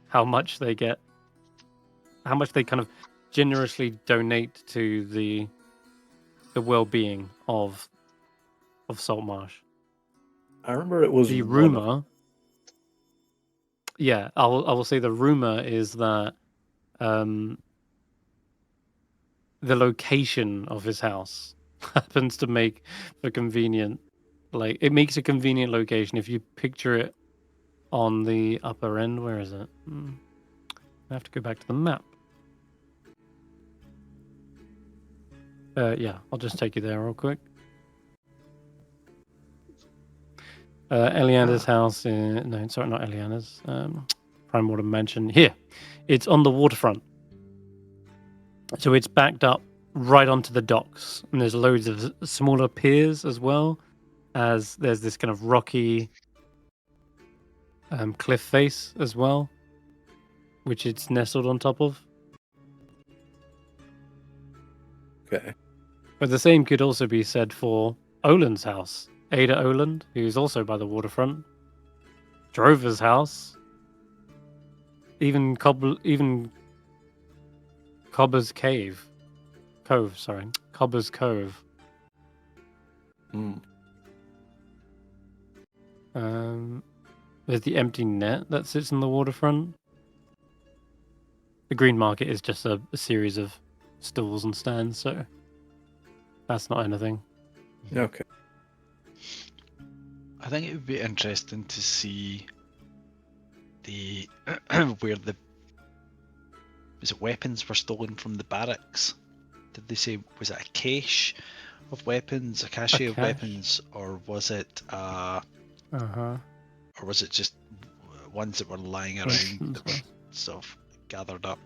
how much they get, how much they kind of generously donate to the well-being of Saltmarsh. I remember it was the rumor. Yeah, I will say the rumor is that the location of his house happens to make a convenient, like it makes a convenient location if you picture it on the upper end. Where is it? I have to go back to the map. Yeah, I'll just take you there real quick. Eliander's house no, sorry, not Eliander's. Prime Water Mansion. Here. It's on the waterfront. So it's backed up right onto the docks. And there's loads of smaller piers as well, as there's this kind of rocky cliff face as well, which it's nestled on top of. Okay. But the same could also be said for Oland's house. Ada Oland, who's also by the waterfront. Drover's house. Even Cobber's Cove. Cobber's Cove. There's the empty net that sits in the waterfront. The Green Market is just a series of stalls and stands, so that's not anything. Okay. I think it would be interesting to see the where the weapons were stolen from the barracks. Did they say, was it a cache of weapons, a cache of weapons, or was it or was it just ones that were lying around that were sort of gathered up?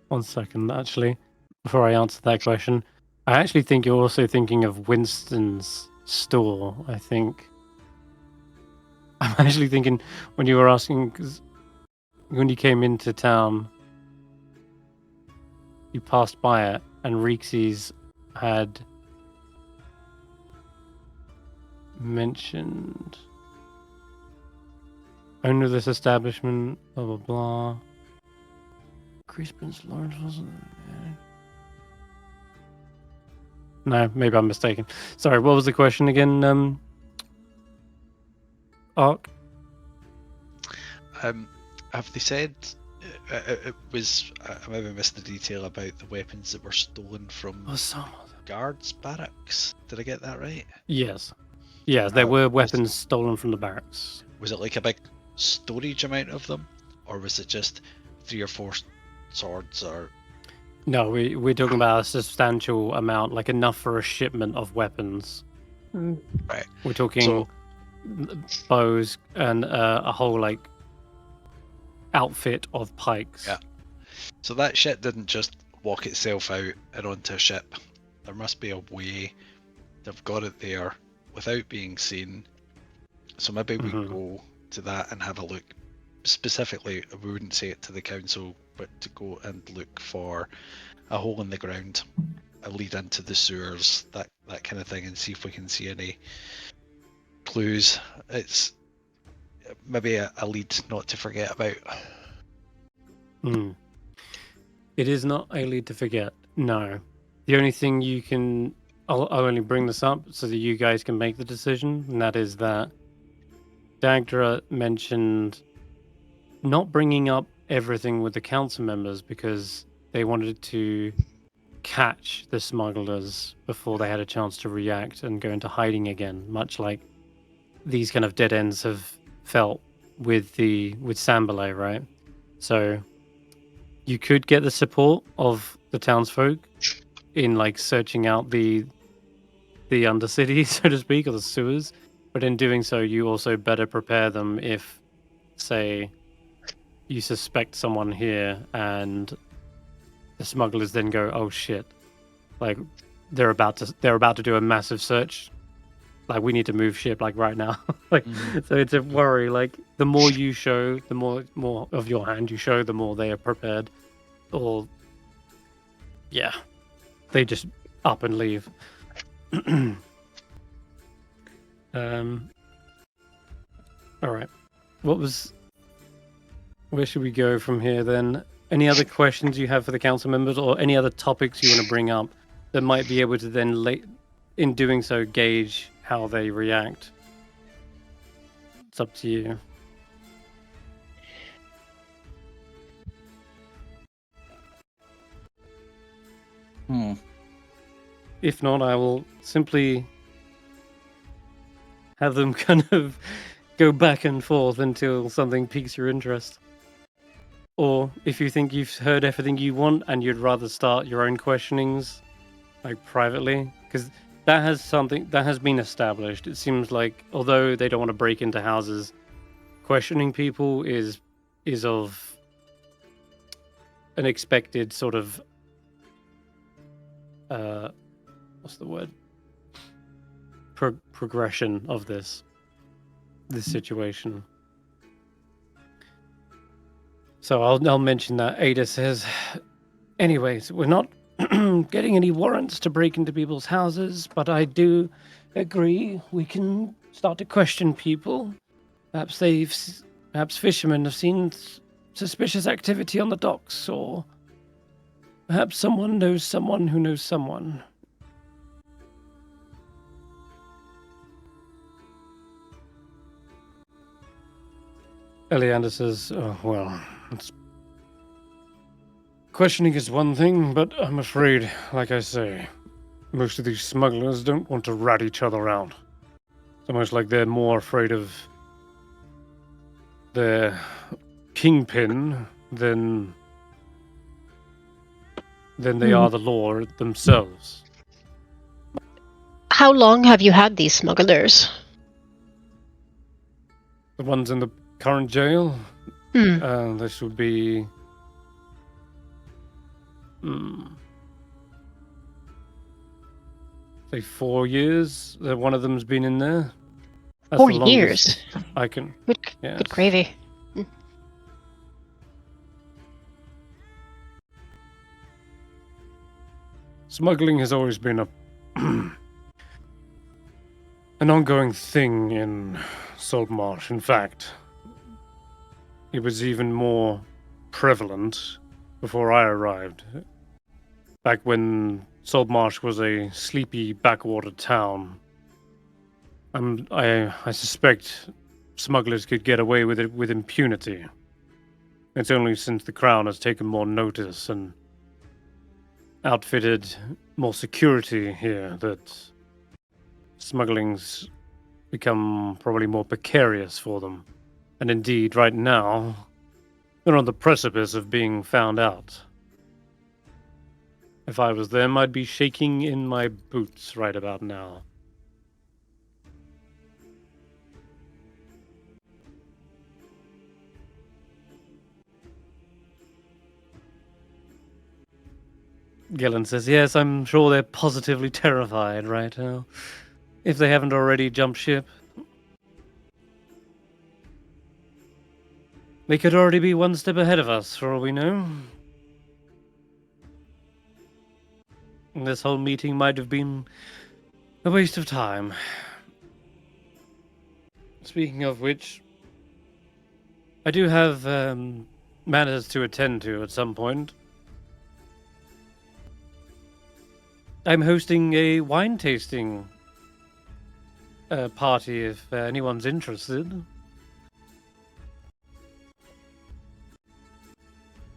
One second, actually, before I answer that question, I actually think you're also thinking of Winston's store. I think I'm actually thinking when you were asking, because when you came into town, you passed by it, and Reekses had mentioned owner of this establishment, blah blah blah. Crispin's Lawrence wasn't there. No, maybe I'm mistaken. Sorry, what was the question again, Ark? Have they said it was? I maybe missed the detail about the weapons that were stolen from guards' barracks. Did I get that right? Yes. Yes, there were weapons stolen from the barracks. Was it like a big storage amount of them, or was it just 3 or 4 swords? Or no, we're talking about a substantial amount, like enough for a shipment of weapons. Right. We're talking bows and a whole like outfit of pikes. Yeah. So that shit didn't just walk itself out and onto a ship. There must be a way they've got it there without being seen. So maybe we go to that and have a look. Specifically, we wouldn't say it to the council, but to go and look for a hole in the ground, a lead into the sewers, that kind of thing, and see if we can see any clues. It's maybe a lead not to forget about. It is not a lead to forget. No. The only thing you can... I'll only bring this up so that you guys can make the decision, and that is that Dagdra mentioned not bringing up everything with the council members because they wanted to catch the smugglers before they had a chance to react and go into hiding again, much like these kind of dead ends have felt with Sambalay, right? So you could get the support of the townsfolk in like searching out the undercity, so to speak, or the sewers, but in doing so you also better prepare them if, say, you suspect someone here and the smugglers then go, oh shit, like they're about to do a massive search, like we need to move ship like right now. Like so it's a worry. Like the more you show, the more of your hand you show, the more they are prepared, or yeah, they just up and leave. All right, where should we go from here then? Any other questions you have for the council members, or any other topics you want to bring up that might be able to then, in doing so, gauge how they react? It's up to you. If not, I will simply have them kind of go back and forth until something piques your interest. Or if you think you've heard everything you want and you'd rather start your own questionings, like privately, because that has been established. It seems like although they don't want to break into houses, questioning people is of an expected sort of what's the word? Progression of this situation. So I'll mention that Ada says, anyways, we're not getting any warrants to break into people's houses, but I do agree we can start to question people. Perhaps fishermen have seen suspicious activity on the docks, or perhaps someone knows someone who knows someone. Eliander says, oh, well, questioning is one thing, but I'm afraid, like I say, most of these smugglers don't want to rat each other out. It's almost like they're more afraid of their kingpin than than they are the law themselves. How long have you had these smugglers? The ones in the current jail? This would be... say 4 years that one of them's been in there. That's 4 the years? I can... Good gravy. Smuggling has always been an ongoing thing in Saltmarsh. In fact, it was even more prevalent before I arrived. Back when Saltmarsh was a sleepy backwater town. I suspect smugglers could get away with it with impunity. It's only since the Crown has taken more notice and outfitted more security here that smuggling's become probably more precarious for them. And indeed, right now, they're on the precipice of being found out. If I was them, I'd be shaking in my boots right about now. Gillen says, yes, I'm sure they're positively terrified right now. If they haven't already jumped ship. They could already be one step ahead of us, for all we know. And this whole meeting might have been a waste of time. Speaking of which, I do have matters to attend to at some point. I'm hosting a wine tasting party if anyone's interested.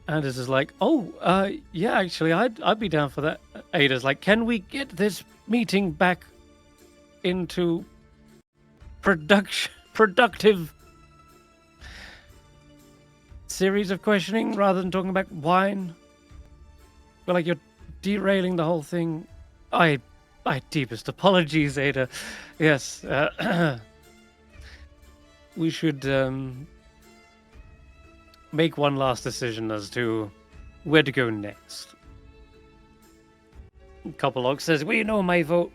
Anders is like, yeah, actually, I'd be down for that. Ada's like, can we get this meeting back into productive series of questioning rather than talking about wine? Well, like, you're derailing the whole thing. My deepest apologies, Ada. Yes, we should make one last decision as to where to go next. Couplelock says, well, you know my vote.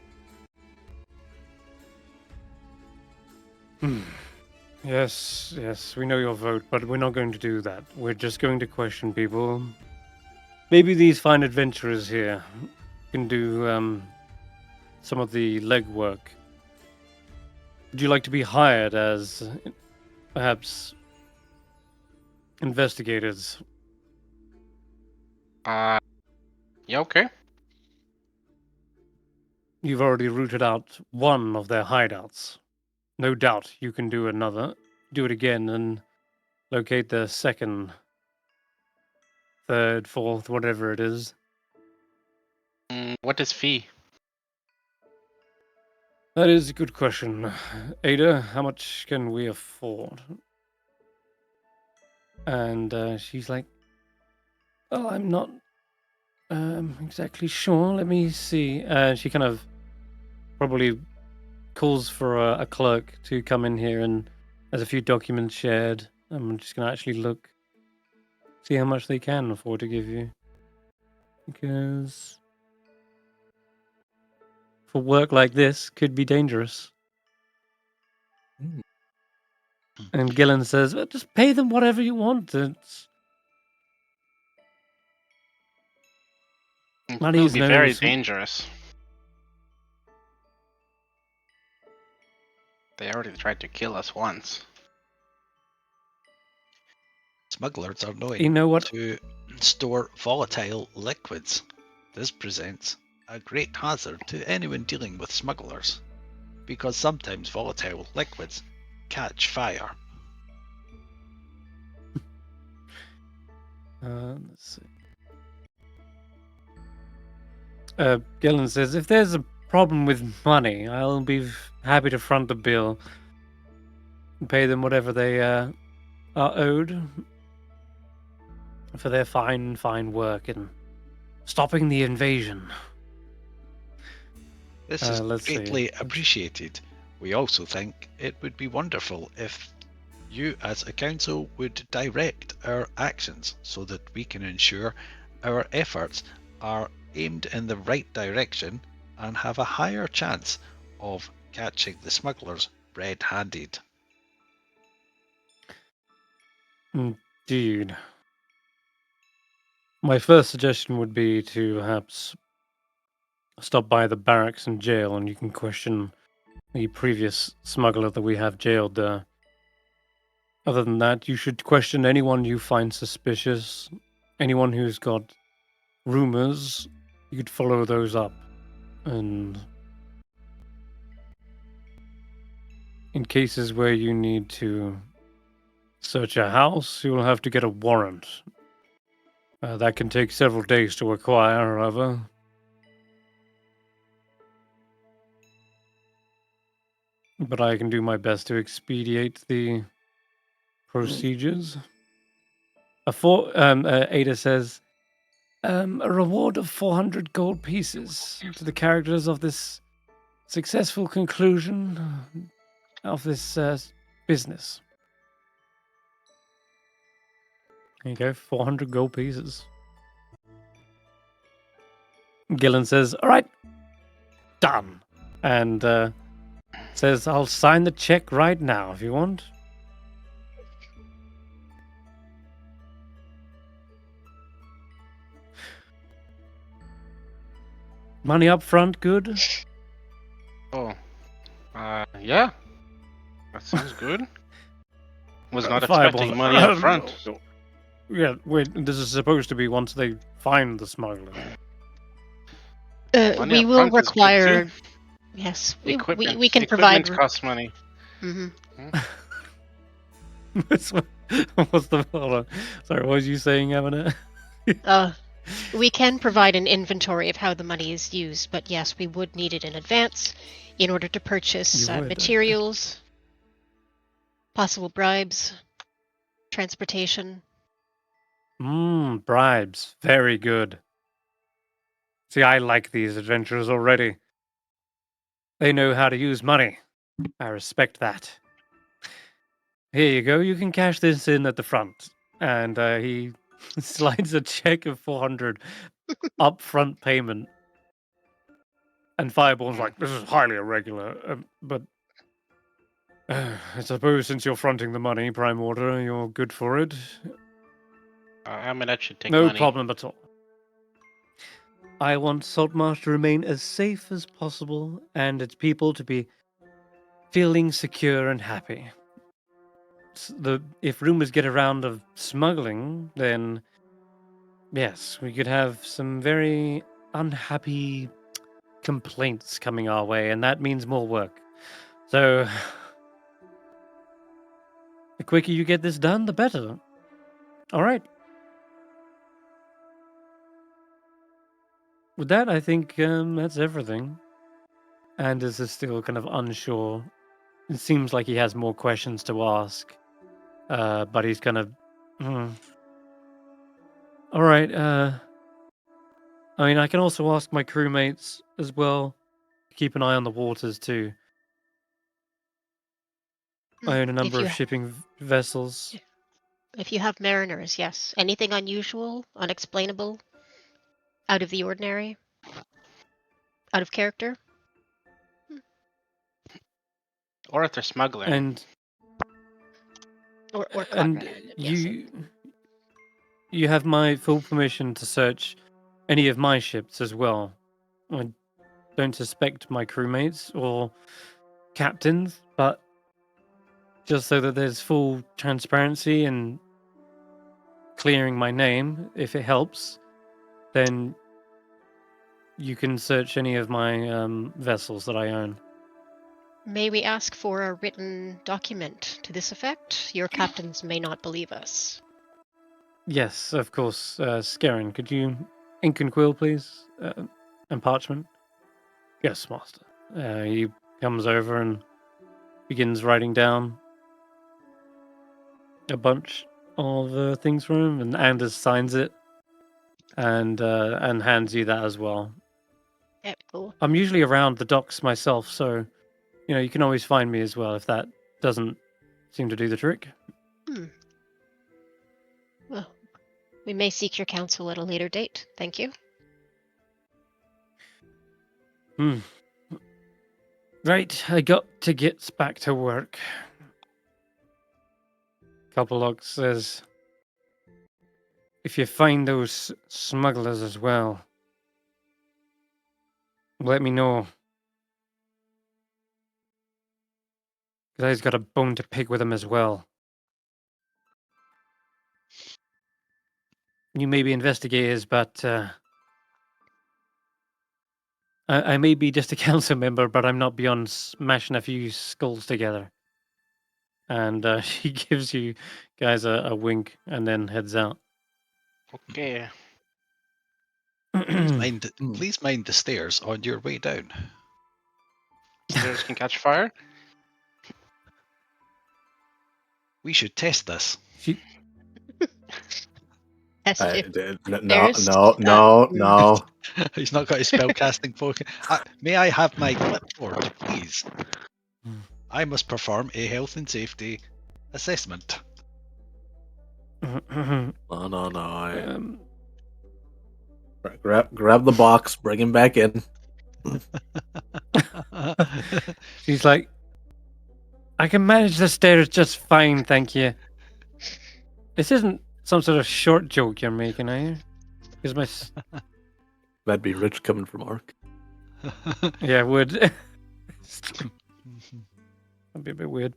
Yes, we know your vote, but we're not going to do that. We're just going to question people. Maybe these fine adventurers here can do some of the legwork. Would you like to be hired as perhaps investigators? Yeah, okay. You've already rooted out one of their hideouts. No doubt you can do it again and locate the second, third, fourth, whatever it is. What is fee? That is a good question. Ada, how much can we afford? And she's like, oh, I'm not exactly sure. Let me see. She kind of probably calls for a clerk to come in here, and there's a few documents shared. I'm just going to actually look, see how much they can afford to give you. Because for work like this, could be dangerous. And Gillen says, well, just pay them whatever you want. It will be very dangerous. They already tried to kill us once. Smugglers are known to store volatile liquids. This presents a great hazard to anyone dealing with smugglers, because sometimes volatile liquids catch fire. Let's see. Gillen says, if there's a problem with money, I'll be happy to front the bill and pay them whatever they are owed for their fine work in stopping the invasion. This is Let's see. greatly appreciated. We also think it would be wonderful if you as a council would direct our actions so that we can ensure our efforts are aimed in the right direction and have a higher chance of catching the smugglers red-handed. Indeed. My first suggestion would be to perhaps stop by the barracks and jail, and you can question the previous smuggler that we have jailed there. Other than that, you should question anyone you find suspicious, anyone who's got rumors. You could follow those up, and in cases where you need to search a house, you'll have to get a warrant. That can take several days to acquire, however. But I can do my best to expedite the procedures. Ada says, a reward of 400 gold pieces to the characters of this successful conclusion of this business. There you go, 400 gold pieces. Gillen says, all right, done. And says, I'll sign the check right now if you want. Money up front, good? Oh. Yeah. That sounds good. Was not expecting money up front. Yeah, wait, this is supposed to be once they find the smuggler. Money We up will front is good require... too. Yes, Equipment. we can Equipment provide... costs money. Mm-hmm. What's the... Hold on. Sorry, what was you saying, Amonet? We can provide an inventory of how the money is used, but yes, we would need it in advance in order to purchase materials, possible bribes, transportation. Bribes. Very good. See, I like these adventurers already. They know how to use money. I respect that. Here you go. You can cash this in at the front. And he slides a check of 400 upfront payment. And Fireball's like, this is highly irregular. But I suppose since you're fronting the money, Prime Order, you're good for it. Amonet should take no money. problem at all. I want Saltmarsh to remain as safe as possible and its people to be feeling secure and happy. If rumors get around of smuggling, then yes, we could have some very unhappy complaints coming our way, and that means more work. So, the quicker you get this done, the better. All right. With that, I think that's everything. Anders is still kind of unsure. It seems like he has more questions to ask, but he's kind of... All right. I mean, I can also ask my crewmates as well. Keep an eye on the waters too. I own a number of shipping vessels. If you have mariners, yes. Anything unusual, unexplainable, out of the ordinary, out of character? Or if they're smuggling. And or and you have my full permission to search any of my ships as well. I don't suspect my crewmates or captains, but just so that there's full transparency and clearing my name, if it helps, then you can search any of my vessels that I own. May we ask for a written document to this effect? Your captains may not believe us. Yes, of course. Scarin, could you ink and quill, please? And parchment? Yes, master. He comes over and begins writing down a bunch of things for him, and Anders signs it. and hands you that as well. Yeah, cool. I'm usually around the docks myself, so you can always find me as well if that doesn't seem to do the trick. Well, we may seek your counsel at a later date. Thank you. Right, I got to get back to work. Couple says, if you find those smugglers as well, let me know. Because I've got a bone to pick with them as well. You may be investigators, but I may be just a council member, but I'm not beyond smashing a few skulls together. And she gives you guys a wink and then heads out. Okay. Please mind the stairs on your way down. Stairs can catch fire? We should test this. Test it. No. He's not got his spellcasting focus. May I have my clipboard, please? I must perform a health and safety assessment. No. Grab the box, bring him back in. She's like, I can manage the stairs just fine, thank you. This isn't some sort of short joke you're making, are you? Is my That'd be rich coming from Ark. Yeah, it would. That'd be a bit weird.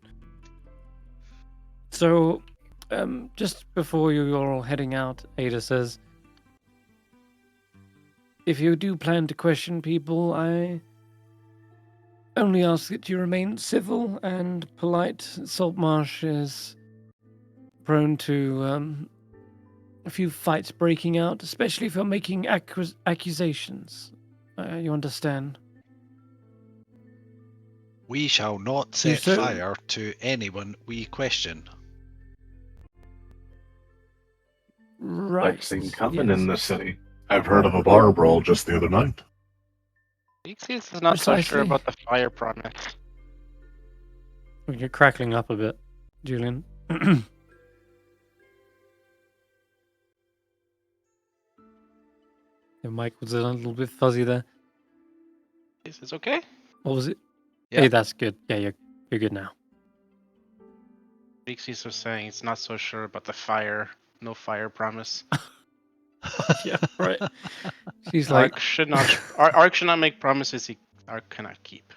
So, just before you're all heading out, Ada says, if you do plan to question people, I only ask that you remain civil and polite. Saltmarsh is prone to a few fights breaking out, especially if you're making accusations. You understand? We shall not set fire to anyone we question. Right. I've seen coming in the city. I've heard of a bar brawl just the other night. Reekses is not so sure about the fire promise. You're crackling up a bit, Julian. Your mic was a little bit fuzzy there. Is this okay? What was it? Yeah. Hey, that's good. Yeah, you're good now. Reekses was saying it's not so sure about the fire. No fire promise. Yeah, right. She's like, Ark should not make promises Ark cannot keep.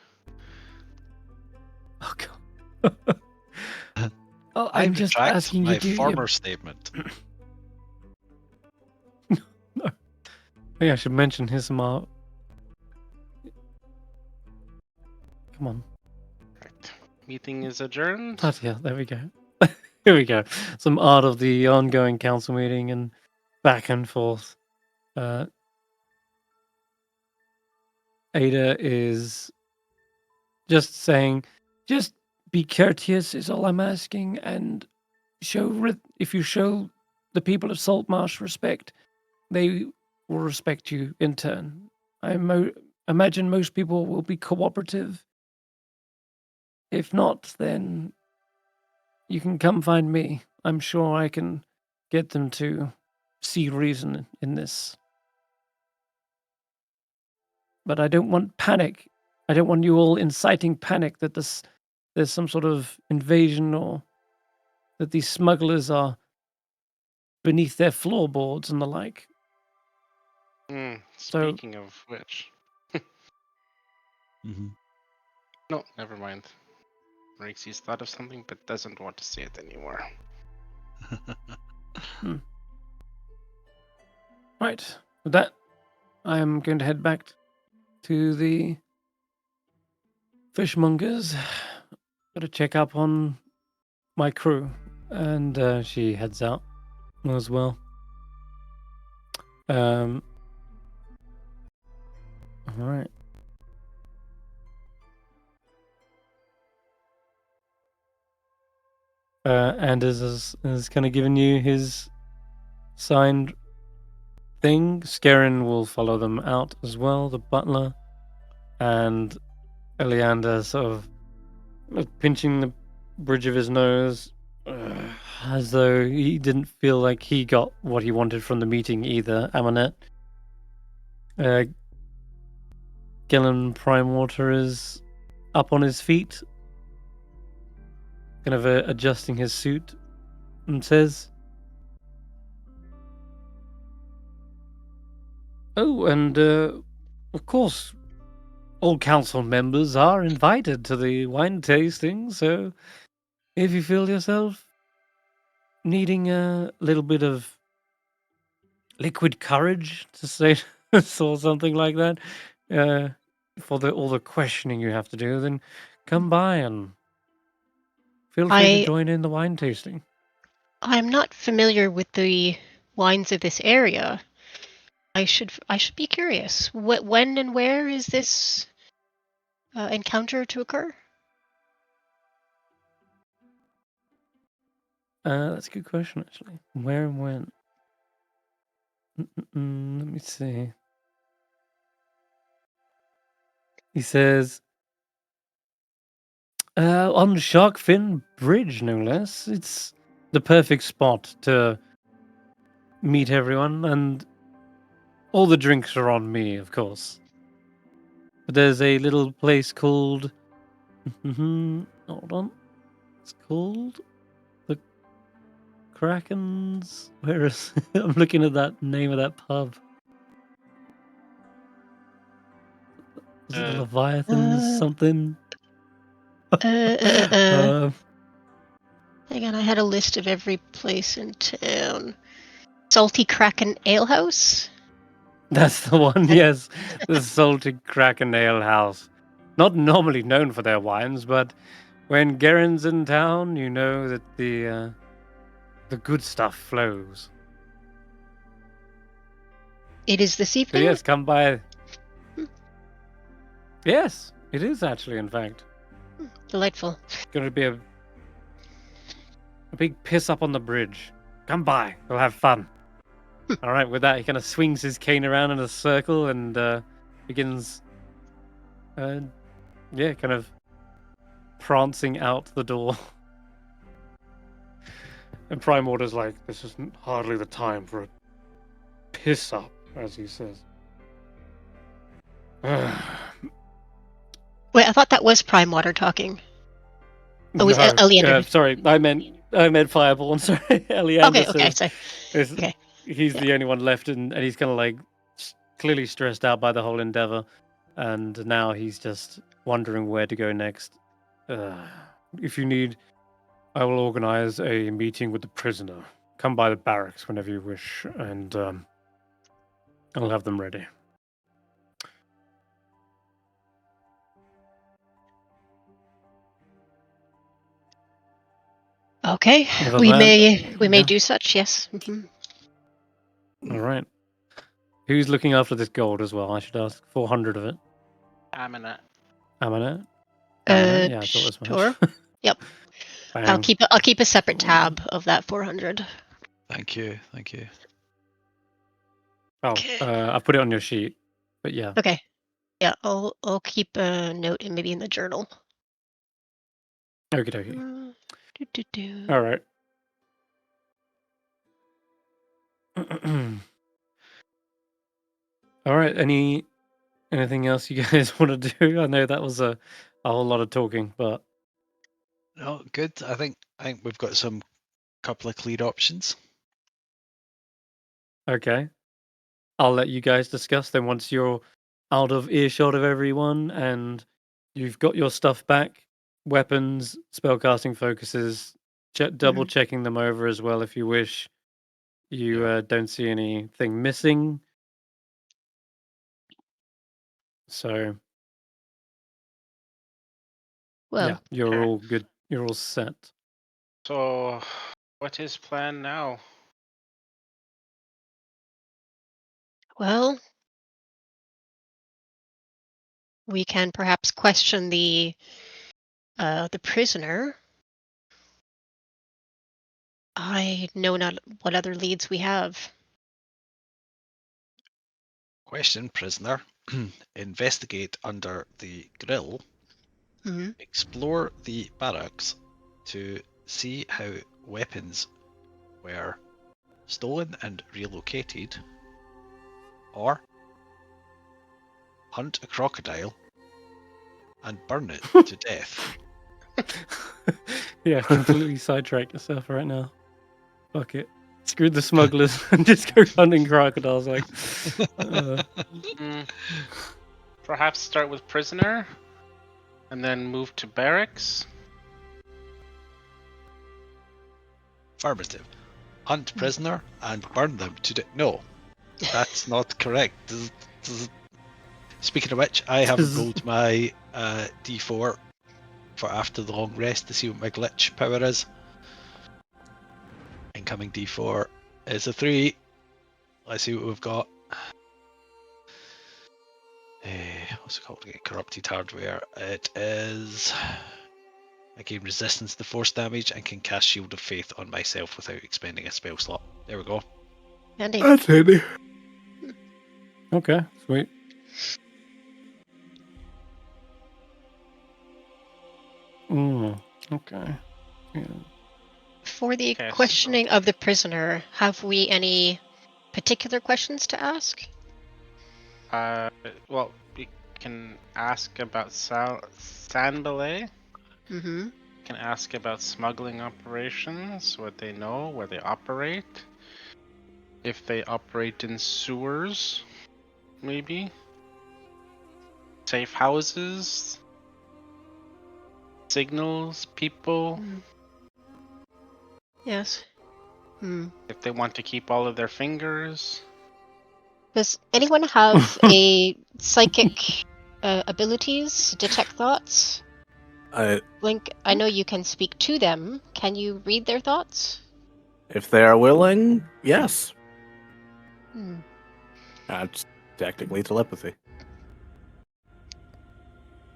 Oh god. Oh, I'm just asking you to. My former statement. No. Maybe I should mention his art. Come on. Right. Meeting is adjourned. Oh, yeah, there we go. Here we go. Some art of the ongoing council meeting and back and forth. Ada is just saying, just be courteous is all I'm asking, and if you show the people of Saltmarsh respect, they will respect you in turn. I imagine most people will be cooperative. If not, then you can come find me. I'm sure I can get them to see reason in this. But I don't want panic. I don't want you all inciting panic that there's some sort of invasion or that these smugglers are beneath their floorboards and the like. Speaking of which. No, never mind. Reekses thought of something but doesn't want to say it anymore. Right. With that, I am going to head back to the fishmongers. Got to check up on my crew. And she heads out as well. All right. Anders is kind of giving you his signed thing. Skerin will follow them out as well, the butler. And Eleander sort of pinching the bridge of his nose, as though he didn't feel like he got what he wanted from the meeting either, Amonet. Gillen Primewater is up on his feet, kind of adjusting his suit, and says, "Oh, and of course, all council members are invited to the wine tasting, so if you feel yourself needing a little bit of liquid courage, to say or something like that, for all the questioning you have to do, then come by and feel free to join in the wine tasting." I'm not familiar with the wines of this area. I should be curious. When and where is this encounter to occur? That's a good question, actually. Where and when? Let me see. He says, on Sharkfin Bridge, no less. It's the perfect spot to meet everyone, and all the drinks are on me, of course. But there's a little place called... hold on. It's called the Krakens. Where is... I'm looking at that name of that pub. Is it the Leviathans something? Hang on, I had a list of every place in town. Salty Kraken Alehouse? That's the one, yes. The Salty Kraken Ale House. Not normally known for their wines, but when Garen's in town, you know that the good stuff flows. It is this evening? So yes, come by. Yes, it is actually, in fact. Delightful. It's going to be a big piss up on the bridge. Come by. We'll have fun. All right, with that, he kind of swings his cane around in a circle and begins, kind of prancing out the door. And Prime Order's like, this isn't hardly the time for a piss up, as he says. Wait, I thought that was Prime Water talking. Oh, it was Eleander. Sorry, I meant Fireball. I'm sorry, Eleander. Okay, sorry. Okay. He's the only one left, and he's kind of like clearly stressed out by the whole endeavor, and now he's just wondering where to go next. If you need, I will organize a meeting with the prisoner. Come by the barracks whenever you wish, and I'll have them ready. Okay, we may do such. Yes. Mm-hmm. All right. Who's looking after this gold as well? I should ask. 400 of it. Amonet. Amonet? Yeah, I thought as much. Sure. Yep. I'll keep a separate tab of that 400. Thank you. Oh, okay. I put it on your sheet, but yeah. Okay. Yeah, I'll keep a note and maybe in the journal. Okie dokie. All right. All right. Anything else you guys want to do? I know that was a whole lot of talking, but no, good. I think we've got some couple of clear options. Okay. I'll let you guys discuss then once you're out of earshot of everyone and you've got your stuff back, weapons, spellcasting focuses, double checking them over as well if you wish. You don't see anything missing. So, well, yeah, you're all good. You're all set. So, what is plan now? Well, we can perhaps question the prisoner. I know not what other leads we have. Question, prisoner. Investigate under the grill. Mm-hmm. Explore the barracks to see how weapons were stolen and relocated. Or hunt a crocodile and burn it to death. Yeah, completely sidetracked yourself right now. Fuck it. Screw the smugglers and just go hunting crocodiles. Like, Perhaps start with prisoner, and then move to barracks. Affirmative. Hunt prisoner and burn them to death. No, that's not correct. Speaking of which, I haven't rolled my D4 for after the long rest to see what my glitch power is. Incoming D4 is a 3. Let's see what we've got. What's it called? Corrupted hardware. It is. I gain resistance to force damage and can cast Shield of Faith on myself without expending a spell slot. There we go. Handy. That's handy. okay, sweet. Okay. Yeah. For the Okay, questioning of the prisoner, have we any particular questions to ask? Well, we can ask about Sanbalay. Mm-hmm. Can ask about smuggling operations, what they know, where they operate, if they operate in sewers, maybe, safe houses, signals, people. Yes. If they want to keep all of their fingers. Does anyone have a psychic abilities, detect thoughts? Blink, I know you can speak to them. Can you read their thoughts? If they are willing, yes. Hmm. It's technically telepathy.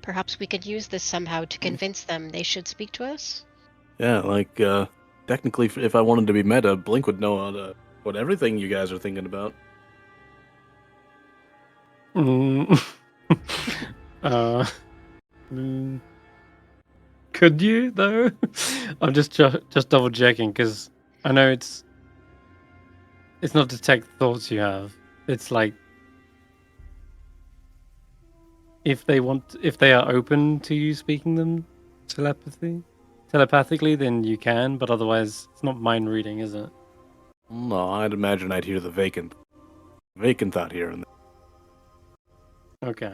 Perhaps we could use this somehow to convince them they should speak to us? Yeah, like, technically, if I wanted to be meta, Blink would know what everything you guys are thinking about. Could you though? I'm just double checking because I know it's not detect thoughts you have. It's like if they are open to you speaking them telepathically, then you can. But otherwise, it's not mind reading, is it? No, I'd imagine I'd hear the vacant thought here and there. Okay.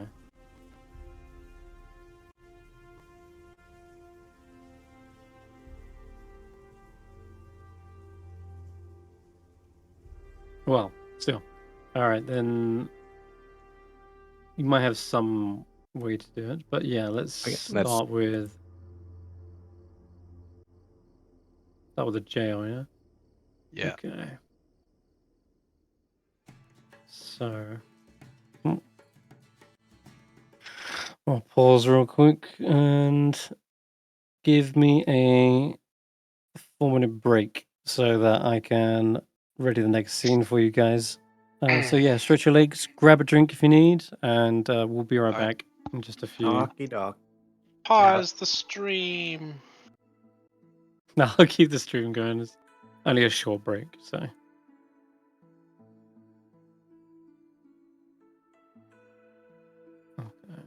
Well, still. All right, then you might have some way to do it, but yeah, let's start with a jail, yeah? Yeah. Okay. So I'll pause real quick and give me a 4-minute break so that I can ready the next scene for you guys. So yeah, stretch your legs, grab a drink if you need, and we'll be right back in just a few. Okie dock. Pause the stream. No, I'll keep the stream going. It's only a short break, so. Okay.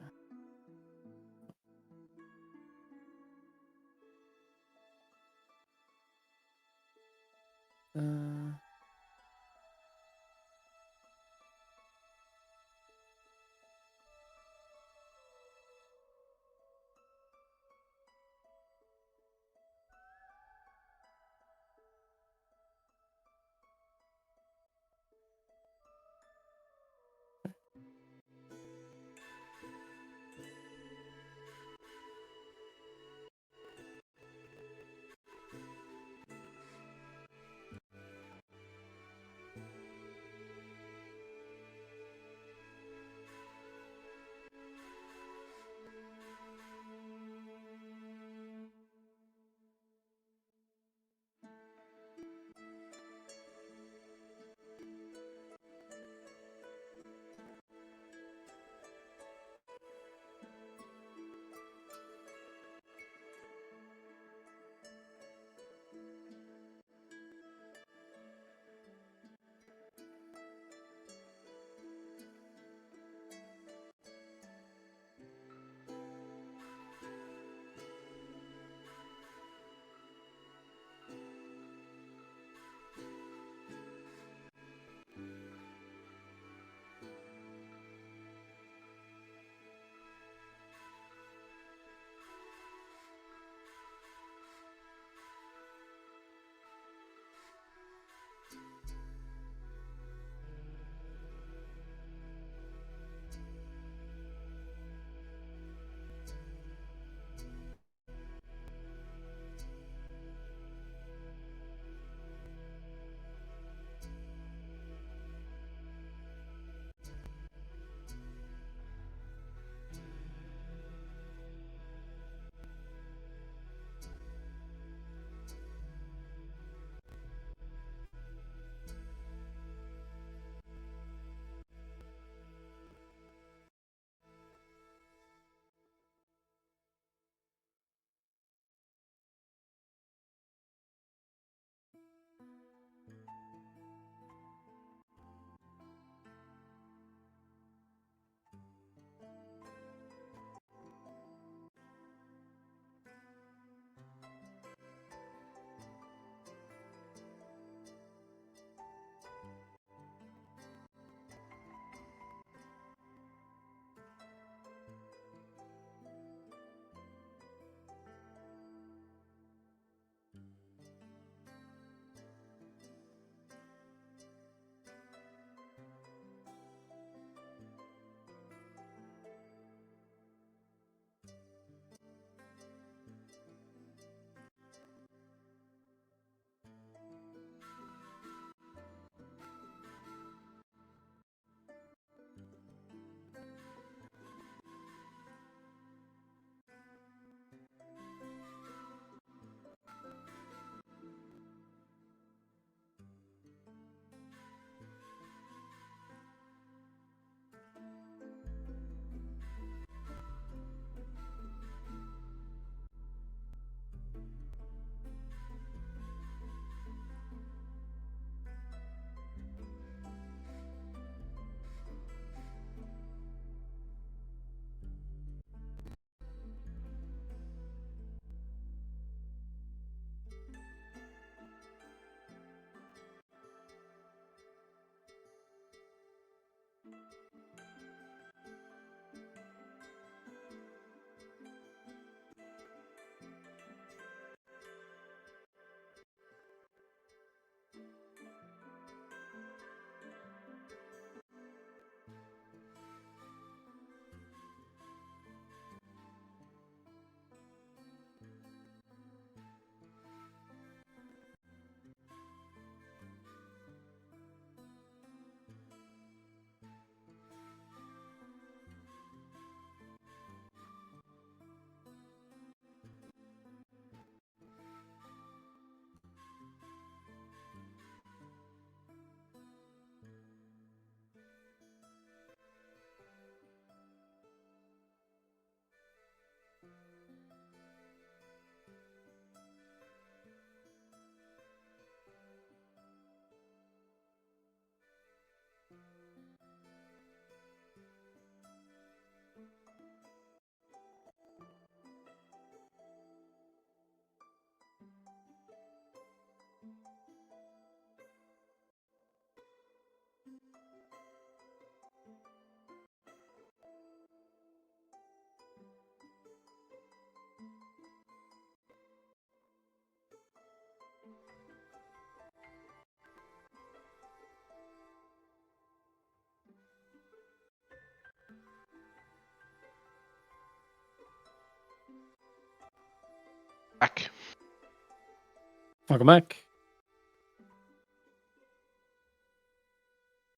Welcome back.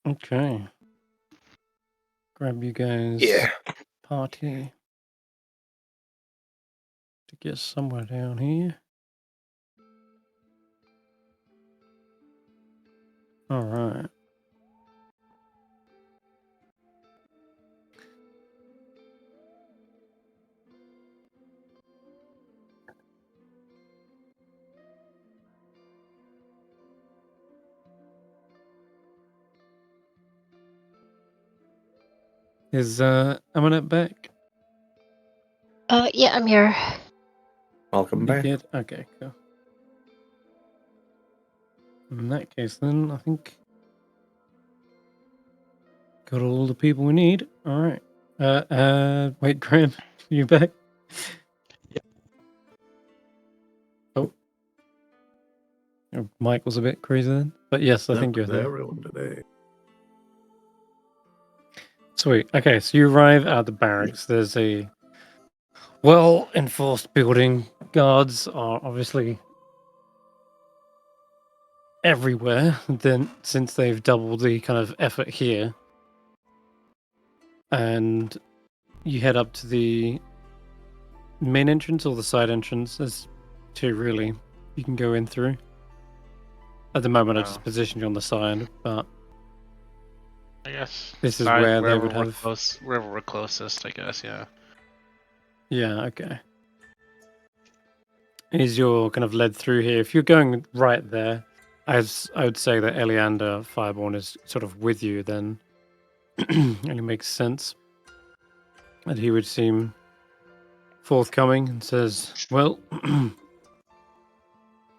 Okay. Grab you guys. Party. To get somewhere down here. All right. Is Amonet back? Yeah, I'm here. Welcome back. Good. Okay, cool. In that case, then I think got all the people we need. All right. Wait, Graham, you back? Yep. Oh, your mic was a bit crazy then, but yes, I think you're there. Everyone today. Sweet. Okay, so you arrive at the barracks. There's a well-enforced building. Guards are obviously everywhere. Then, since they've doubled the kind of effort here, and you head up to the main entrance or the side entrance. There's two really you can go in through. At the moment, I just positioned you on the side, but I guess this is side, where they wherever would we're have. wherever we're closest, I guess. Yeah. Yeah. Okay. Is your kind of led through here? If you're going right there, as I would say that Eleander Fireborn is sort of with you, then it only makes sense that he would seem forthcoming and says, "Well,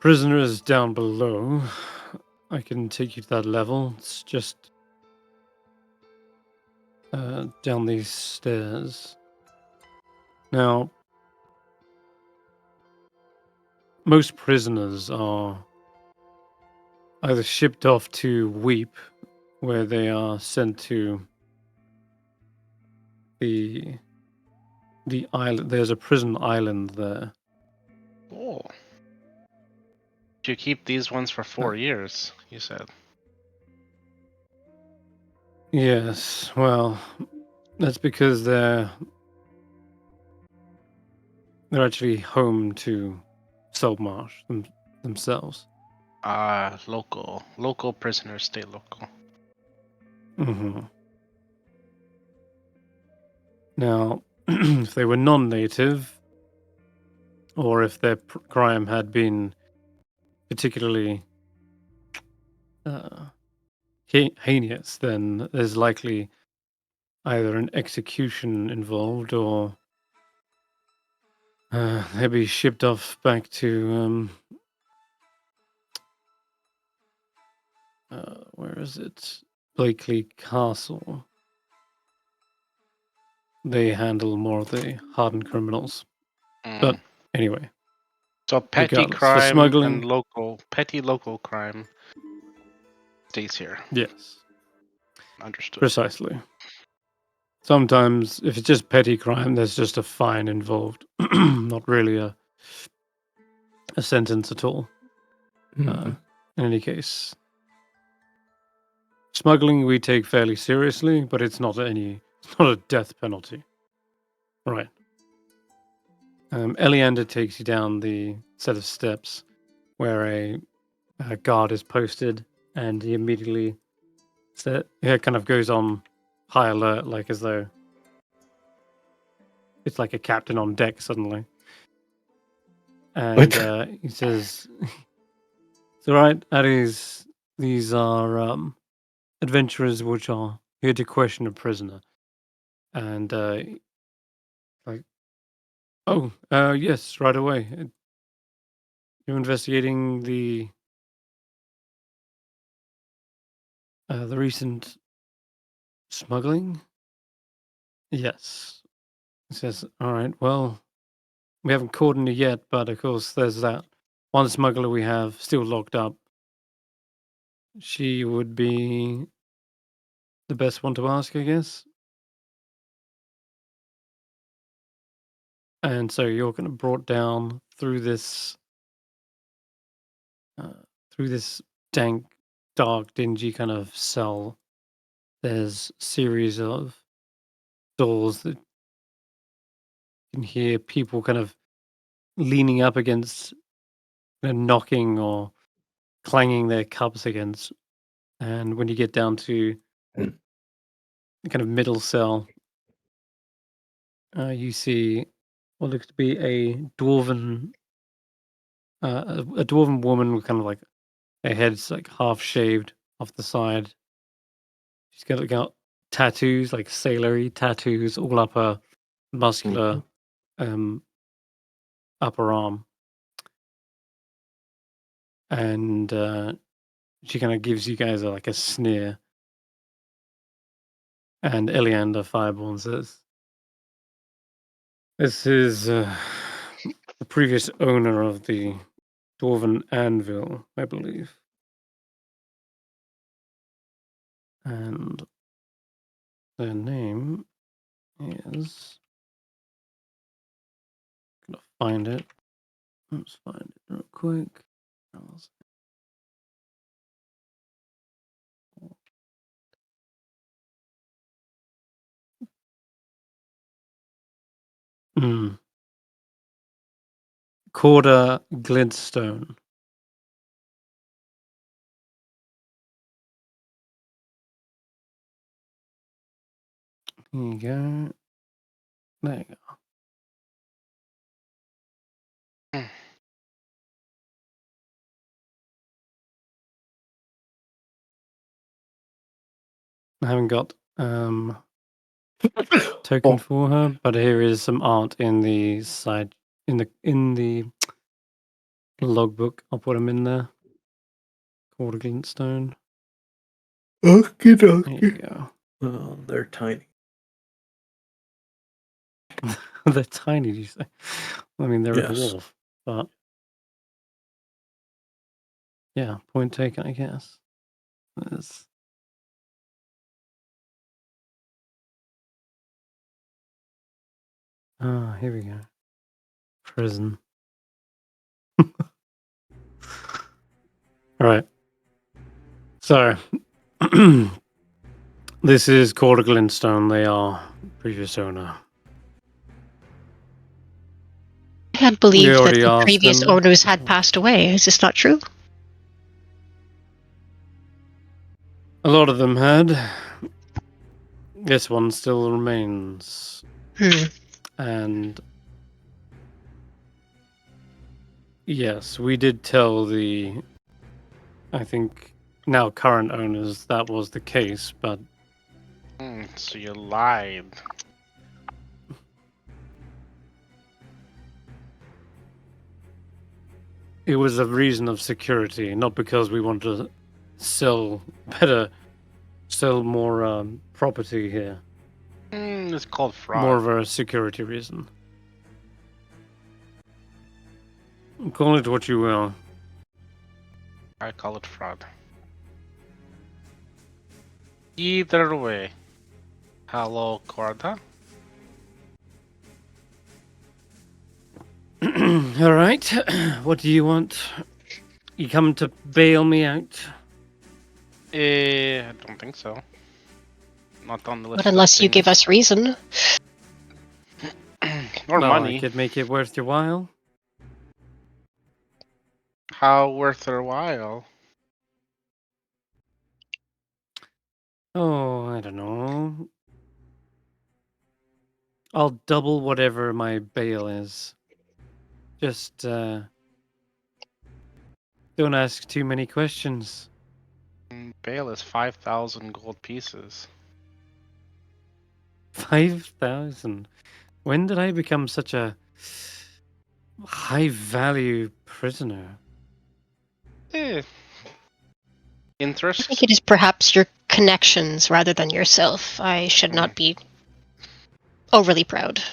prisoners down below. I can take you to that level. It's just down these stairs. Now, most prisoners are either shipped off to Weep, where they are sent to the island. There's a prison island there. Oh. You keep these ones for 4 years, you said. Yes, well, that's because they're actually home to Saltmarsh themselves. Local prisoners stay local. Mm-hmm. Now, if they were non-native, or if their crime had been particularly heinous, then there's likely either an execution involved or they'd be shipped off back to where is it? Blakely Castle. They handle more of the hardened criminals. But anyway. So petty regardless, for crime smuggling, and petty local crime stays here. Yes. Understood. Precisely. Sometimes, if it's just petty crime, there's just a fine involved. Not really a sentence at all. In any case. Smuggling we take fairly seriously, but it's not a death penalty. Right. Eleander takes you down the set of steps where a guard is posted, and he immediately kind of goes on high alert, like as though it's like a captain on deck suddenly. And he says, "It's all right, these are adventurers which are here to question a prisoner." And yes, right away. You're investigating the recent smuggling? Yes. He says, all right, well, we haven't caught any yet, but of course there's that one smuggler we have still locked up. She would be the best one to ask, I guess. And so you're kind of brought down through this through this dank, dark, dingy kind of cell, there's a series of doors that you can hear people kind of leaning up against, knocking or clanging their cups against. And when you get down to the kind of middle cell, you see what looks to be a dwarven woman with kind of like her head's like half shaved off the side. She's got tattoos, like sailory tattoos, all up her muscular upper arm. And she kind of gives you guys like a sneer. And Eliander Fireborn says, "This is the previous owner of the Dwarven Anvil, I believe. And their name is... Gonna find it. Let's find it real quick. Corda Glintstone. Here you go. There you go. I haven't got token for her, but here is some art in the side in the logbook. I'll put them in there. Corda Glintstone. Okay, There you go. Oh, they're tiny. They're tiny, did you say? I mean, they're a dwarf, but yeah, point taken, I guess. There's... here we go. Prison. All right. So, this is Corda Glintstone. They are previous owner. I had believed that the asked previous them. owners had passed away. Is this not true? A lot of them had. This one still remains. And yes, we did tell the, I think, now current owners that was the case, but... So you lied. It was a reason of security, not because we wanted to sell more property here. It's called fraud. More of a security reason. Call it what you will. I call it fraud. Either way. Hello, Corda. All right. What do you want? You come to bail me out? I don't think so. Not on the list. But unless you give us reason. Or money. I could make it worth your while. How worth their while? Oh, I don't know. I'll double whatever my bail is. Just don't ask too many questions. Bail is 5,000 gold pieces. 5,000? When did I become such a high-value prisoner? Interest? I think it is perhaps your connections rather than yourself. I should not be overly proud.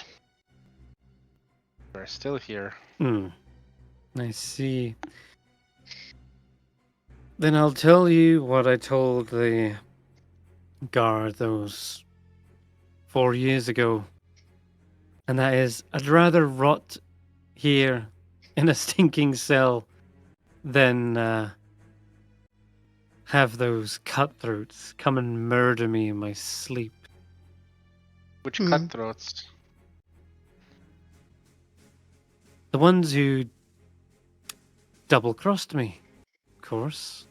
We're still here. I see. Then I'll tell you what I told the guard those 4 years ago. And that is, I'd rather rot here in a stinking cell than have those cutthroats come and murder me in my sleep. Which cutthroats? The ones who double-crossed me, of course.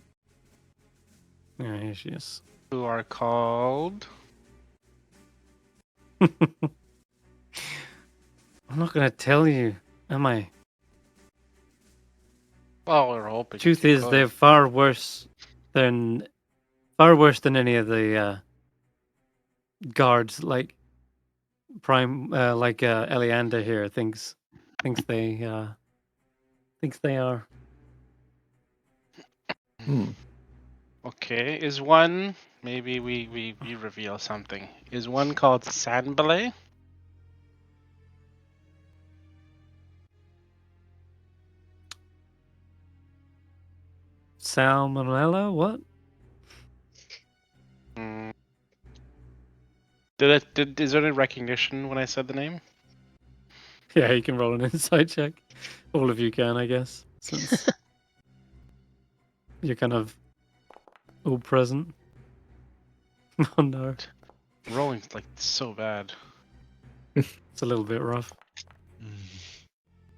Yeah, here she is. Who are called? I'm not going to tell you, am I? Well, we're hoping. Truth is, they're far worse than any of the guards. Like Eliander here thinks they are. Okay, is one, maybe we reveal something. Is one called Sandbelay? Salmonella? What? Is there any recognition when I said the name? Yeah, you can roll an insight check. All of you can, I guess, since you're kind of all present. Oh no. Rolling's like so bad. It's a little bit rough.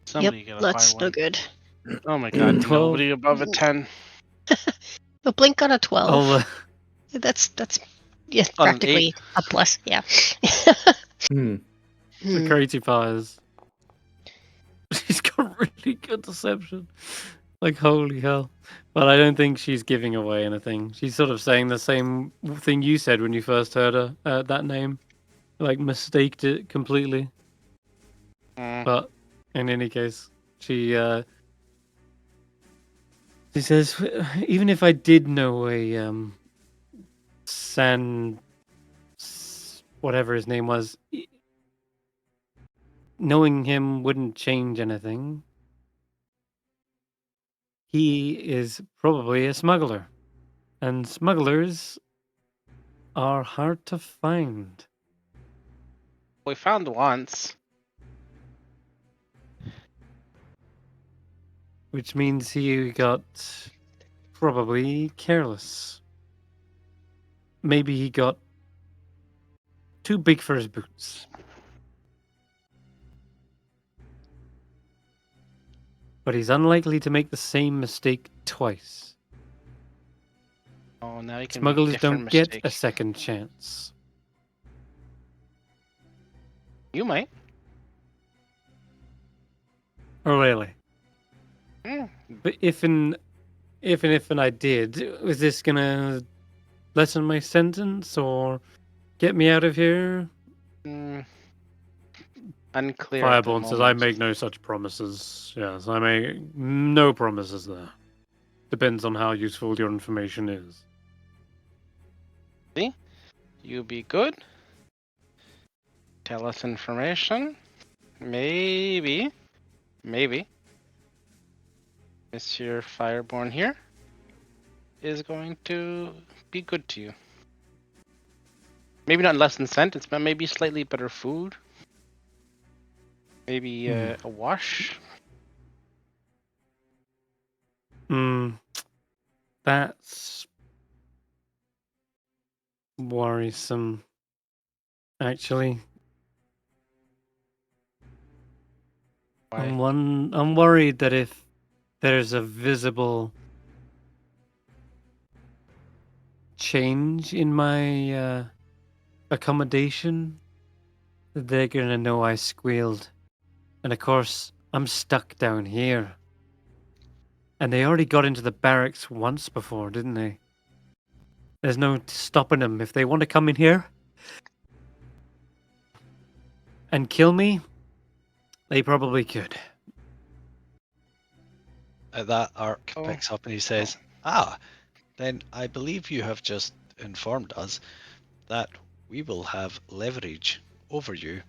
Somebody get a that's high no one. good. Oh my god, 12. nobody above a 10. A blink on a 12. I'll, That's yes, On an practically a plus. Yeah. The crazy part is she's got really good deception. Like, holy hell. But I don't think she's giving away anything. She's sort of saying the same thing you said when you first heard her, that name. Like, mistaked it completely. But in any case, she says, even if I did know a whatever his name was, knowing him wouldn't change anything. He is probably a smuggler, and smugglers are hard to find. We found once. Which means he got probably careless. Maybe he got too big for his boots. But he's unlikely to make the same mistake twice. Oh, now you can Smugglers make different don't get a mistakes. second chance. You might. Oh, really? Mm. But if I did, is this gonna lessen my sentence or get me out of here? Unclear. at the Fireborn says, I moment. make no such promises. Yes, I make no promises there. Depends on how useful your information is. See? You be good. Tell us information. Maybe. Monsieur Fireborn here is going to be good to you. Maybe not less than sentence, but maybe slightly better food. Maybe a wash. That's worrisome, actually. Why? I'm worried that if there's a visible change in my accommodation, they're gonna know I squealed. And of course, I'm stuck down here. And they already got into the barracks once before, didn't they? There's no stopping them. If they want to come in here and kill me, they probably could. At that, Ark picks up and he says, then I believe you have just informed us that we will have leverage over you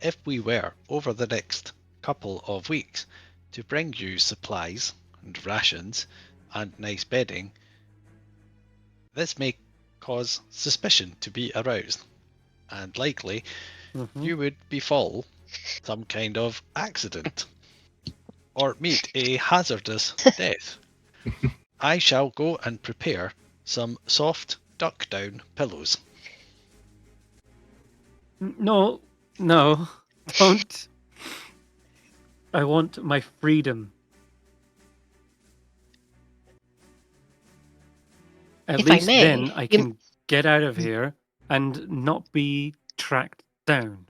if we were, over the next couple of weeks, to bring you supplies and rations and nice bedding. This may cause suspicion to be aroused, and likely you would befall some kind of accident or meet a hazardous death. I shall go and prepare some soft duck down pillows. No, don't. I want my freedom. At If I least may, then I can get out of here and not be tracked down.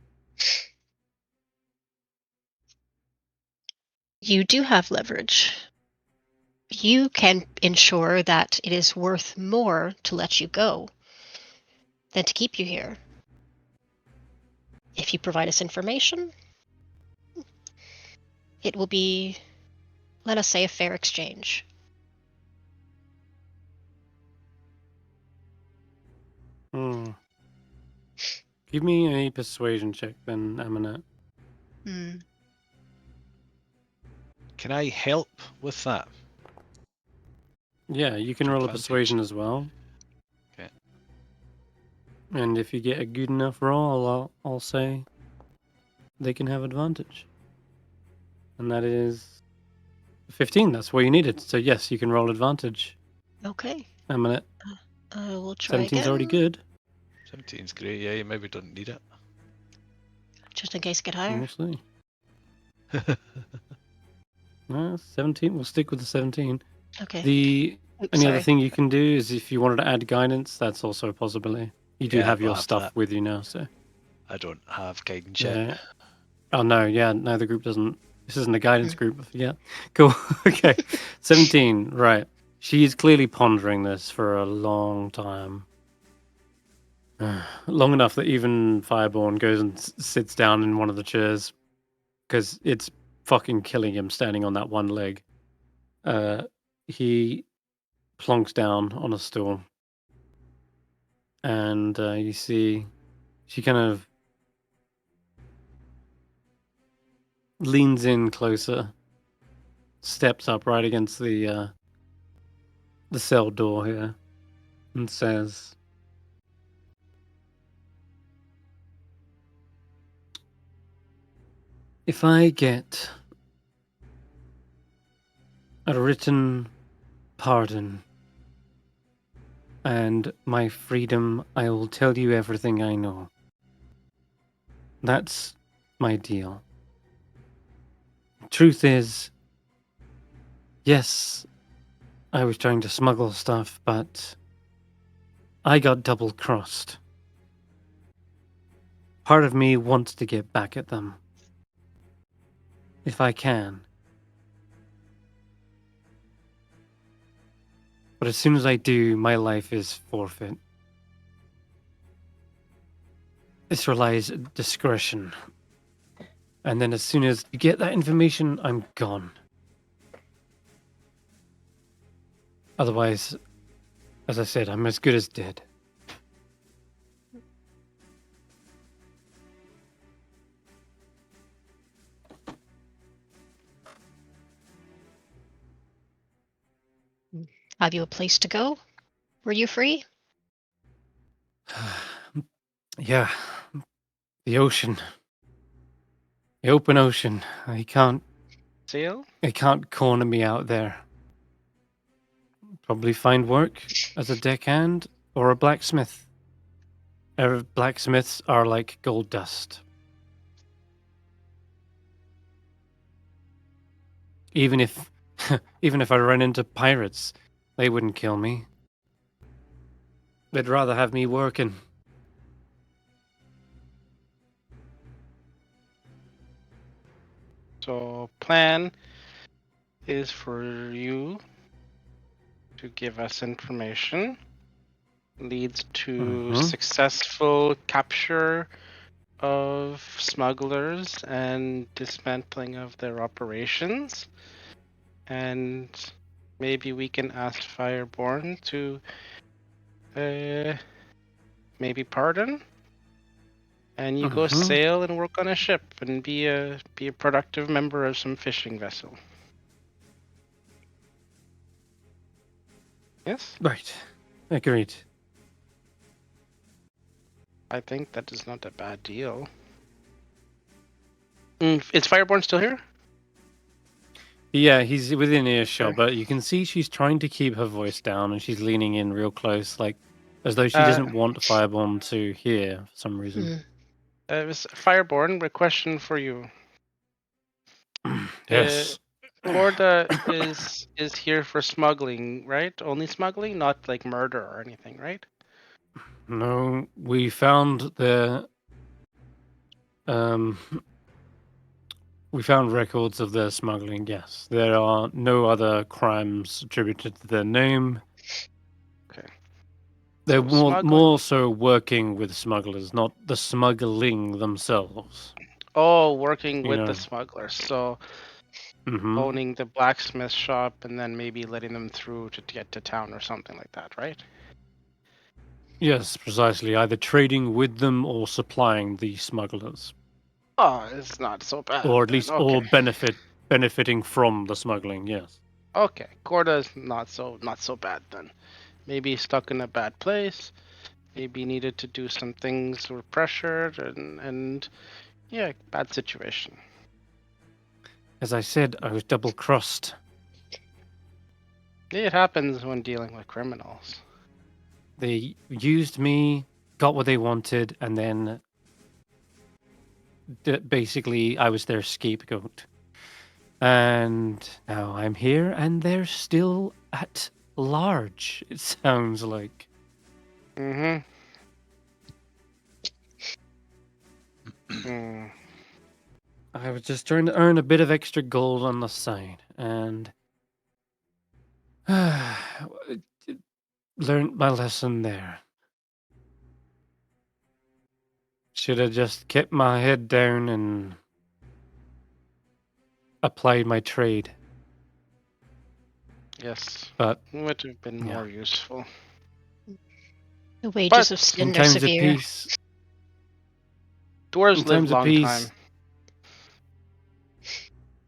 You do have leverage. You can ensure that it is worth more to let you go than to keep you here. If you provide us information, it will be, let us say, a fair exchange. Give me a persuasion check then, Amonet. Can I help with that? Yeah, you can roll a Advantage. persuasion as well. Okay. And if you get a good enough roll, I'll say they can have advantage. And that is 15. That's what you needed. So yes, you can roll advantage. Okay. Amonet. I will try 17's again. already good. 17's great. Yeah, you maybe don't need it. Just in case it get higher. We'll see. 17. We'll stick with the 17. Okay. The only other thing you can do is if you wanted to add guidance, that's also a possibility. You do have your stuff that. with you now, so. I don't have guidance yet. Oh no, no, the group doesn't. This isn't a guidance group. Yeah, cool. Okay, 17. Right. She's clearly pondering this for a long time. Long enough that even Fireborn goes and sits down in one of the chairs because it's fucking killing him standing on that one leg. He plonks down on a stool, and you see she kind of leans in closer, steps up right against the cell door here, and says, "If I get a written pardon and my freedom, I will tell you everything I know. That's my deal. Truth is, yes, I was trying to smuggle stuff, but I got double-crossed. Part of me wants to get back at them. If I can. But as soon as I do, my life is forfeit. This relies on discretion. And then as soon as you get that information, I'm gone. Otherwise, as I said, I'm as good as dead." Have you a place to go? Were you free? Yeah. The ocean. The open ocean. He can't corner me out there. Probably find work as a deckhand or a blacksmith. Blacksmiths are like gold dust. Even if I run into pirates, they wouldn't kill me. They'd rather have me working. So plan is for you to give us information, leads to successful capture of smugglers and dismantling of their operations, and maybe we can ask Fireborn to maybe pardon, and you go sail and work on a ship and be a productive member of some fishing vessel. Yes? Right. Agreed. I think that is not a bad deal. Is Fireborn still here? Yeah, he's within earshot, Okay. but you can see she's trying to keep her voice down, and she's leaning in real close, like as though she doesn't want Fireborn to hear for some reason. Mm. Fireborn, a question for you. Yes. Corda is here for smuggling, right? Only smuggling, not like murder or anything, right? No, we found the we found records of their smuggling. Yes, there are no other crimes attributed to their name. Okay. They're So more so working with smugglers, not the smuggling themselves. Oh, working You with know. the smugglers. So Mhm. owning the blacksmith shop and then maybe letting them through to get to town or something like that, right? Yes, precisely. Either trading with them or supplying the smugglers, Oh, it's not so bad. or at then. least Okay. or benefiting from the smuggling. Yes. Okay, Corda's not so bad then. Maybe stuck in a bad place. Maybe needed to do some things, were pressured, and yeah, bad situation. As I said, I was double crossed. It happens when dealing with criminals. They used me, got what they wanted, and then basically I was their scapegoat. And now I'm here, and they're still at large, it sounds like. Mm-hmm. I was just trying to earn a bit of extra gold on the side, and learned my lesson there. Should have just kept my head down and applied my trade. Yes, But would have been more useful. The wages of sin in are times of severe. peace, Dwarves in live times of long peace, time.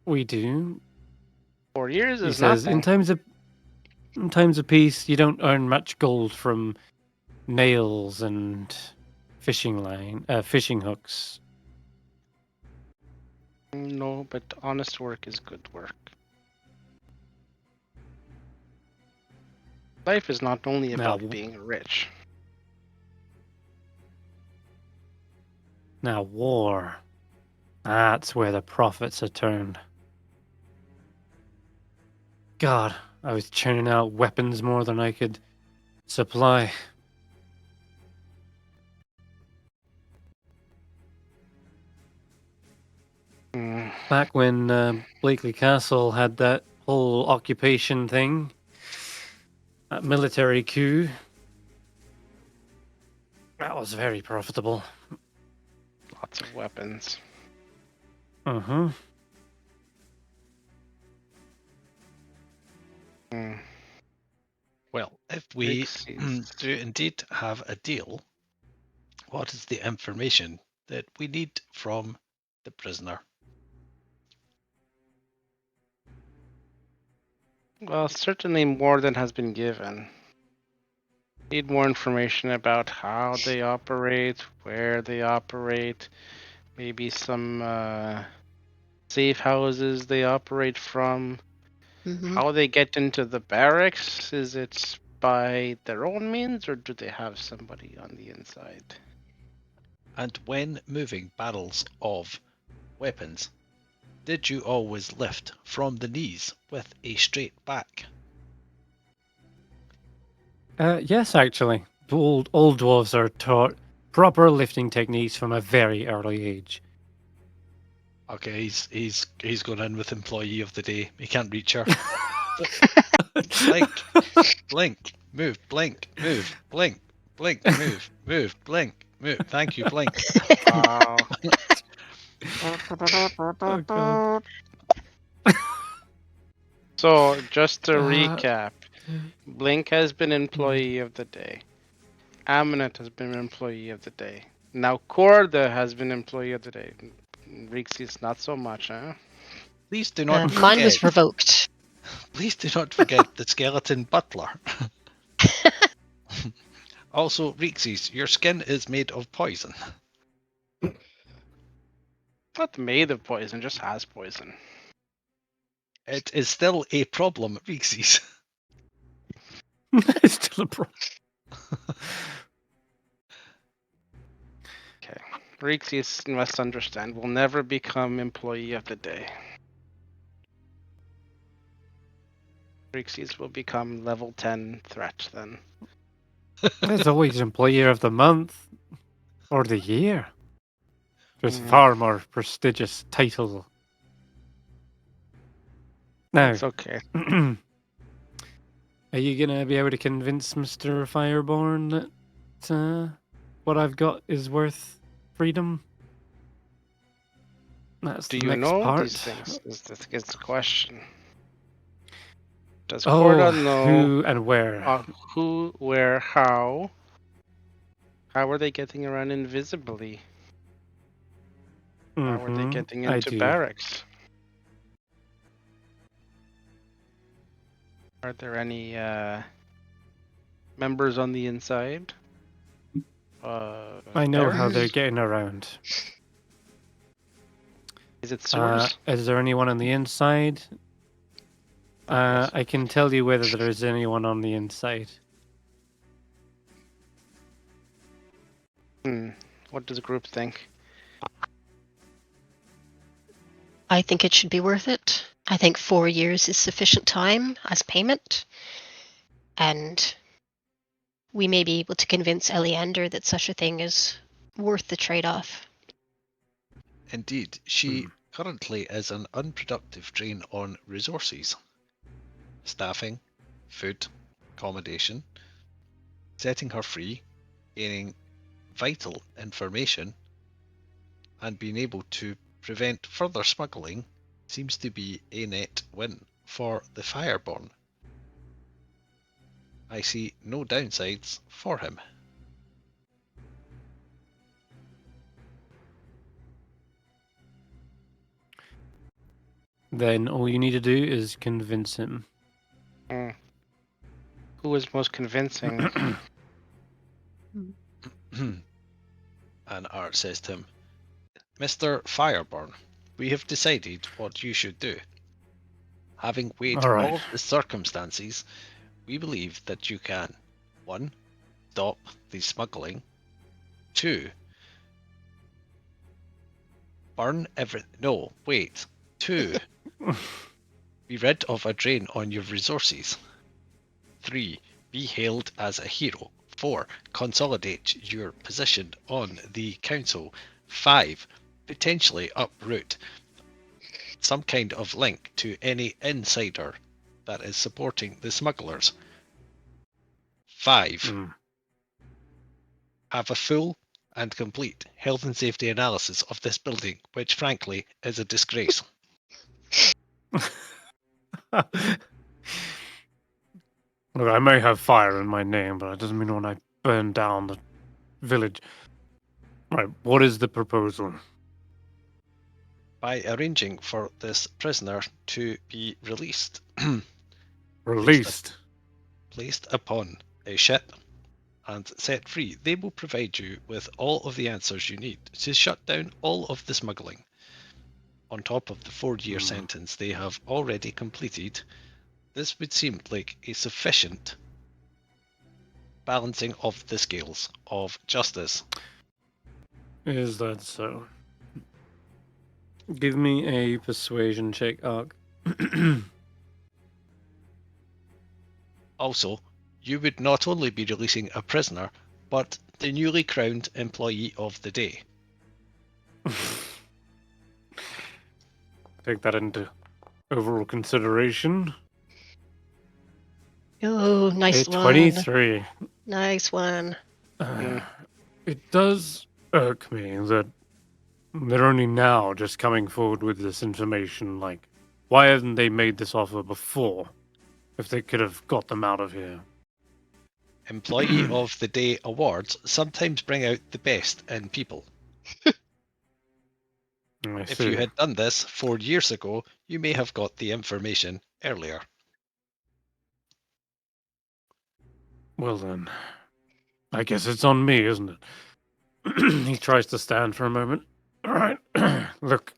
we do. 4 years He is says, nothing. in times of peace, you don't earn much gold from nails and fishing hooks. No, but honest work is good work. Life is not only about being rich. Now war, that's where the profits are turned. God, I was churning out weapons more than I could supply. Back when Blakely Castle had that whole occupation thing, that military coup, that was very profitable. Lots of weapons. Uh-huh. Well, if we do indeed have a deal, what is the information that we need from the prisoner? Well, certainly more than has been given. Need more information about how they operate, where they operate, maybe some safe houses they operate from, how they get into the barracks. Is it by their own means, or do they have somebody on the inside? And when moving barrels of weapons, did you always lift from the knees with a straight back? Yes, actually. Old dwarves are taught proper lifting techniques from a very early age. Okay, he's gone in with employee of the day. He can't reach her. Blink, blink, move, blink, move, blink, blink, move, move, blink, move. Thank you, blink. Wow. Oh, God. So, just to recap, Blink has been employee of the day. Amonet has been employee of the day. Now Corda has been employee of the day. Reekses not so much, huh? Please do not forget. Mine was revoked. Please do not forget the skeleton butler. Also, Reekses, your skin is made of poison. Not made of poison, just has poison. It is still a problem, Reekses. It's still a problem. Okay. Reekses must understand. Will never become employee of the day. Reekses will become level 10 threat then. There's always employer of the month or the year. Just far more prestigious title. Now, It's okay. are you gonna be able to convince Mr. Fireborn that what I've got is worth freedom? That's Do the you next know part. these things? Is the question. Does Oh, Corda know who and where? who, where, how? How are they getting around invisibly? How are they getting into barracks? Are there any members on the inside? I know how they're getting around. Is it sewers? Is there anyone on the inside? Yes. I can tell you whether there is anyone on the inside. What does the group think? I think it should be worth it. I think 4 years is sufficient time as payment. And we may be able to convince Eleander that such a thing is worth the trade-off. Indeed, she currently is an unproductive drain on resources. Staffing, food, accommodation. Setting her free, gaining vital information, and being able to prevent further smuggling seems to be a net win for the Fireborn. I see no downsides for him. Then all you need to do is convince him. Who is most convincing? And Art says to him, Mr. Fireborn, we have decided what you should do. Having weighed all of the circumstances, we believe that you can 1. Stop the smuggling. 2. Burn every... No, wait. 2. Be rid of a drain on your resources. 3. Be hailed as a hero. 4. Consolidate your position on the council. 5. Potentially uproot some kind of link to any insider that is supporting the smugglers. 5. Have a full and complete health and safety analysis of this building, which frankly is a disgrace. Look, I may have fire in my name, but that doesn't mean when I burn down the village. Right, what is the proposal? By arranging for this prisoner to be released. Placed upon a ship and set free, they will provide you with all of the answers you need to shut down all of the smuggling. On top of the 4-year sentence they have already completed, this would seem like a sufficient balancing of the scales of justice. Is that so? Give me a persuasion check, Ark. Also, you would not only be releasing a prisoner, but the newly crowned employee of the day. Take that into overall consideration. Oh, nice one. 23. Nice one. It does irk me that they're only now just coming forward with this information. Like, why haven't they made this offer before? If they could have got them out of here. Employee of the Day awards sometimes bring out the best in people. If you had done this 4 years ago, you may have got the information earlier. Well then, I guess it's on me, isn't it? He tries to stand for a moment. All right, look.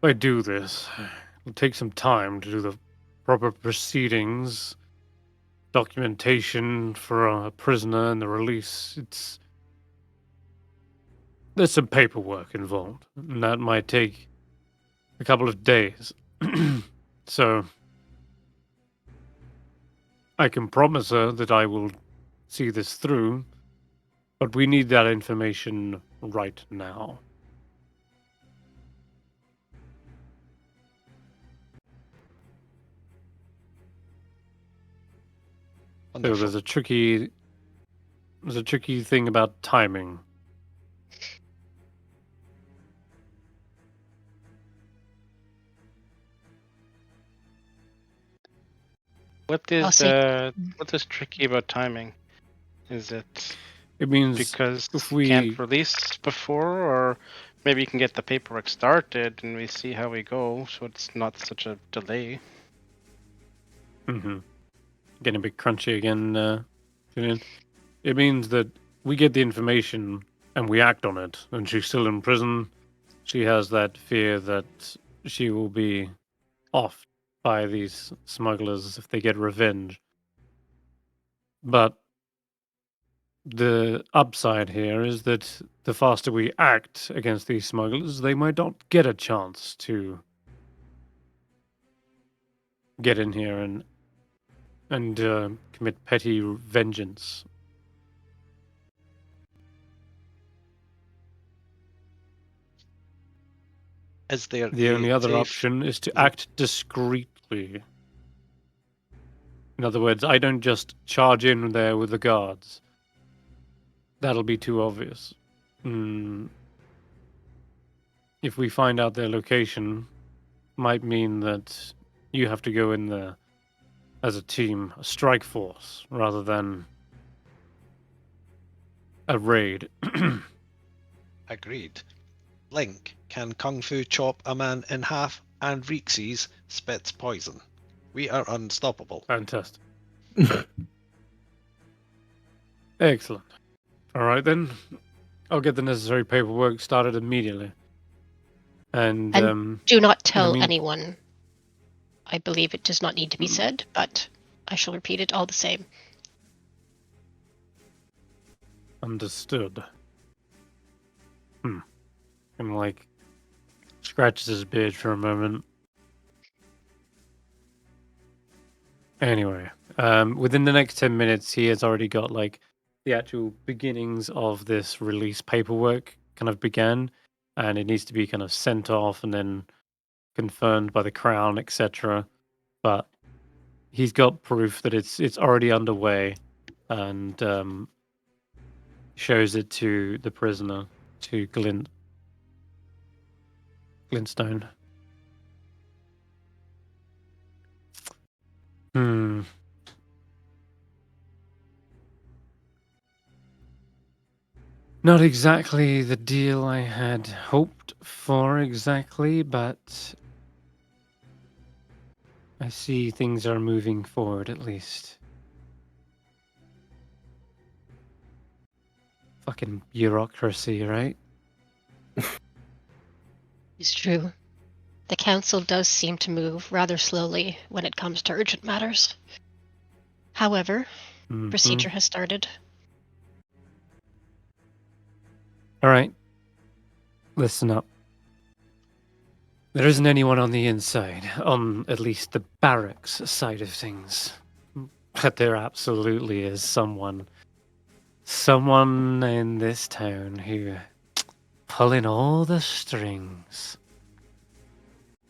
I do this, it'll take some time to do the proper proceedings, documentation for a prisoner and the release. There's some paperwork involved, and that might take a couple of days. So I can promise her that I will see this through, but we need that information right now. So there's a tricky thing about timing. What is tricky about timing? Is it means because if we can't release before, or maybe you can get the paperwork started and we see how we go, so it's not such a delay. Getting a bit crunchy again, Julian. It means that we get the information and we act on it, and she's still in prison. She has that fear that she will be offed by these smugglers if they get revenge. But the upside here is that the faster we act against these smugglers, they might not get a chance to get in here and commit petty vengeance. Is there the only other option is to act discreetly. In other words, I don't just charge in there with the guards. That'll be too obvious. If we find out their location, might mean that you have to go in there as a team, a strike force, rather than a raid. Agreed. Link, can Kung Fu chop a man in half, and Reekses spits poison? We are unstoppable. Fantastic. Excellent. All right, then. I'll get the necessary paperwork started immediately. And do not tell anyone. I believe it does not need to be said, but I shall repeat it all the same. Understood. And scratches his beard for a moment. Anyway, within the next 10 minutes, he has already got the actual beginnings of this release paperwork kind of began, and it needs to be kind of sent off and then confirmed by the Crown, etc. But he's got proof that it's already underway, and shows it to the prisoner, to Glintstone. Not exactly the deal I had hoped for exactly, but I see things are moving forward at least. Fucking bureaucracy, right? It's true. The council does seem to move rather slowly when it comes to urgent matters. However, procedure has started. All right. Listen up. There isn't anyone on the inside, on at least the barracks side of things. But there absolutely is someone in this town who pulling all the strings.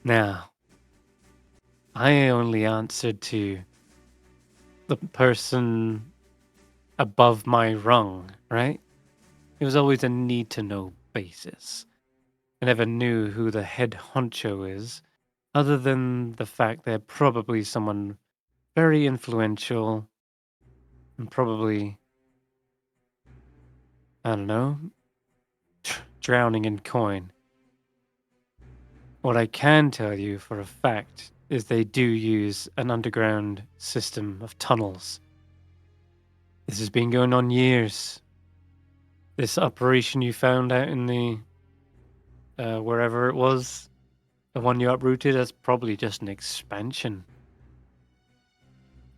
Now, I only answered to the person above my rung, right? It was always a need-to-know basis. I never knew who the head honcho is, other than the fact they're probably someone very influential and probably, I don't know, drowning in coin. What I can tell you for a fact is they do use an underground system of tunnels. This has been going on years. This operation you found out in the wherever it was The one you uprooted, that's probably just an expansion.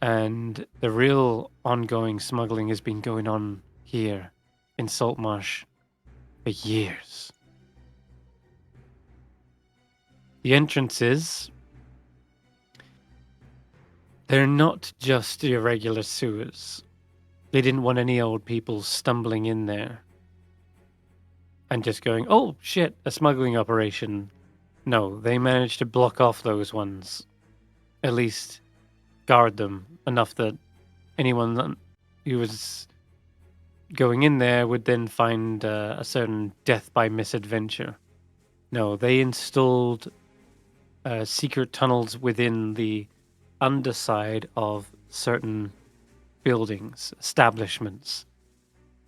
And the real ongoing smuggling has been going on here in Saltmarsh for years. The entrances, they're not just your regular sewers. They didn't want any old people stumbling in there and just going, oh shit, a smuggling operation. No, they managed to block off those ones. At least guard them enough that anyone who was going in there would then find a certain death by misadventure. No, they installed secret tunnels within the underside of certain buildings, establishments.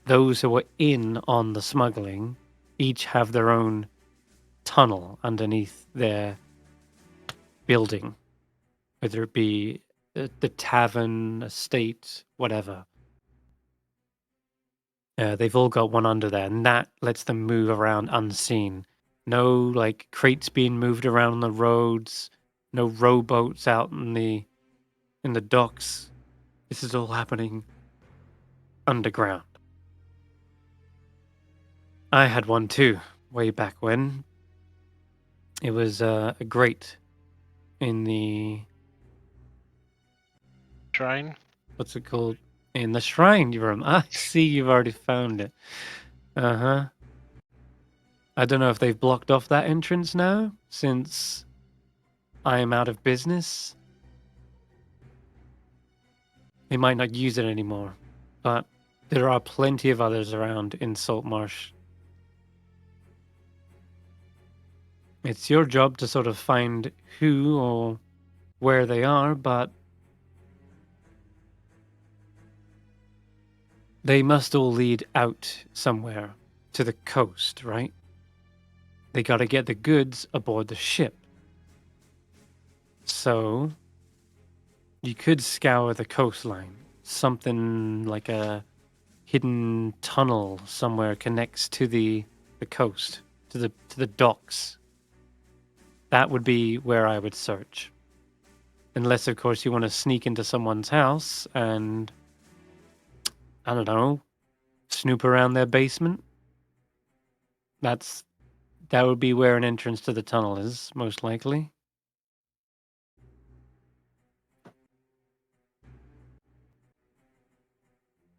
Those who were in on the smuggling each have their own tunnel underneath their building, whether it be the tavern, estate, whatever. They've all got one under there, and that lets them move around unseen. No, like, crates being moved around on the roads, no rowboats out in the docks. This is all happening underground. I had one too, way back when. It was a grate in the... Shrine? What's it called? In the shrine room. I see you've already found it. Uh-huh. I don't know if they've blocked off that entrance now, since I am out of business. They might not use it anymore, but there are plenty of others around in Saltmarsh. It's your job to sort of find who or where they are, but they must all lead out somewhere to the coast, right? They got to get the goods aboard the ship. So you could scour the coastline. Something like a hidden tunnel somewhere connects to the coast, to the docks. That would be where I would search. Unless, of course, you want to sneak into someone's house and, I don't know, snoop around their basement. That would be where an entrance to the tunnel is, most likely.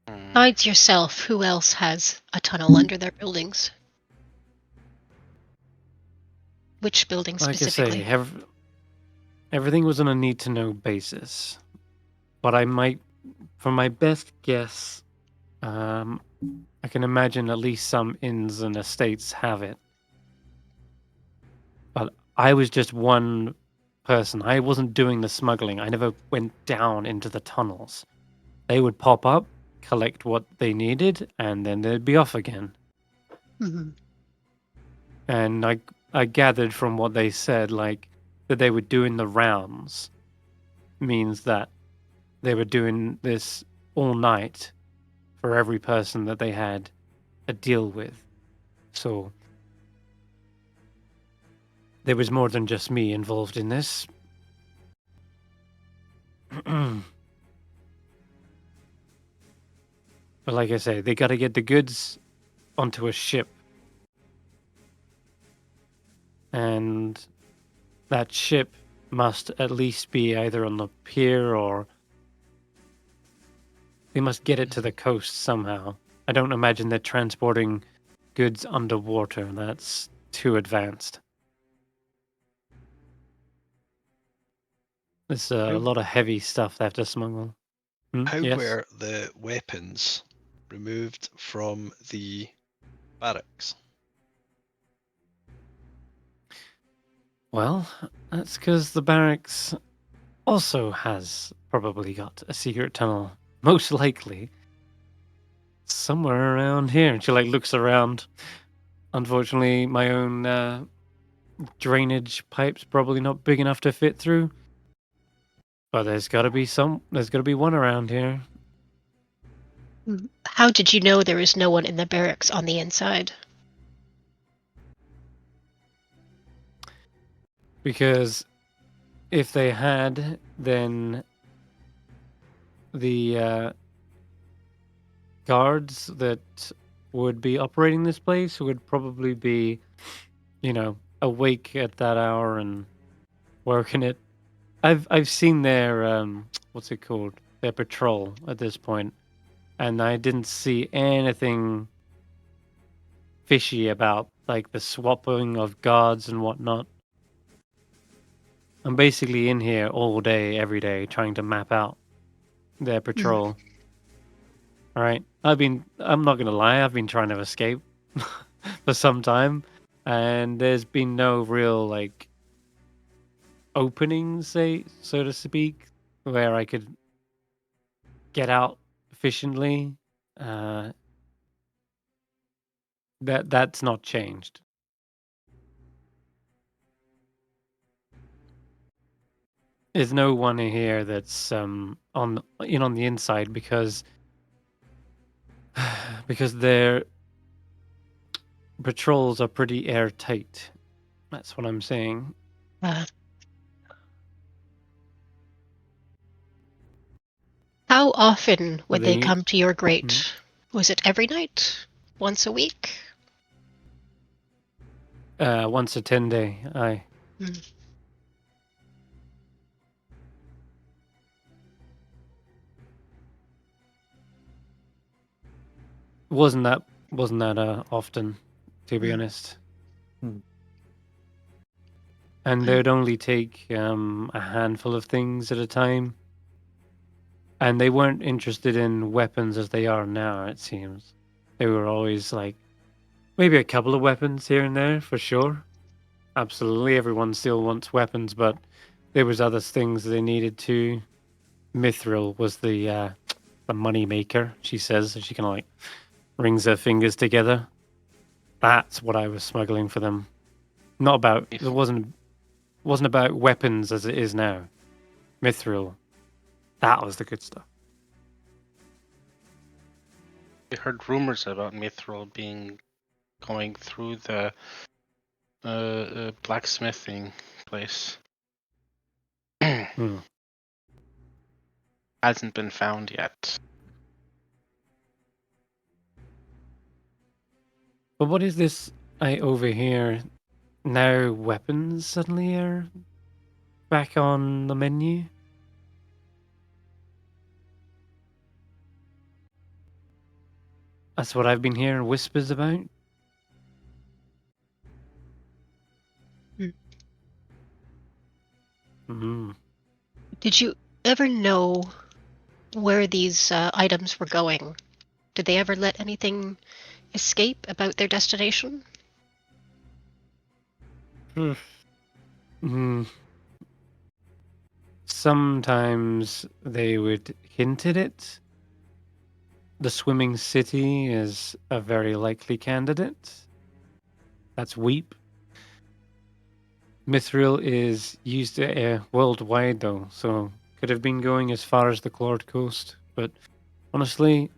Besides yourself, who else has a tunnel under their buildings? Which building specifically? Like I say, everything was on a need-to-know basis. But I might, from my best guess, I can imagine at least some inns and estates have it. But I was just one person. I wasn't doing the smuggling. I never went down into the tunnels. They would pop up, collect what they needed, and then they'd be off again. Mm-hmm. And I gathered from what they said, like, that they were doing the rounds means that they were doing this all night for every person that they had a deal with. So there was more than just me involved in this. But like I say, they got to get the goods onto a ship. And that ship must at least be either on the pier or they must get it to the coast somehow. I don't imagine they're transporting goods underwater. That's too advanced. There's a lot of heavy stuff they have to smuggle. How Yes? were the weapons removed from the barracks? Well, that's because the barracks also has probably got a secret tunnel. Most likely. Somewhere around here. And she looks around. Unfortunately, my own drainage pipe's probably not big enough to fit through. But there's gotta be one around here. How did you know there was no one in the barracks on the inside? Because if they had, then the guards that would be operating this place would probably be, awake at that hour and working it. I've seen their what's it called? Their patrol at this point, and I didn't see anything fishy about like the swapping of guards and whatnot. I'm basically in here all day, every day, trying to map out their patrol. All right, I'm not gonna lie, I've been trying to escape for some time, and there's been no real like openings, so to speak, where I could get out efficiently. That's not changed. There's no one in here that's on the inside because their patrols are pretty airtight. That's what I'm saying. How often would they come to your grate? Was it every night? Once a week? Once a 10-day, aye. Wasn't that often, to be honest. And they'd only take a handful of things at a time. And they weren't interested in weapons as they are now, it seems. They were always like, maybe a couple of weapons here and there, for sure. Absolutely, everyone still wants weapons, but there was other things they needed too. Mithril was the money maker, she says. She kind of like rings her fingers together. That's what I was smuggling for them. Not about, it wasn't about weapons as it is now. Mithril. That was the good stuff. I heard rumors about Mithril going through the blacksmithing place. Hasn't been found yet. But what is this I overhear now? Weapons suddenly are back on the menu? That's what I've been hearing whispers about. Did you ever know where these items were going? Did they ever let anything escape about their destination? Sometimes they would hint at it. The swimming city is a very likely candidate. That's Weep. Mithril is used worldwide though, so could have been going as far as the Clawed Coast. But honestly,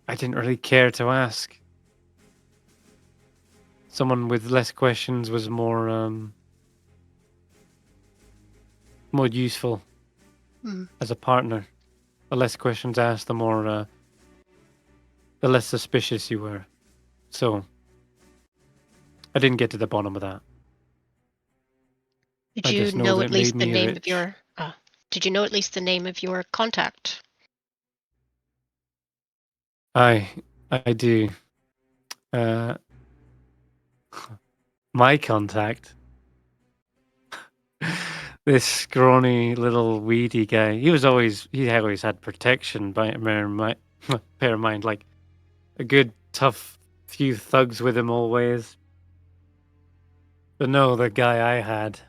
I didn't really care to ask. Someone with less questions was more useful as a partner. The less questions asked, the less suspicious you were. So I didn't get to the bottom of that. Did you know at least the name of your? Did you know at least the name of your contact? I do. My contact. This scrawny little weedy guy. He always had protection. Bear in mind, like a good tough few thugs with him always. But no, the guy I had.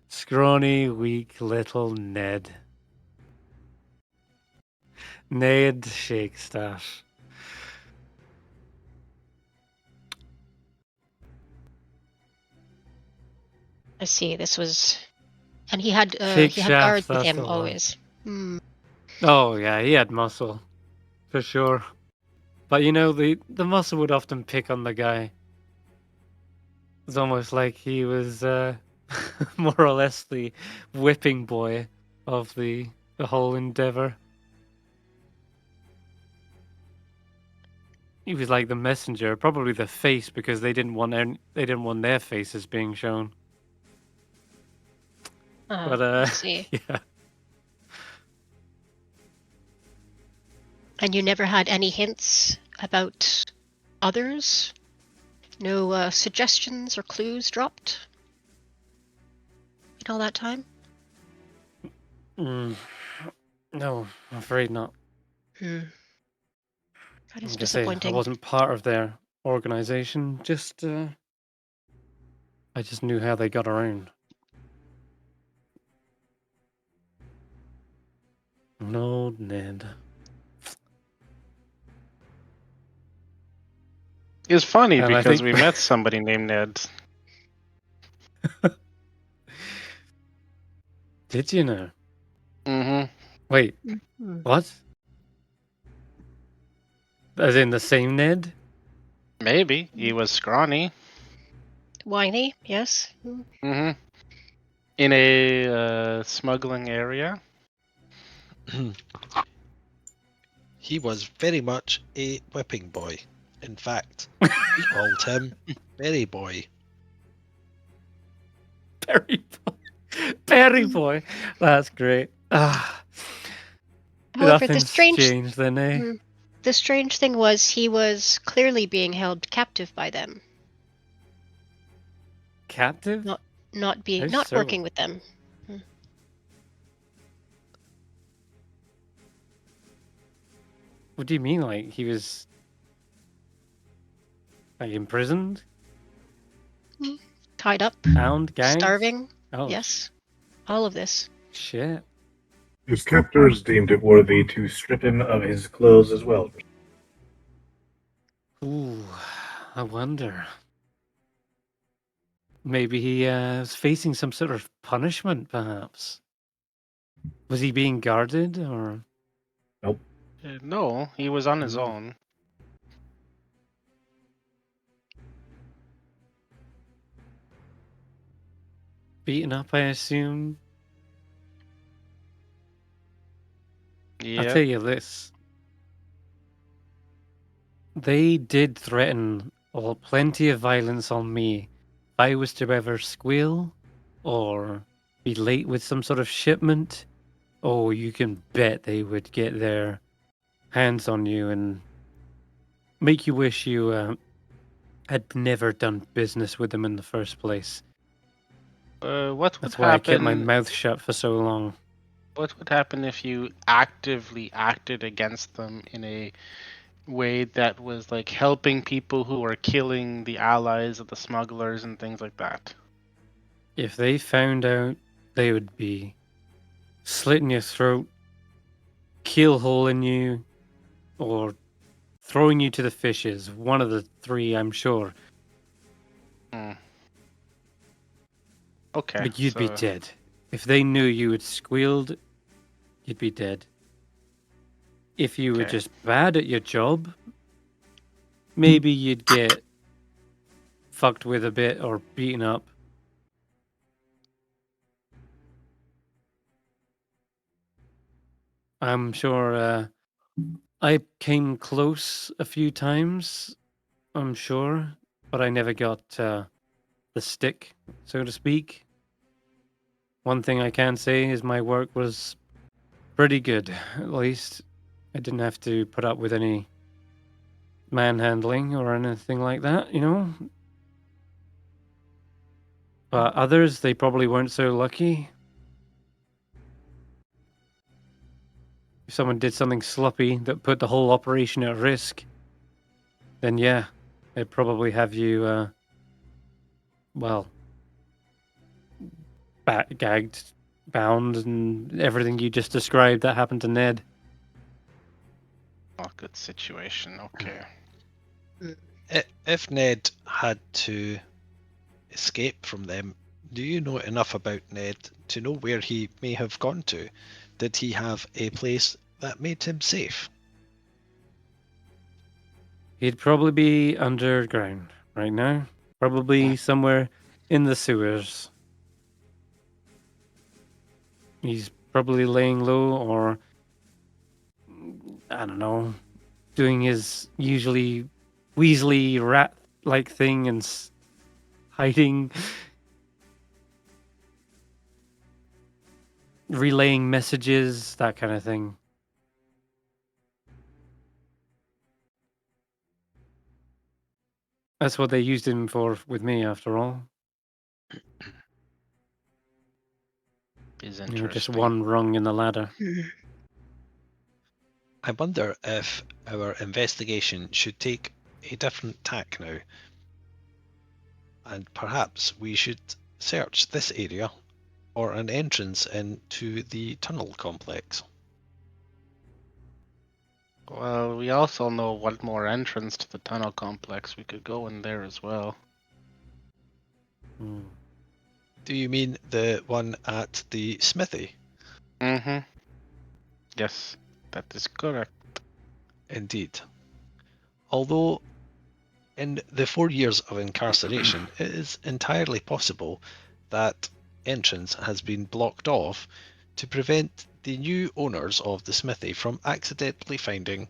Scrawny, weak little Ned. Ned Shakestaff. I see. This was, and he had guards with him always. Oh yeah, he had muscle, for sure. But the muscle would often pick on the guy. It's almost like he was more or less the whipping boy of the whole endeavor. He was like the messenger, probably the face, because they didn't want their faces being shown. But I see. yeah. And you never had any hints about others? No suggestions or clues dropped in all that time? No, I'm afraid not. That is Like I say, I disappointing. wasn't part of their organization. I just knew how they got around. No, Ned. It's funny And I because think- we met somebody named Ned. Did you know? Mm-hmm. Wait, Mhm. what? As in the same Ned? Maybe. He was scrawny. Whiny, yes. Mm-hmm. In a smuggling area. He was very much a whipping boy. In fact, we called him Berry Boy. Berry Boy. Berry Boy. That's great. However, Nothing's changed then, eh? The strange thing was he was clearly being held captive by them. Captive? Not How so? working with them. What do you mean? Like he was like imprisoned? Tied up, Bound? Gagged? starving. Oh, Yes. All of this. shit. His captors deemed it worthy to strip him of his clothes as well. Ooh, I wonder. Maybe he was facing some sort of punishment, perhaps. Was he being guarded, or? No, he was on his own. Beaten up, I assume? Yeah. I'll tell you this. They did threaten plenty of violence on me. If I was to ever squeal or be late with some sort of shipment, oh, you can bet they would get their hands on you and make you wish you had never done business with them in the first place. What would That's why I kept my happen? mouth shut for so long. What would happen if you actively acted against them in a way that was like helping people who are killing the allies of the smugglers and things like that? If they found out, they would be slitting your throat, keelholing you, or throwing you to the fishes. One of the three, I'm sure. Okay. But you'd be dead. If they knew you had squealed, you'd be dead. If you were Okay. just bad at your job, maybe you'd get fucked with a bit or beaten up. I'm sure I came close a few times, I'm sure, but I never got the stick, so to speak. One thing I can say is my work was pretty good, at least. I didn't have to put up with any manhandling or anything like that, you know? But others, they probably weren't so lucky. If someone did something sloppy that put the whole operation at risk, then yeah, they'd probably have you, gagged, bound, and everything you just described that happened to Ned. Oh, good situation. Okay. If Ned had to escape from them, do you know enough about Ned to know where he may have gone to? Did he have a place that made him safe? He'd probably be underground right now. Probably somewhere in the sewers. He's probably laying low, or I don't know, doing his usually Weasley rat-like thing and hiding, relaying messages, that kind of thing. That's what they used him for with me, after all. Is You know, just interesting. one rung in the ladder. I wonder if our investigation should take a different tack now. And perhaps we should search this area or an entrance into the tunnel complex. Well, we also know one more entrance to the tunnel complex. We could go in there as well. Hmm. Do you mean the one at the smithy? Mm-hmm. Yes, that is correct. Indeed. Although in the 4 years of incarceration, it is entirely possible that entrance has been blocked off to prevent the new owners of the smithy from accidentally finding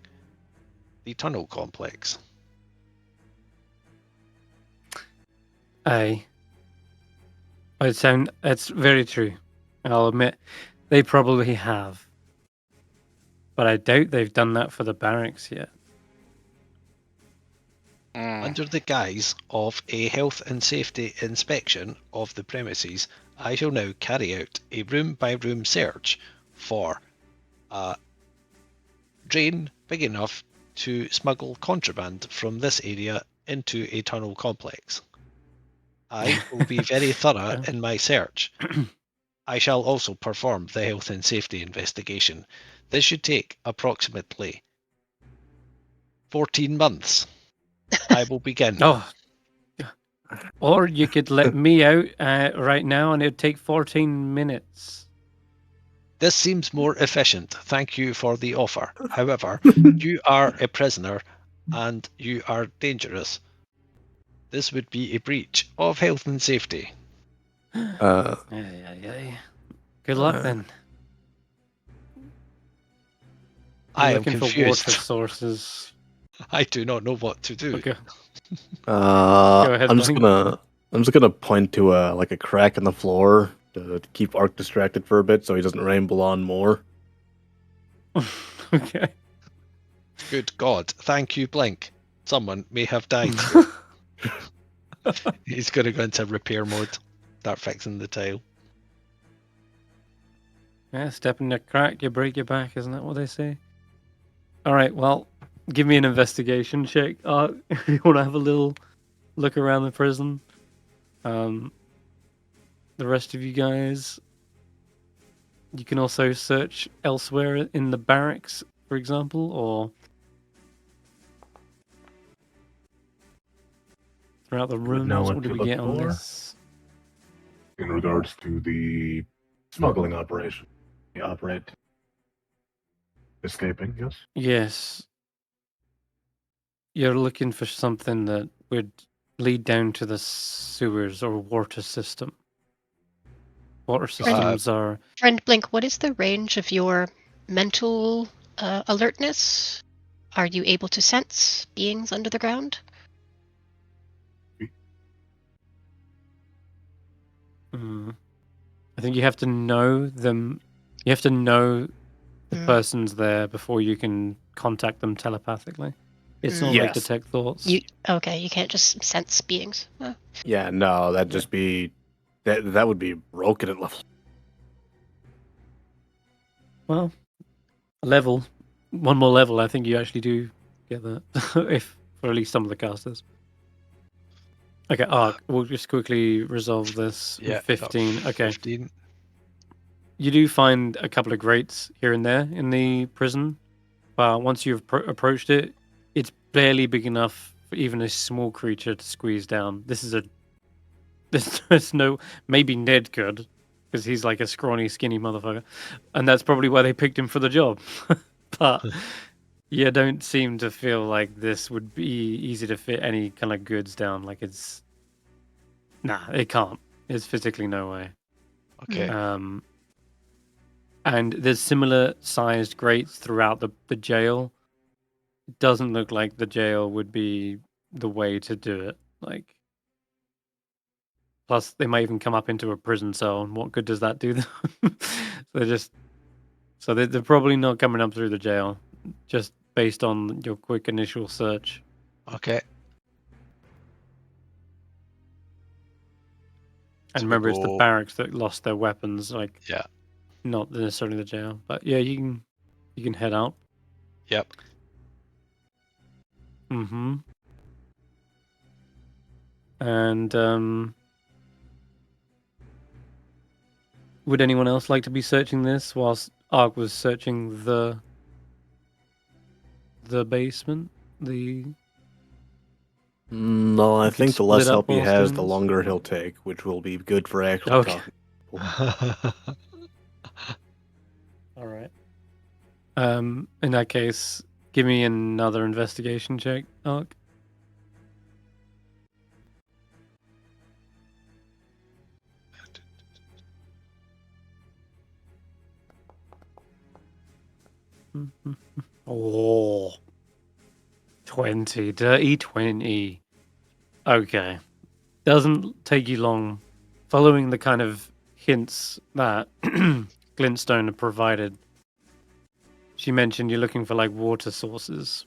the tunnel complex. Aye. It's very true. I'll admit, they probably have. But I doubt they've done that for the barracks yet. Under the guise of a health and safety inspection of the premises, I shall now carry out a room-by-room search for a drain big enough to smuggle contraband from this area into a tunnel complex. I will be very thorough in my search. I shall also perform the health and safety investigation. This should take approximately 14 months. I will begin. Oh. Or you could let me out right now and it'd take 14 minutes. This seems more efficient. Thank you for the offer. However, you are a prisoner and you are dangerous. This would be a breach of health and safety. Good luck then. I am looking confused. for water sources. I do not know what to do. Okay. Go ahead, I'm just Blink. gonna point to a crack in the floor to keep Ark distracted for a bit, so he doesn't ramble on more. Okay. Good God! Thank you, Blink. Someone may have died. He's going to go into repair mode. Start fixing the tile. Yeah, step in the crack, you break your back, isn't that what they say? Alright, well, give me an investigation check. If you want to have a little look around the prison. The rest of you guys, you can also search elsewhere in the barracks, for example, or throughout the rooms. know What do we get on for? this? In regards to the smuggling operation, we operate escaping, yes? Yes. You're looking for something that would lead down to the sewers or water system. Water systems are... Friend Blink, what is the range of your mental alertness? Are you able to sense beings under the ground? I think you have to know them. You have to know the person's there before you can contact them telepathically. It's not like detect thoughts. You can't just sense beings. Oh. Yeah, no, that'd just be that would be broken at level. Well, one more level, I think you actually do get that. If for at least some of the casters. Okay, Ark, we'll just quickly resolve this. Yeah, 15. Okay. 15. You do find a couple of grates here and there in the prison, but once you've approached it, it's barely big enough for even a small creature to squeeze down. There's no... Maybe Ned could, because he's like a scrawny, skinny motherfucker, and that's probably why they picked him for the job. But you don't seem to feel like this would be easy to fit any kind of goods down. Like it's Nah, it can't. There's physically no way. Okay. And there's similar sized grates throughout the jail. It doesn't look like the jail would be the way to do it. Like, plus they might even come up into a prison cell, and what good does that do them? They're probably not coming up through the jail, just based on your quick initial search. Okay. And remember, it's the barracks that lost their weapons, like Yeah. not necessarily the jail. But yeah, you can head out. Yep. Mm-hmm. And would anyone else like to be searching this whilst Ark was searching the basement? No, I think the less split up help he whilst has, doing the this? longer he'll take, which will be good for actually Okay. talking. All right. In that case, give me another investigation check, Ark. Oh, 20, dirty 20. Okay. Doesn't take you long. Following the kind of hints that Glintstone had provided, she mentioned you're looking for like water sources.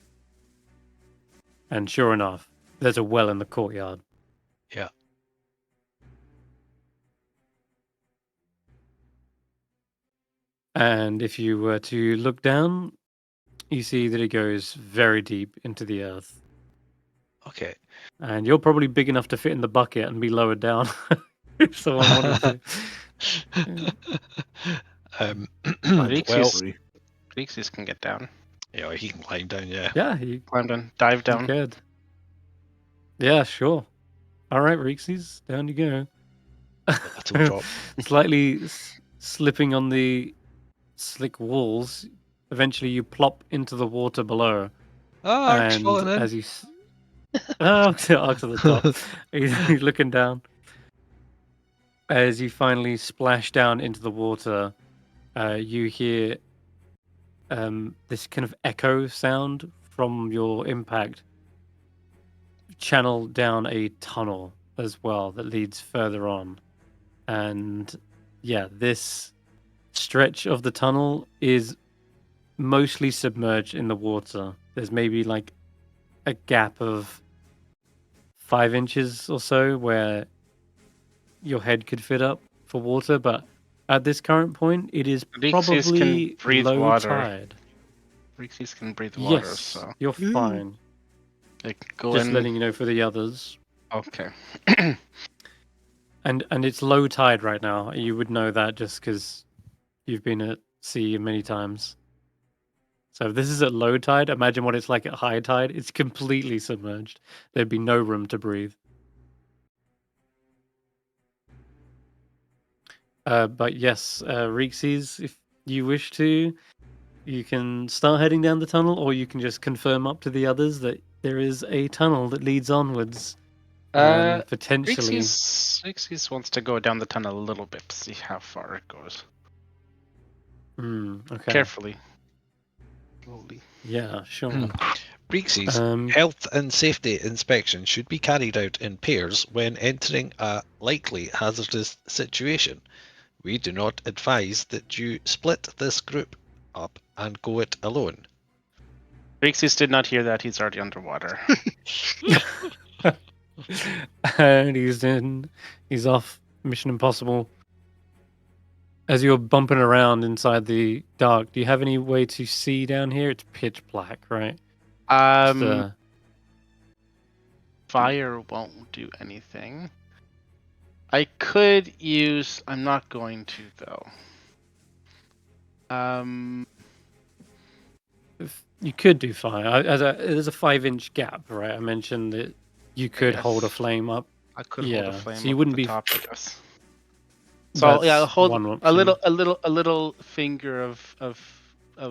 And sure enough, there's a well in the courtyard. Yeah. And if you were to look down, you see that it goes very deep into the earth. Okay. And you're probably big enough to fit in the bucket and be lowered down if someone wanted to. Reekses can get down. Yeah, he can climb down, yeah. Yeah, he Climb down, dive down. could. Yeah, sure. All right, Reekses, down you go. Little drop. Slightly slipping on the slick walls. Eventually, you plop into the water below. Ark's And falling in. as you... Ark to the top. He's looking down. As you finally splash down into the water, you hear this kind of echo sound from your impact channel down a tunnel as well that leads further on. And yeah, this stretch of the tunnel is mostly submerged in the water. There's maybe like a gap of 5 inches or so where your head could fit up for water, but at this current point, it is Reekses probably can breathe low water. tide. Reekses can breathe water, Yes, so you're fine. like go Just in. letting you know for the others. Okay. And it's low tide right now. You would know that just because you've been at sea many times. So if this is at low tide, imagine what it's like at high tide. It's completely submerged. There'd be no room to breathe. But yes, Reekses, if you wish to, you can start heading down the tunnel, or you can just confirm up to the others that there is a tunnel that leads onwards. Potentially. Reekses wants to go down the tunnel a little bit to see how far it goes. Okay. Carefully. Slowly. Yeah, sure. Reekses, health and safety inspection should be carried out in pairs when entering a likely hazardous situation. We do not advise that you split this group up and go it alone. Reekses did not hear that. He's already underwater. And he's off Mission Impossible. As you're bumping around inside the dark, do you have any way to see down here? It's pitch black, right? Fire won't do anything. I could use... I'm not going to, though. You could do fire. There's a 5-inch gap, right? I mentioned that you could hold a flame up. I could hold a flame so you wouldn't be... top, I guess. So yeah, I'll hold a little finger of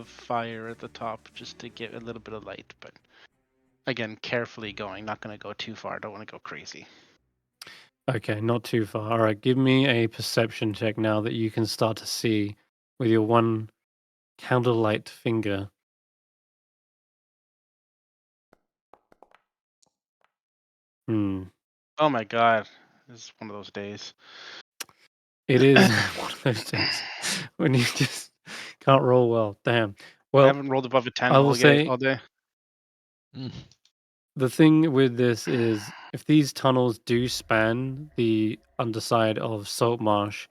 fire at the top just to get a little bit of light, but again, carefully going. Not going to go too far. I don't want to go crazy. Okay, not too far. All right, give me a perception check now that you can start to see with your one candlelight finger. Oh my god, this is one of those days. It is one of those days when you just can't roll well. Damn. Well, I haven't rolled above a 10 I will say all day. the thing with this is if these tunnels do span the underside of Salt Marsh,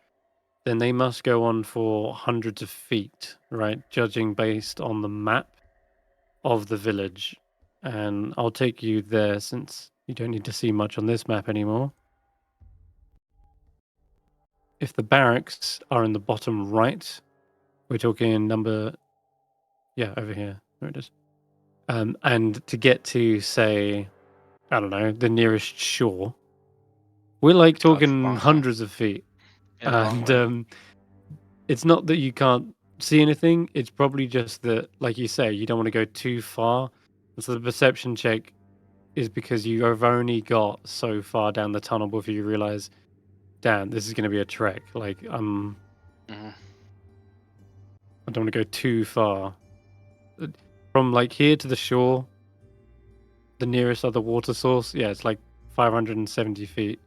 then they must go on for hundreds of feet, right? Judging based on the map of the village. And I'll take you there since you don't need to see much on this map anymore. If the barracks are in the bottom right, we're talking number, over here. There it is. And to get to, say, I don't know, the nearest shore, we're like talking hundreds of feet. Yeah, And it's not that you can't see anything. It's probably just that, like you say, you don't want to go too far. And so the perception check is because you have only got so far down the tunnel before you realize, damn, this is going to be a trek. Like, I don't want to go too far. From like here to the shore, the nearest other water source, it's like 570 feet.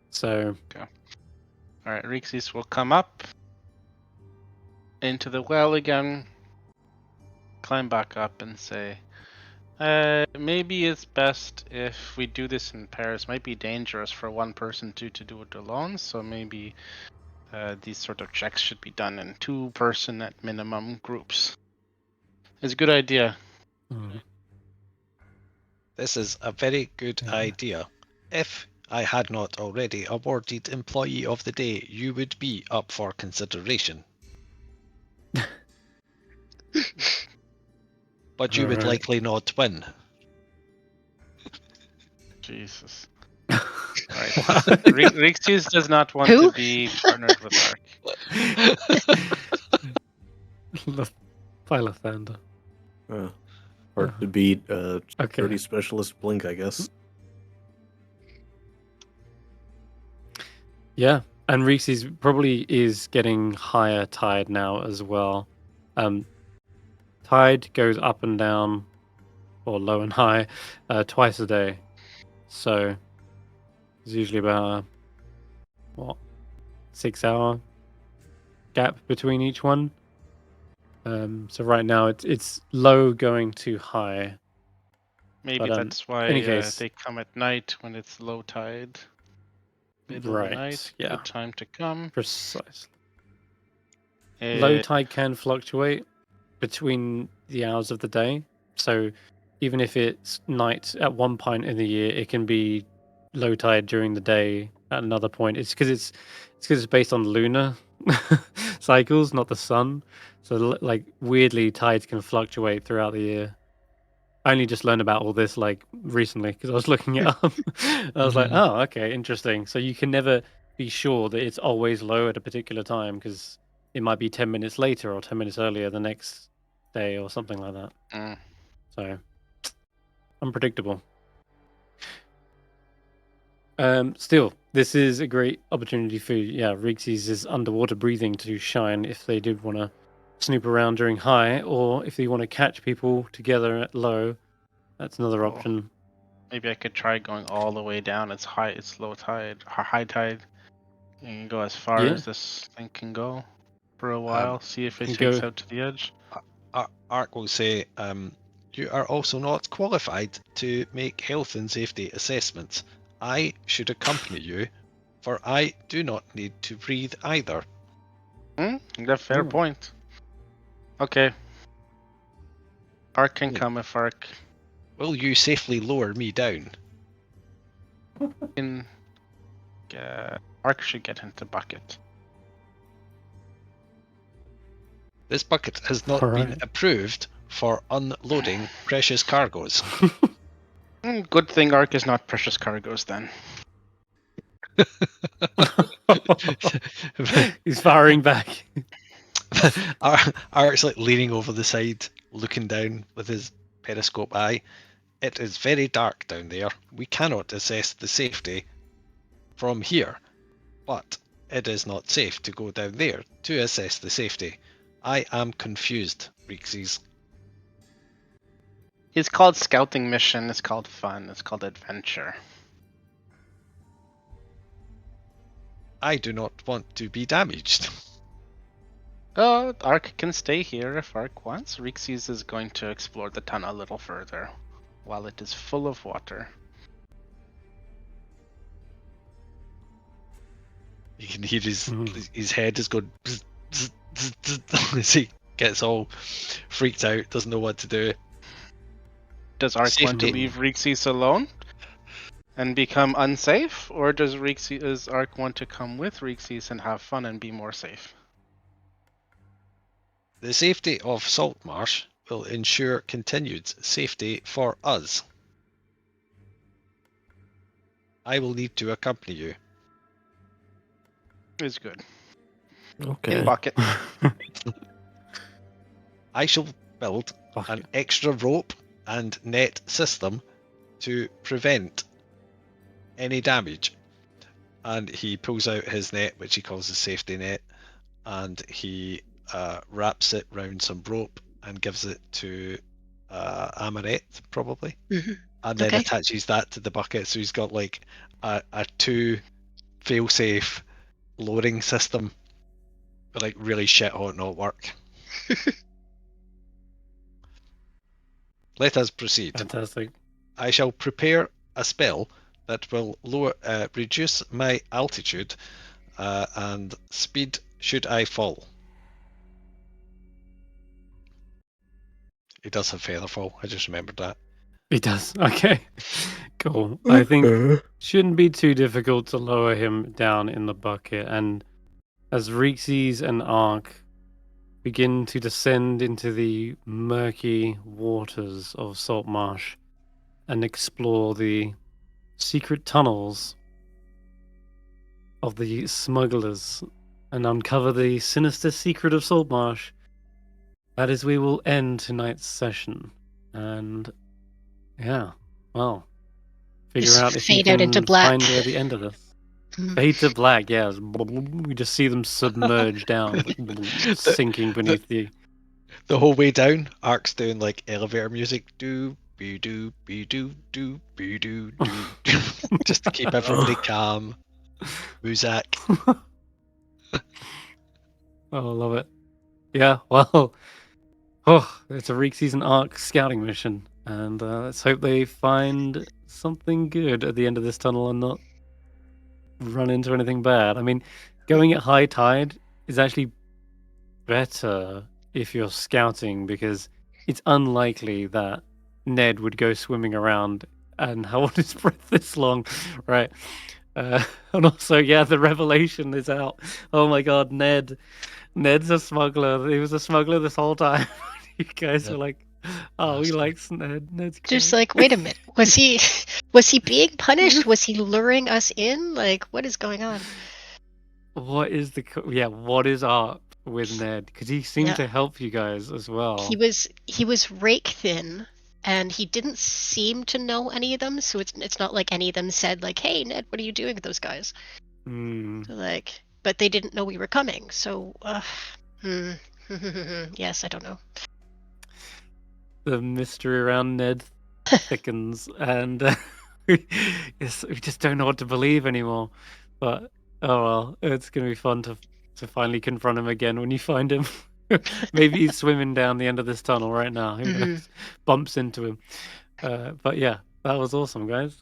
So, okay. All right, Reekses will come up into the well again, climb back up, and say, maybe it's best if we do this in pairs. It might be dangerous for one person to do it alone, so maybe these sort of checks should be done in 2-person at minimum groups. It's a good idea. This is a very good idea. If I had not already awarded Employee of the Day, you would be up for consideration. But you would likely not win. Jesus. Right. Reekses does not want to be partnered with Ark. Philothander. Hard to beat security specialist Blink, I guess. Yeah, and Reekses probably is getting higher tide now as well. Tide goes up and down, or low and high, twice a day. So it's usually about 6-hour gap between each one. So right now it's low going to high. Maybe that's why they come at night when it's low tide. Middle of the night, good time to come. Precisely. Low tide can fluctuate between the hours of the day. So even if it's night at one point in the year, it can be low tide during the day at another point. It's because it's based on lunar cycles, not the sun. So like weirdly, tides can fluctuate throughout the year. I only just learned about all this like recently because I was looking it up. I was like, oh, okay, interesting. So you can never be sure that it's always low at a particular time because it might be 10 minutes later or 10 minutes earlier the next day or something like that. So unpredictable. Still, this is a great opportunity for Reekses' underwater breathing to shine if they did want to snoop around during high, or if they want to catch people together at low. That's another option. Maybe I could try going all the way down. It's low tide, high tide. You can go as far as this thing can go for a while. See if it takes out to the edge. Ark will say, you are also not qualified to make health and safety assessments. I should accompany you, for I do not need to breathe either. That's a fair point. Okay. Ark can come if Ark. Will you safely lower me down? Ark should get into bucket. This bucket has not been approved for unloading precious cargoes. Good thing Ark is not precious cargoes then. He's firing back. Ark's like leaning over the side, looking down with his periscope eye. It is very dark down there. We cannot assess the safety from here, but it is not safe to go down there to assess the safety. I am confused, Reekses. It's called scouting mission. It's called fun. It's called adventure. I do not want to be damaged. Ark can stay here if Ark wants. Reekses is going to explore the tunnel a little further while it is full of water. You can hear his head is going bzz, bzz, bzz, bzz, as he gets all freaked out, doesn't know what to do. Does Ark want to Safety. leave Reekses alone and become unsafe, or does Ark want to come with Reekses and have fun and be more safe? The safety of Saltmarsh will ensure continued safety for us. I will need to accompany you. Is good. Okay. In bucket. I shall build an extra rope and net system to prevent any damage. And he pulls out his net, which he calls his safety net, and he wraps it round some rope and gives it to Amonet, probably. Mm-hmm. And then attaches that to the bucket, so he's got like a 2 fail-safe lowering system, but like really shit hot not work. Let us proceed. Fantastic. I shall prepare a spell that will reduce my altitude and speed should I fall. He does have featherfall, I just remembered that. He does. Okay. Cool. I think shouldn't be too difficult to lower him down in the bucket. And as Reekses and Ark begin to descend into the murky waters of Saltmarsh and explore the secret tunnels of the smugglers and uncover the sinister secret of Saltmarsh, that is, we will end tonight's session. And yeah, well, figure Just out if you fade out can into black. find the end of this. Fade to black, yeah. We just see them submerge down, sinking beneath the. The whole way down, Ark's doing like elevator music, do be do be do do be do do, just to keep everybody calm. Muzak. Oh, I love it. Yeah, well, it's a Reekses and Ark scouting mission, and let's hope they find something good at the end of this tunnel and not run into anything bad. I mean, going at high tide is actually better if you're scouting, because it's unlikely that Ned would go swimming around and hold his breath this long, right? And also, yeah, the revelation is out. Oh my god, Ned's a smuggler. He was a smuggler this whole time. You guys were like, oh, he likes Ned. Ned's great. Just like, wait a minute. Was he being punished? Was he luring us in? Like, what is going on? What is what is up with Ned? Because he seemed to help you guys as well. He was rake thin, and he didn't seem to know any of them. So it's not like any of them said like, "Hey, Ned, what are you doing with those guys?" Like, but they didn't know we were coming. So, yes, I don't know. The mystery around Ned thickens, and we just don't know what to believe anymore. But oh well, it's gonna be fun to finally confront him again when you find him. Maybe he's swimming down the end of this tunnel right now. Who knows? Bumps into him. But yeah, that was awesome, guys.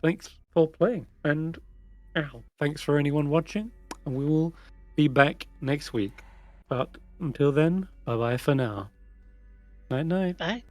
Thanks for playing, and thanks for anyone watching. And we will be back next week. But until then, bye bye for now. Night night. Bye.